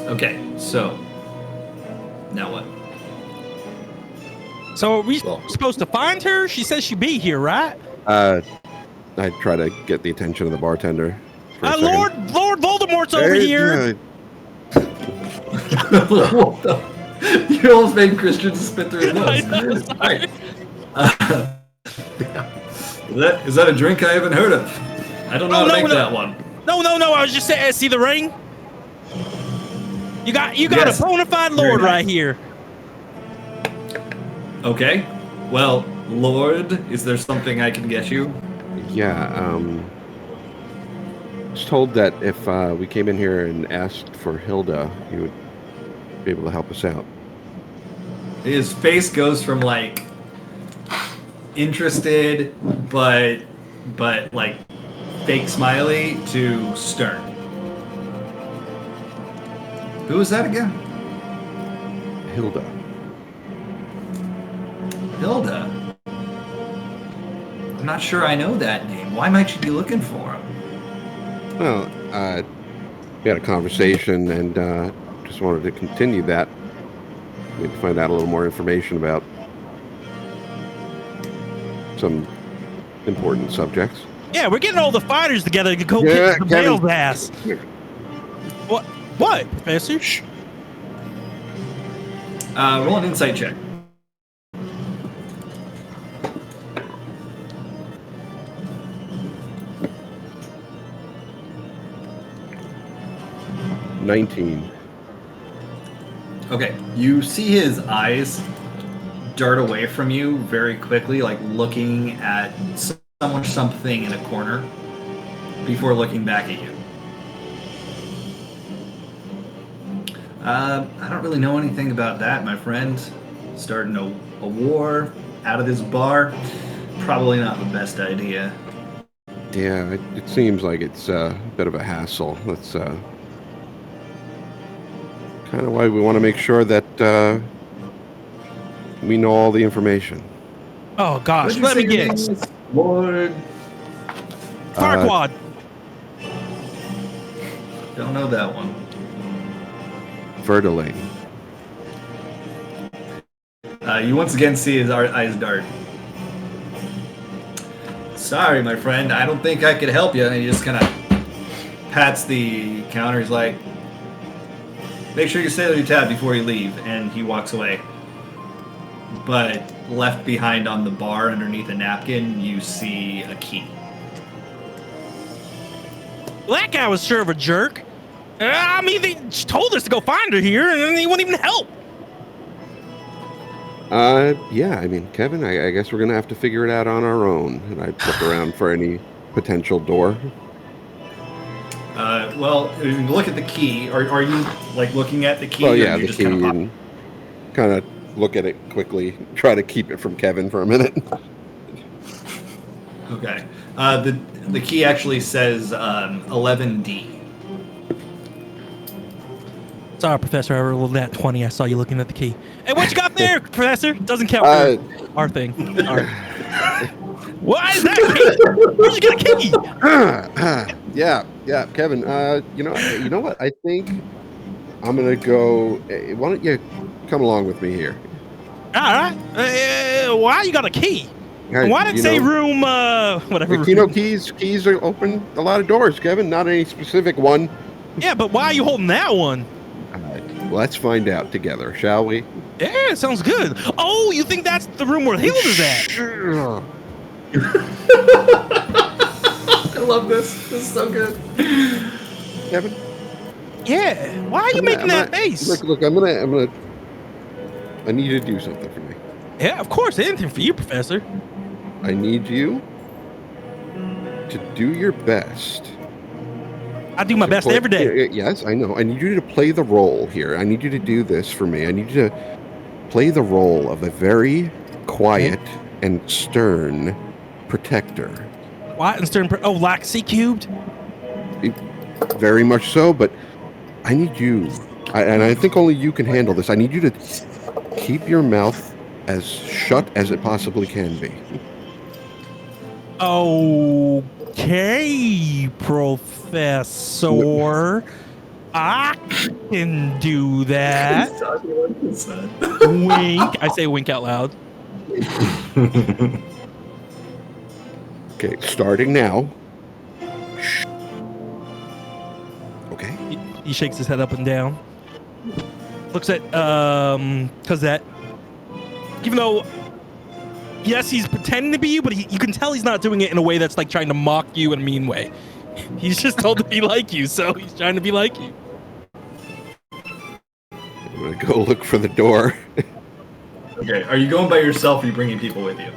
Okay, so now what? So are we supposed to find her? She says she'd be here, right? I try to get the attention of the bartender. Lord Voldemort's over here. You almost made Christian spit through his nose. All right. Is that a drink I haven't heard of? I don't know how to make that one. No. I was just saying, see the ring? You got Yes. a bona fide lord right here. Okay. Well, Lord, is there something I can get you? Yeah, I was told that if we came in here and asked for Hilda, he would be able to help us out. His face goes from like interested but like fake smiley to stern. Who was that again? Hilda. Hilda? I'm not sure I know that name. Why might you be looking for him? Well, we had a conversation and just wanted to continue that. Maybe find out a little more information about some important subjects. Yeah, we're getting all the fighters together to go kick the Bale's ass. What, Professor? Shh. Roll an insight check. Okay, you see his eyes dart away from you very quickly, like looking at someone or something in a corner before looking back at you. I don't really know anything about that, my friend. Starting a war out of this bar, probably not the best idea. Yeah, it seems like it's a bit of a hassle. That's kind of why we want to make sure that we know all the information. Oh gosh, let me guess. Lord. Farquaad. Don't know that one. Verdelaine. You once again see his eyes dart. sorry, my friend. I don't think I could help you. And he just kind of pats the counter. He's like, make sure you sail your tab before you leave. And he walks away. But left behind on the bar underneath a napkin, you see a key. Well, that guy was sure of a jerk. I mean, they told us to go find her here, and then he wouldn't even help. Yeah, I mean, Kevin, I guess we're going to have to figure it out on our own. And I look around for any potential door. Well, if you look at the key. Are you, like, looking at the key? Oh, or yeah, you the just key, kinda and kind of look at it quickly, try to keep it from Kevin for a minute. Okay. The key actually says 11D. Sorry, Professor, I rolled that 20. I saw you looking at the key. Hey, what you got there, Professor? Doesn't count for our thing. All right. Why is that key? Where'd you get a key? Yeah, Kevin. You know what? I think I'm gonna go. Why don't you come along with me here? All right. Why you got a key? Why did it say room? Whatever. Keys are open a lot of doors, Kevin. Not any specific one. Yeah, but why are you holding that one? Let's find out together, shall we? Yeah, sounds good. Oh, you think that's the room where Hilda's at? Sure. I love this. This is so good. Kevin? Yeah. Why are you making that face? Look, I need you to do something for me. Yeah, of course. Anything for you, Professor. I need you to do your best. I do my best every day. Yes, I know. I need you to play the role here. I need you to do this for me. I need you to play the role of a very quiet and stern protector. Quiet and stern. Like C cubed? Very much so, but I need you, and I think only you can handle this. I need you to keep your mouth as shut as it possibly can be. Okay, Professor. I can do that. Wink. I say wink out loud. Okay, starting now. Okay. He shakes his head up and down. Looks at Cosette. Even though, yes, he's pretending to be you, but you can tell he's not doing it in a way that's like trying to mock you in a mean way. He's just told to be like you, so he's trying to be like you. I'm gonna go look for the door. Okay, are you going by yourself or are you bringing people with you?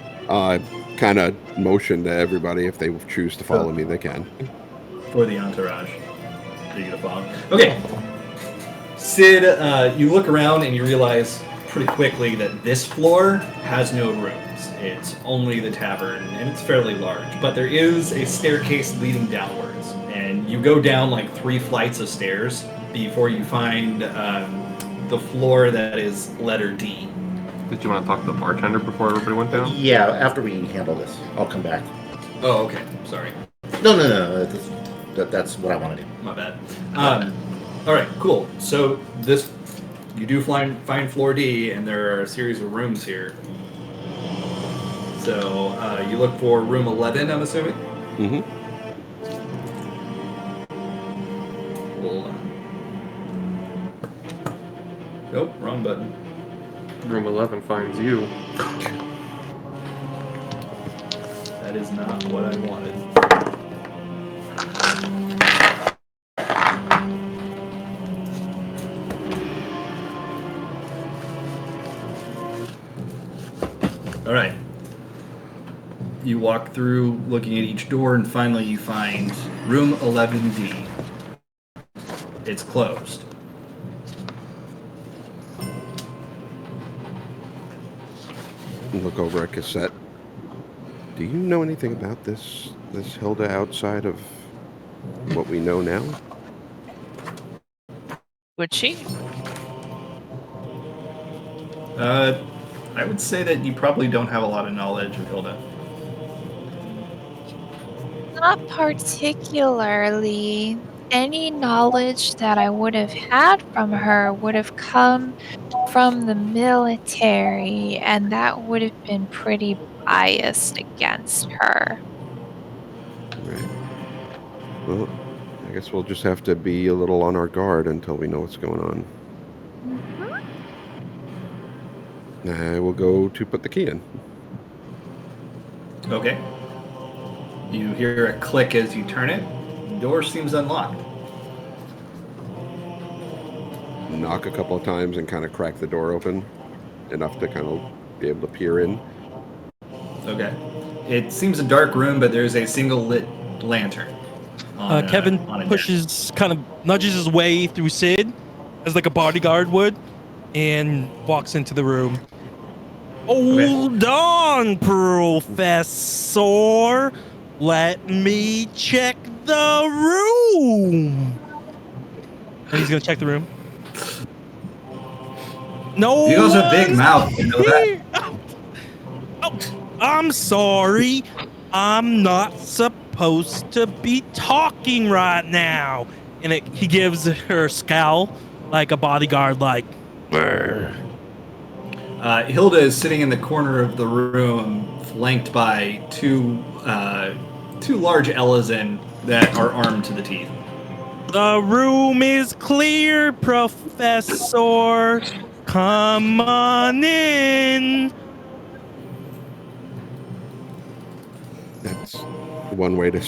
Kind of motion to everybody. If they choose to follow me, they can. For the entourage. Are you gonna follow? Okay. Sid, you look around and you realize pretty quickly that this floor has no rooms. It's only the tavern, and it's fairly large. But there is a staircase leading downwards, and you go down like 3 flights of stairs before you find the floor that is letter D. Did you want to talk to the bartender before everybody went down? Yeah, after we handle this, I'll come back. Oh, okay. Sorry. No. That's what I want to do. My bad. All right, cool. So you do find floor D, and there are a series of rooms here. So you look for room 11, I'm assuming? Mm-hmm. Hold on. Nope, wrong button. Room 11 finds you. That is not what I wanted. All right. You walk through looking at each door, and finally you find room 11D. It's closed. Look over at Cassette. Do you know anything about this Hilda outside of what we know now? Would she? I would say that you probably don't have a lot of knowledge of Hilda. Not particularly. Any knowledge that I would have had from her would have come from the military, and that would have been pretty biased against her. Right. Well, I guess we'll just have to be a little on our guard until we know what's going on. I will go to put the key in. Okay. You hear a click as you turn it. The door seems unlocked. Knock a couple of times and kind of crack the door open enough to kind of be able to peer in. Okay. It seems a dark room, but there's a single lit lantern. Kevin on a pushes, kind of nudges his way through Sid, as like a bodyguard would, and walks into the room. Hold on, Professor. Let me check the room. And he's gonna check the room. No. You guys have a big mouth, you know that? Oh, I'm sorry. I'm not supposed to be talking right now. And he gives her a scowl, like a bodyguard, like. Hilda is sitting in the corner of the room, flanked by two large Ellison that are armed to the teeth. The room is clear, Professor. Come on in. That's one way to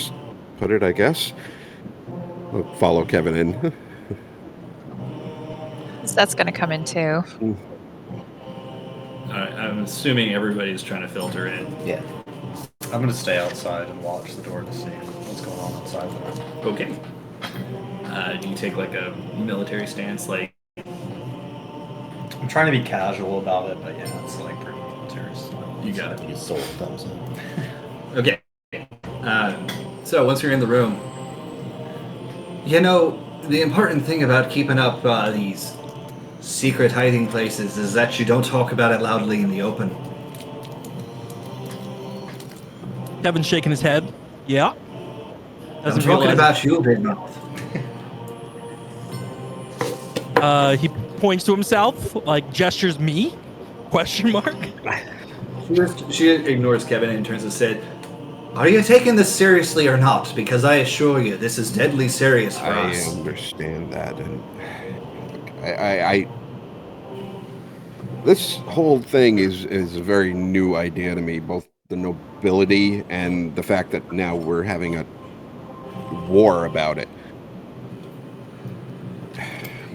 put it, I guess. I'll follow Kevin in. That's going to come in too. I'm assuming everybody's trying to filter in. Yeah. I'm going to stay outside and watch the door to see what's going on outside the room. Okay. Do you take like a military stance? Like, I'm trying to be casual about it, but yeah, it's like pretty military style. You got it. You sold thumbs up. Okay. So once you're in the room, you know, the important thing about keeping up these secret hiding places is that you don't talk about it loudly in the open. Kevin's shaking his head. Yeah. I'm talking about you, Big Mouth. He points to himself, like gestures me? Question mark. She ignores Kevin and turns to Sid. Are you taking this seriously or not? Because I assure you, this is deadly serious for us. I understand that, and I this whole thing is a very new idea to me. Both the nobility and the fact that now we're having a war about it.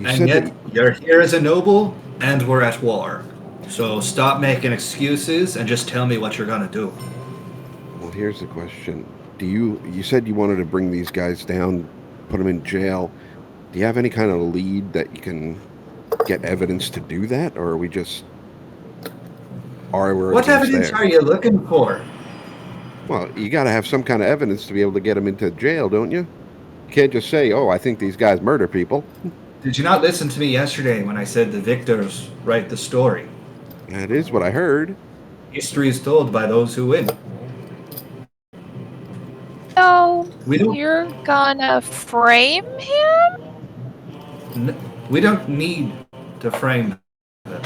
And yet, you're here as a noble, and we're at war. So stop making excuses and just tell me what you're gonna do. Well, here's the question. You said you wanted to bring these guys down, put them in jail. Do you have any kind of lead that you can get evidence to do that, or are we just... What evidence are you looking for? Well, you got to have some kind of evidence to be able to get them into jail, don't you? You can't just say, oh, I think these guys murder people. Did you not listen to me yesterday when I said the victors write the story? That is what I heard. History is told by those who win. So, you're gonna frame him? We don't need to frame them.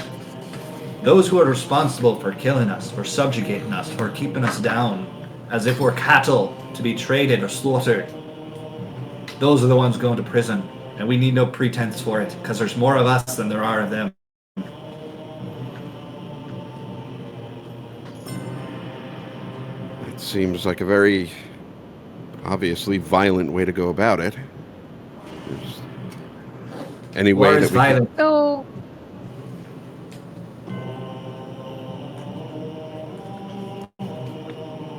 Those who are responsible for killing us, for subjugating us, for keeping us down, as if we're cattle to be traded or slaughtered, those are the ones going to prison. And we need no pretense for it, because there's more of us than there are of them. It seems like a very obviously violent way to go about it. There's any way that we violent.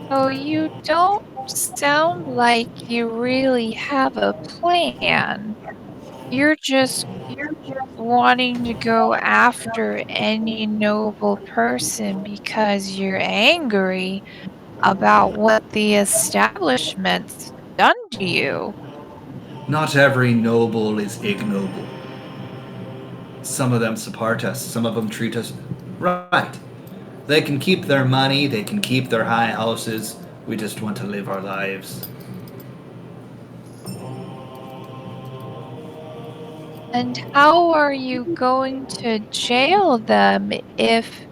So you don't sound like you really have a plan. You're just wanting to go after any noble person because you're angry about what the establishment's done to you. Not every noble is ignoble. Some of them support us, some of them treat us right. They can keep their money, they can keep their high houses. We just want to live our lives. And how are you going to jail them if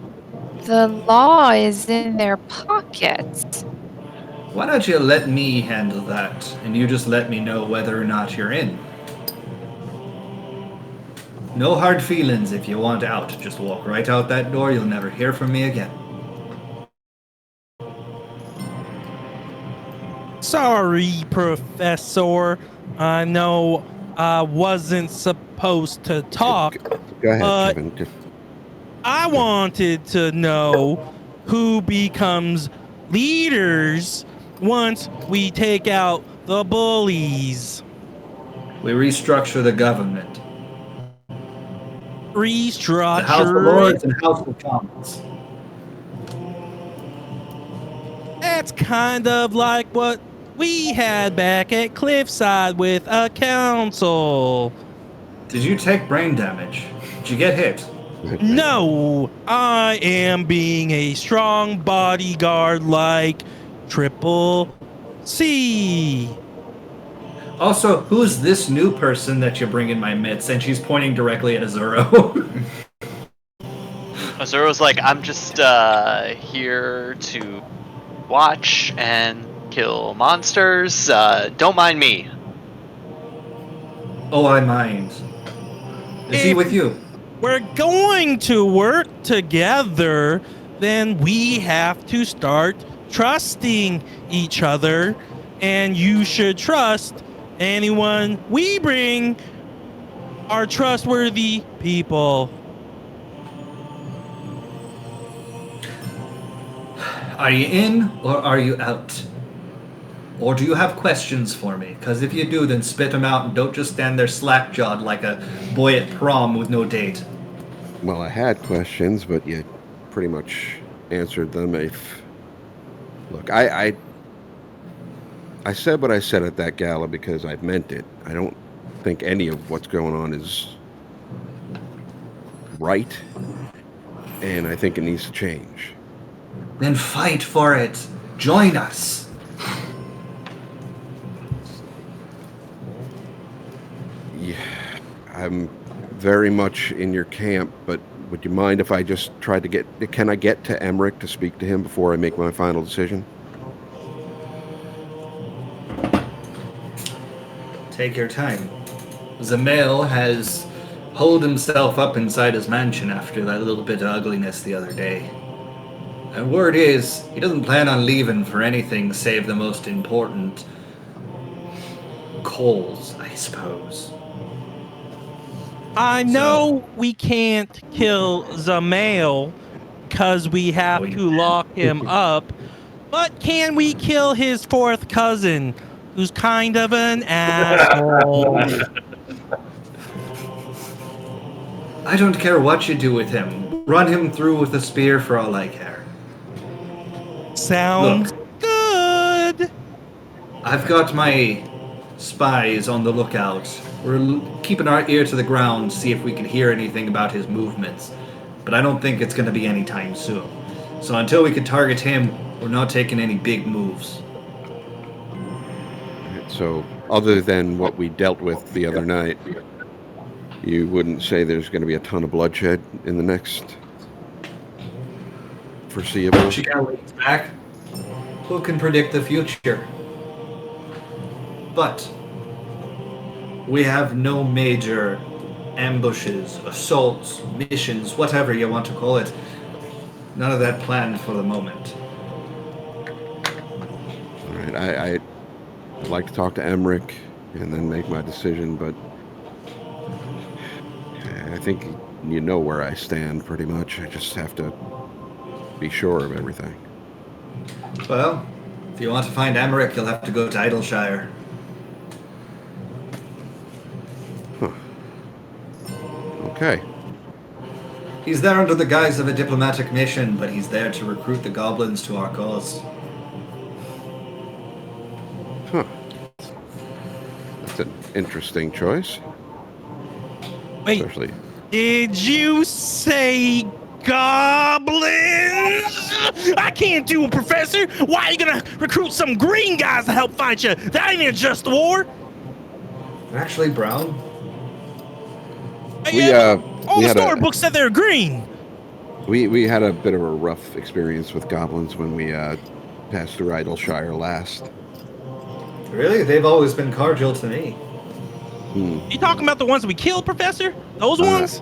the law is in their pockets? Why don't you let me handle that, and you just let me know whether or not you're in? No hard feelings if you want out. Just walk right out that door. You'll never hear from me again. Sorry, Professor. I know I wasn't supposed to talk, Go ahead, but Kevin. Just, I wanted to know who becomes leaders once we take out the bullies. We restructure the government. The House of Restructure Lords it. and House of Commons. That's kind of like what we had back at Cliffside with a council. Did you take brain damage? Did you get hit? No, I am being a strong bodyguard like Triple C. Also, who's this new person that you bring in my midst? And she's pointing directly at Azuro. Azuro's like, I'm just here to watch and kill monsters. Don't mind me. Oh, I mind. Is he If with you? we're going to work together, then we have to start trusting each other, and you should trust anyone we bring are trustworthy people. Are you in or are you out? Or do you have questions for me? Because if you do, then spit them out and don't just stand there slack-jawed like a boy at prom with no date. well, I had questions, but you pretty much answered them. Look, I said what I said at that gala because I meant it. I don't think any of what's going on is right, and I think it needs to change. Then fight for it. Join us. Yeah, I'm very much in your camp, but would you mind if I just tried to can I get to Emmerich to speak to him before I make my final decision? Take your time. Zamail has holed himself up inside his mansion after that little bit of ugliness the other day. And word is, he doesn't plan on leaving for anything save the most important calls, I suppose. I know we can't kill Zamail because we have to lock him up, but can we kill his fourth cousin, who's kind of an asshole? I don't care what you do with him. Run him through with a spear for all I care. Sounds good. I've got my spies on the lookout. We're keeping our ear to the ground to see if we can hear anything about his movements. But I don't think it's going to be anytime soon. So until we can target him, we're not taking any big moves. So, other than what we dealt with the other night, you wouldn't say there's going to be a ton of bloodshed in the next foreseeable? She kind of leans back. Who can predict the future? But we have no major ambushes, assaults, missions, whatever you want to call it. None of that planned for the moment. All right, I'd like to talk to Emmerich and then make my decision, but I think you know where I stand pretty much. I just have to be sure of everything. Well, if you want to find Emmerich, you'll have to go to Idleshire. Huh. Okay. He's there under the guise of a diplomatic mission, but he's there to recruit the goblins to our cause. Huh. That's an interesting choice. Wait, Especially... did you say goblins? I can't do it, Professor. Why are you gonna recruit some green guys to help fight you? That ain't a just war. They're actually brown. All we the had storybooks said they're green. we had a bit of a rough experience with goblins when we passed through Idleshire last. Really? They've always been cordial to me. You talking about the ones we killed, Professor? Those ones?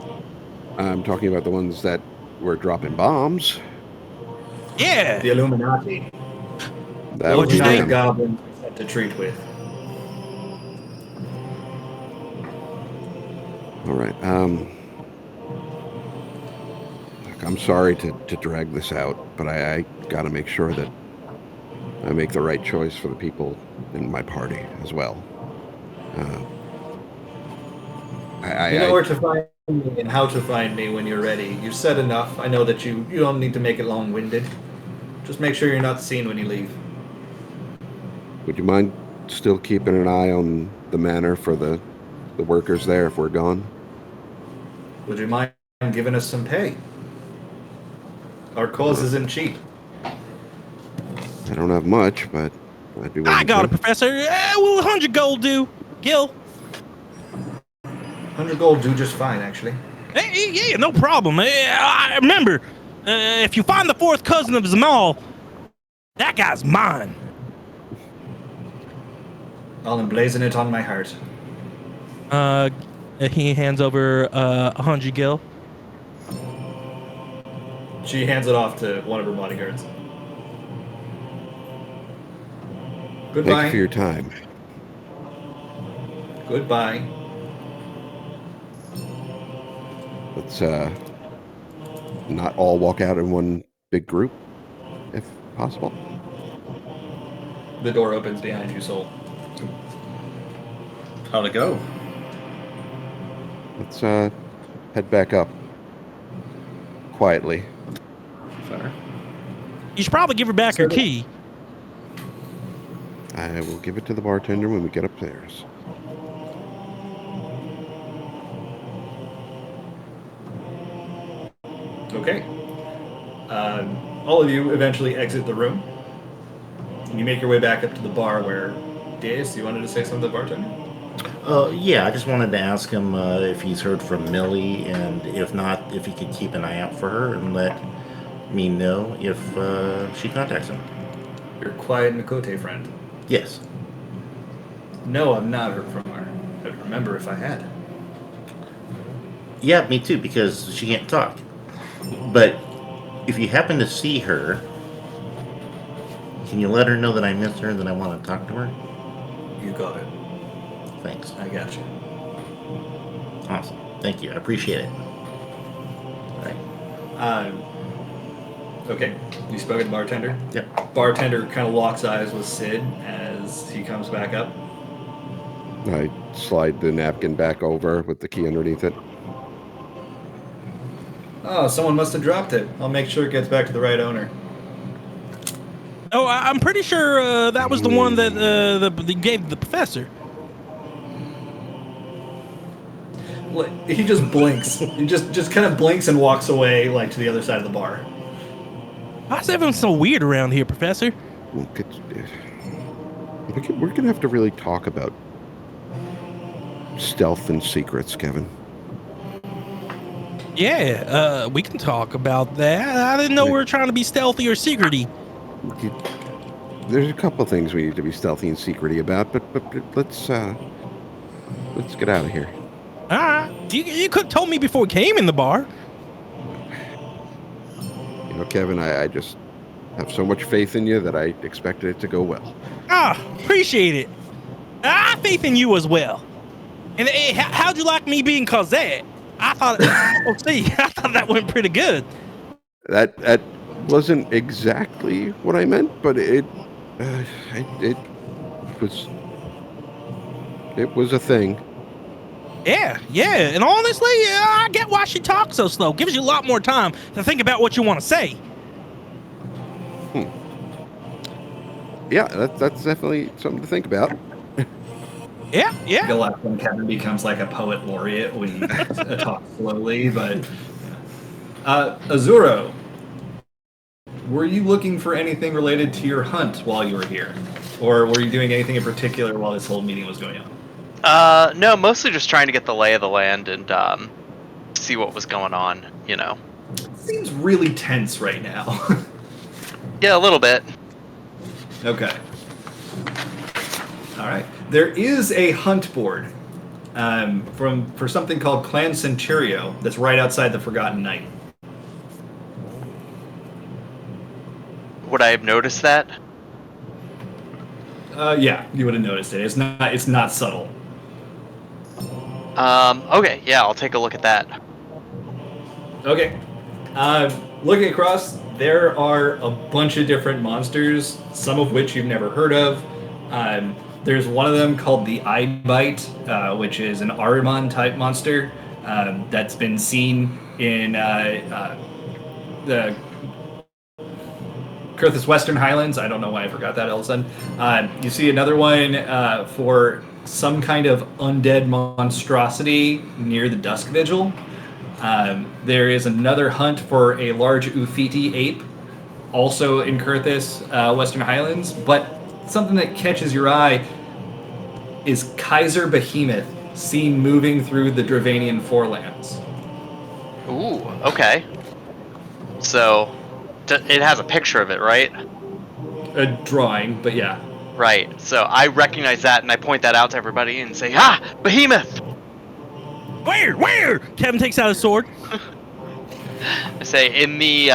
I'm talking about the ones that were dropping bombs. Yeah. The Illuminati. That What'd was you Not the think? them. goblins we set to treat with. All right. Look, I'm sorry to drag this out, but I got to make sure that I make the right choice for the people in my party as well. You know where to find me and how to find me when you're ready. You've said enough. I know that you don't need to make it long-winded. Just make sure you're not seen when you leave. Would you mind still keeping an eye on the manor for the workers there if we're gone? Would you mind giving us some pay? Our cause isn't cheap. I don't have much, but I'd be willing I got to. it, Professor. Will 100 gold do? Gil? 100 gold do just fine, actually. Hey, yeah, no problem. I remember, if you find the fourth cousin of Zamal, that guy's mine. I'll emblazon it on my heart. He hands over 100 gil. She hands it off to one of her bodyguards. Thank Goodbye. you for your time. Goodbye. Let's not all walk out in one big group, if possible. The door opens behind you, Soul. How'd it go? Let's head back up quietly. Fair. You should probably give her back her key. I will give it to the bartender when we get upstairs. Okay. All of you eventually exit the room. And you make your way back up to the bar where... Deus, you wanted to say something to the bartender? Yeah, I just wanted to ask him if he's heard from Millie, and if not, if he could keep an eye out for her and let me know if she contacts him. Your quiet Nkote friend. Yes. No, I've not heard from her. I'd remember if I had. Yeah, me too, because she can't talk. But if you happen to see her, can you let her know that I miss her and that I want to talk to her? You got it. Thanks. I got you. Awesome. Thank you. I appreciate it. Right. Okay. You spoke to the bartender? Yep. Bartender kind of locks eyes with Sid as he comes back up. I slide the napkin back over with the key underneath it. Oh, someone must have dropped it. I'll make sure it gets back to the right owner. Oh, I'm pretty sure that was the one that they gave the professor. He just blinks. He just kind of blinks and walks away, like, to the other side of the bar. Why's everyone so weird around here, Professor? Look, we're gonna have to really talk about stealth and secrets, Kevin. Yeah, we can talk about that. I didn't know we were trying to be stealthy or secrety. There's a couple things we need to be stealthy and secrety about, but let's get out of here. All right, you could have told me before we came in the bar. You know, Kevin, I just have so much faith in you that I expected it to go well. Appreciate it. I have faith in you as well. And how'd you like me being Cosette? I thought, I thought that went pretty good. That wasn't exactly what I meant, but it was a thing. Yeah, and honestly, I get why she talks so slow. Gives you a lot more time to think about what you want to say. Yeah, that's definitely something to think about. Yeah. The last one, Kevin becomes like a poet laureate when he talks slowly, but... Azuro, were you looking for anything related to your hunt while you were here? Or were you doing anything in particular while this whole meeting was going on? No, mostly just trying to get the lay of the land and see what was going on, you know. It seems really tense right now. Yeah, a little bit. Okay. All right. There is a hunt board for something called Clan Centurio that's right outside the Forgotten Knight. Would I have noticed that? Yeah, you would have noticed it. It's not subtle. Okay, yeah, I'll take a look at that. Okay. Looking across, there are a bunch of different monsters, some of which you've never heard of. There's one of them called the Eye Bite, which is an Ahriman type monster that's been seen in the Kurthus Western Highlands. I don't know why I forgot that all of a sudden. You see another one for some kind of undead monstrosity near the Dusk Vigil. There is another hunt for a large Ufiti ape, also in Kurthus Western Highlands. But something that catches your eye is Kaiser Behemoth, seen moving through the Dravanian Forelands. Ooh, okay. So, it has a picture of it, right? A drawing, but yeah. Right. So I recognize that, and I point that out to everybody and say, "Ah, Behemoth!" Where? Kevin takes out his sword. I say, in the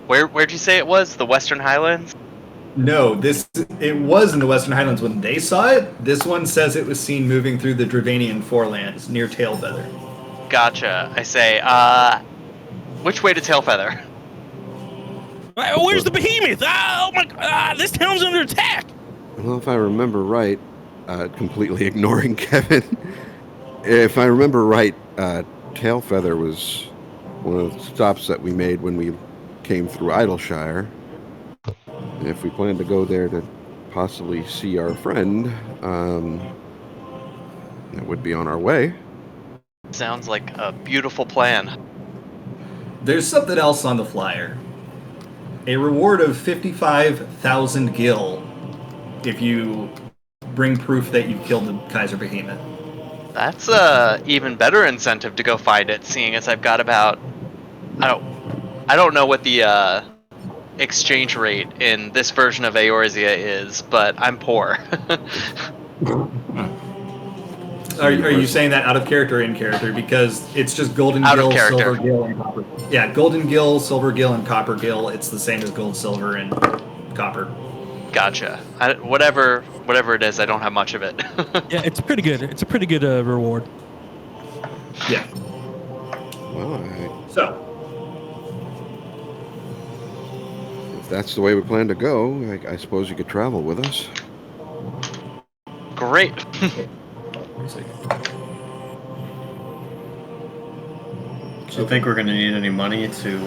where'd you say it was? The Western Highlands? No, it was in the Western Highlands when they saw it. This one says it was seen moving through the Dravanian Forelands near Tailfeather. Gotcha. I say, which way to Tailfeather? Where's the Behemoth? Oh my God, this town's under attack. Well, if I remember right, completely ignoring Kevin, if I remember right, Tailfeather was one of the stops that we made when we came through Idleshire. And if we plan to go there to possibly see our friend, that would be on our way. Sounds like a beautiful plan. There's something else on the flyer. A reward of 55,000 gil if you bring proof that you killed the Kaiser Behemoth. That's a even better incentive to go find it, seeing as I've got about I don't know what the exchange rate in this version of Eorzea is, but I'm poor. Are you saying that out of character or in character? Because it's just golden Out of gil, character. silver gil, and copper. Yeah, golden gil, silver gil, and copper gil. It's the same as gold, silver, and copper. Gotcha. Whatever it is, I don't have much of it. Yeah, it's pretty good. It's a pretty good reward. Yeah. Well, So, if that's the way we plan to go, I suppose you could travel with us. Great. Do you think we're going to need any money to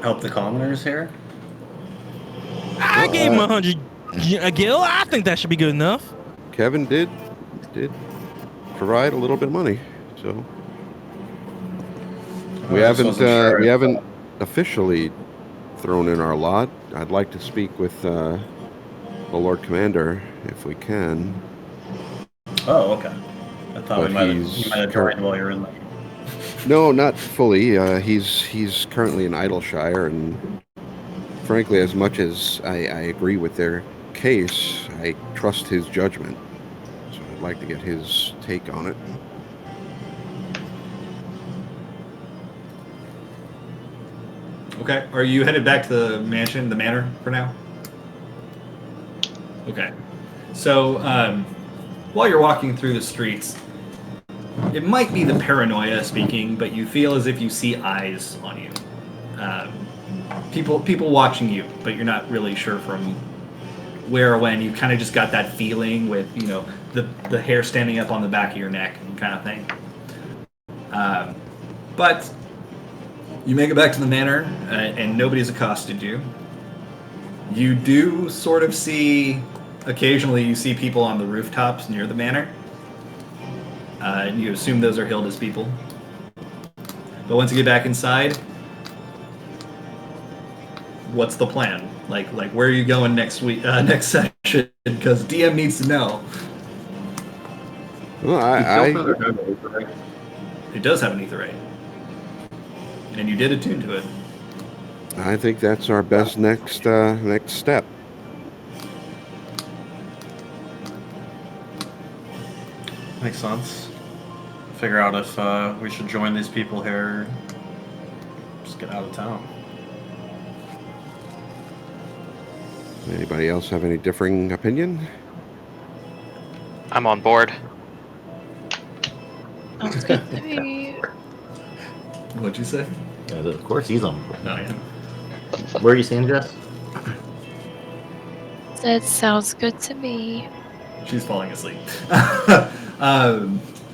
help the commoners here? I gave him 100 gil. I think that should be good enough. Kevin did provide a little bit of money, so we haven't officially thrown in our lot. I'd like to speak with the Lord Commander if we can. Oh, okay. I thought But you might have joined while you're in there. No, not fully. He's currently in Idleshire, and frankly, as much as I agree with their case, I trust his judgment. So I'd like to get his take on it. okay. Are you headed back to the manor for now? Okay. So, while you're walking through the streets, it might be the paranoia speaking, but you feel as if you see eyes on you. People watching you, but you're not really sure from where or when. You kind of just got that feeling with, the hair standing up on the back of your neck kind of thing. But you make it back to the manor, and nobody's accosted you. You do sort of see, occasionally you see people on the rooftops near the manor. And you assume those are Hilda's people. But once you get back inside, what's the plan? Like where are you going next week, next session? Because DM needs to know. Well, It does have an etherite. And you did attune to it. I think that's our best next step. makes sense. Figure out if we should join these people here. Just get out of town. Anybody else have any differing opinion? I'm on board. Sounds good to me. What'd you say? Of course, he's on. No, yeah. Where are you saying, Jess? That sounds good to me. She's falling asleep.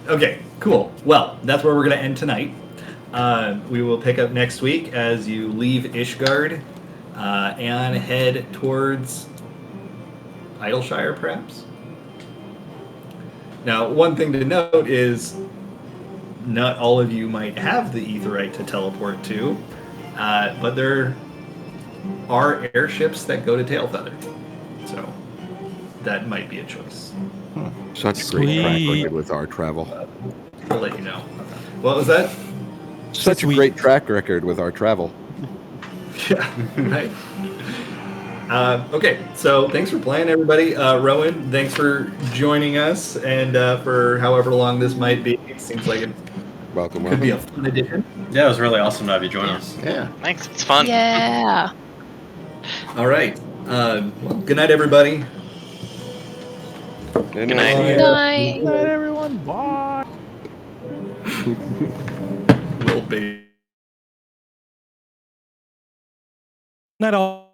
Okay, cool. Well, that's where we're going to end tonight. We will pick up next week as you leave Ishgard and head towards Idleshire, perhaps? Now, one thing to note is not all of you might have the Aetheryte to teleport to, but there are airships that go to Tailfeather. So that might be a choice. Such great track Sweet. record with our travel. I'll let you know. What was that? Such a Sweet. great track record with our travel. Yeah, right. Okay, so thanks for playing, everybody. Rowan, thanks for joining us, and for however long this might be. It seems like it Welcome, could be a welcome. fun addition. Yeah, it was really awesome to have you join us. Yeah. Thanks. It's fun. Yeah. All right. Well, good night, everybody. Good night. Good night. Good night, everyone. Bye. Little baby. Not all.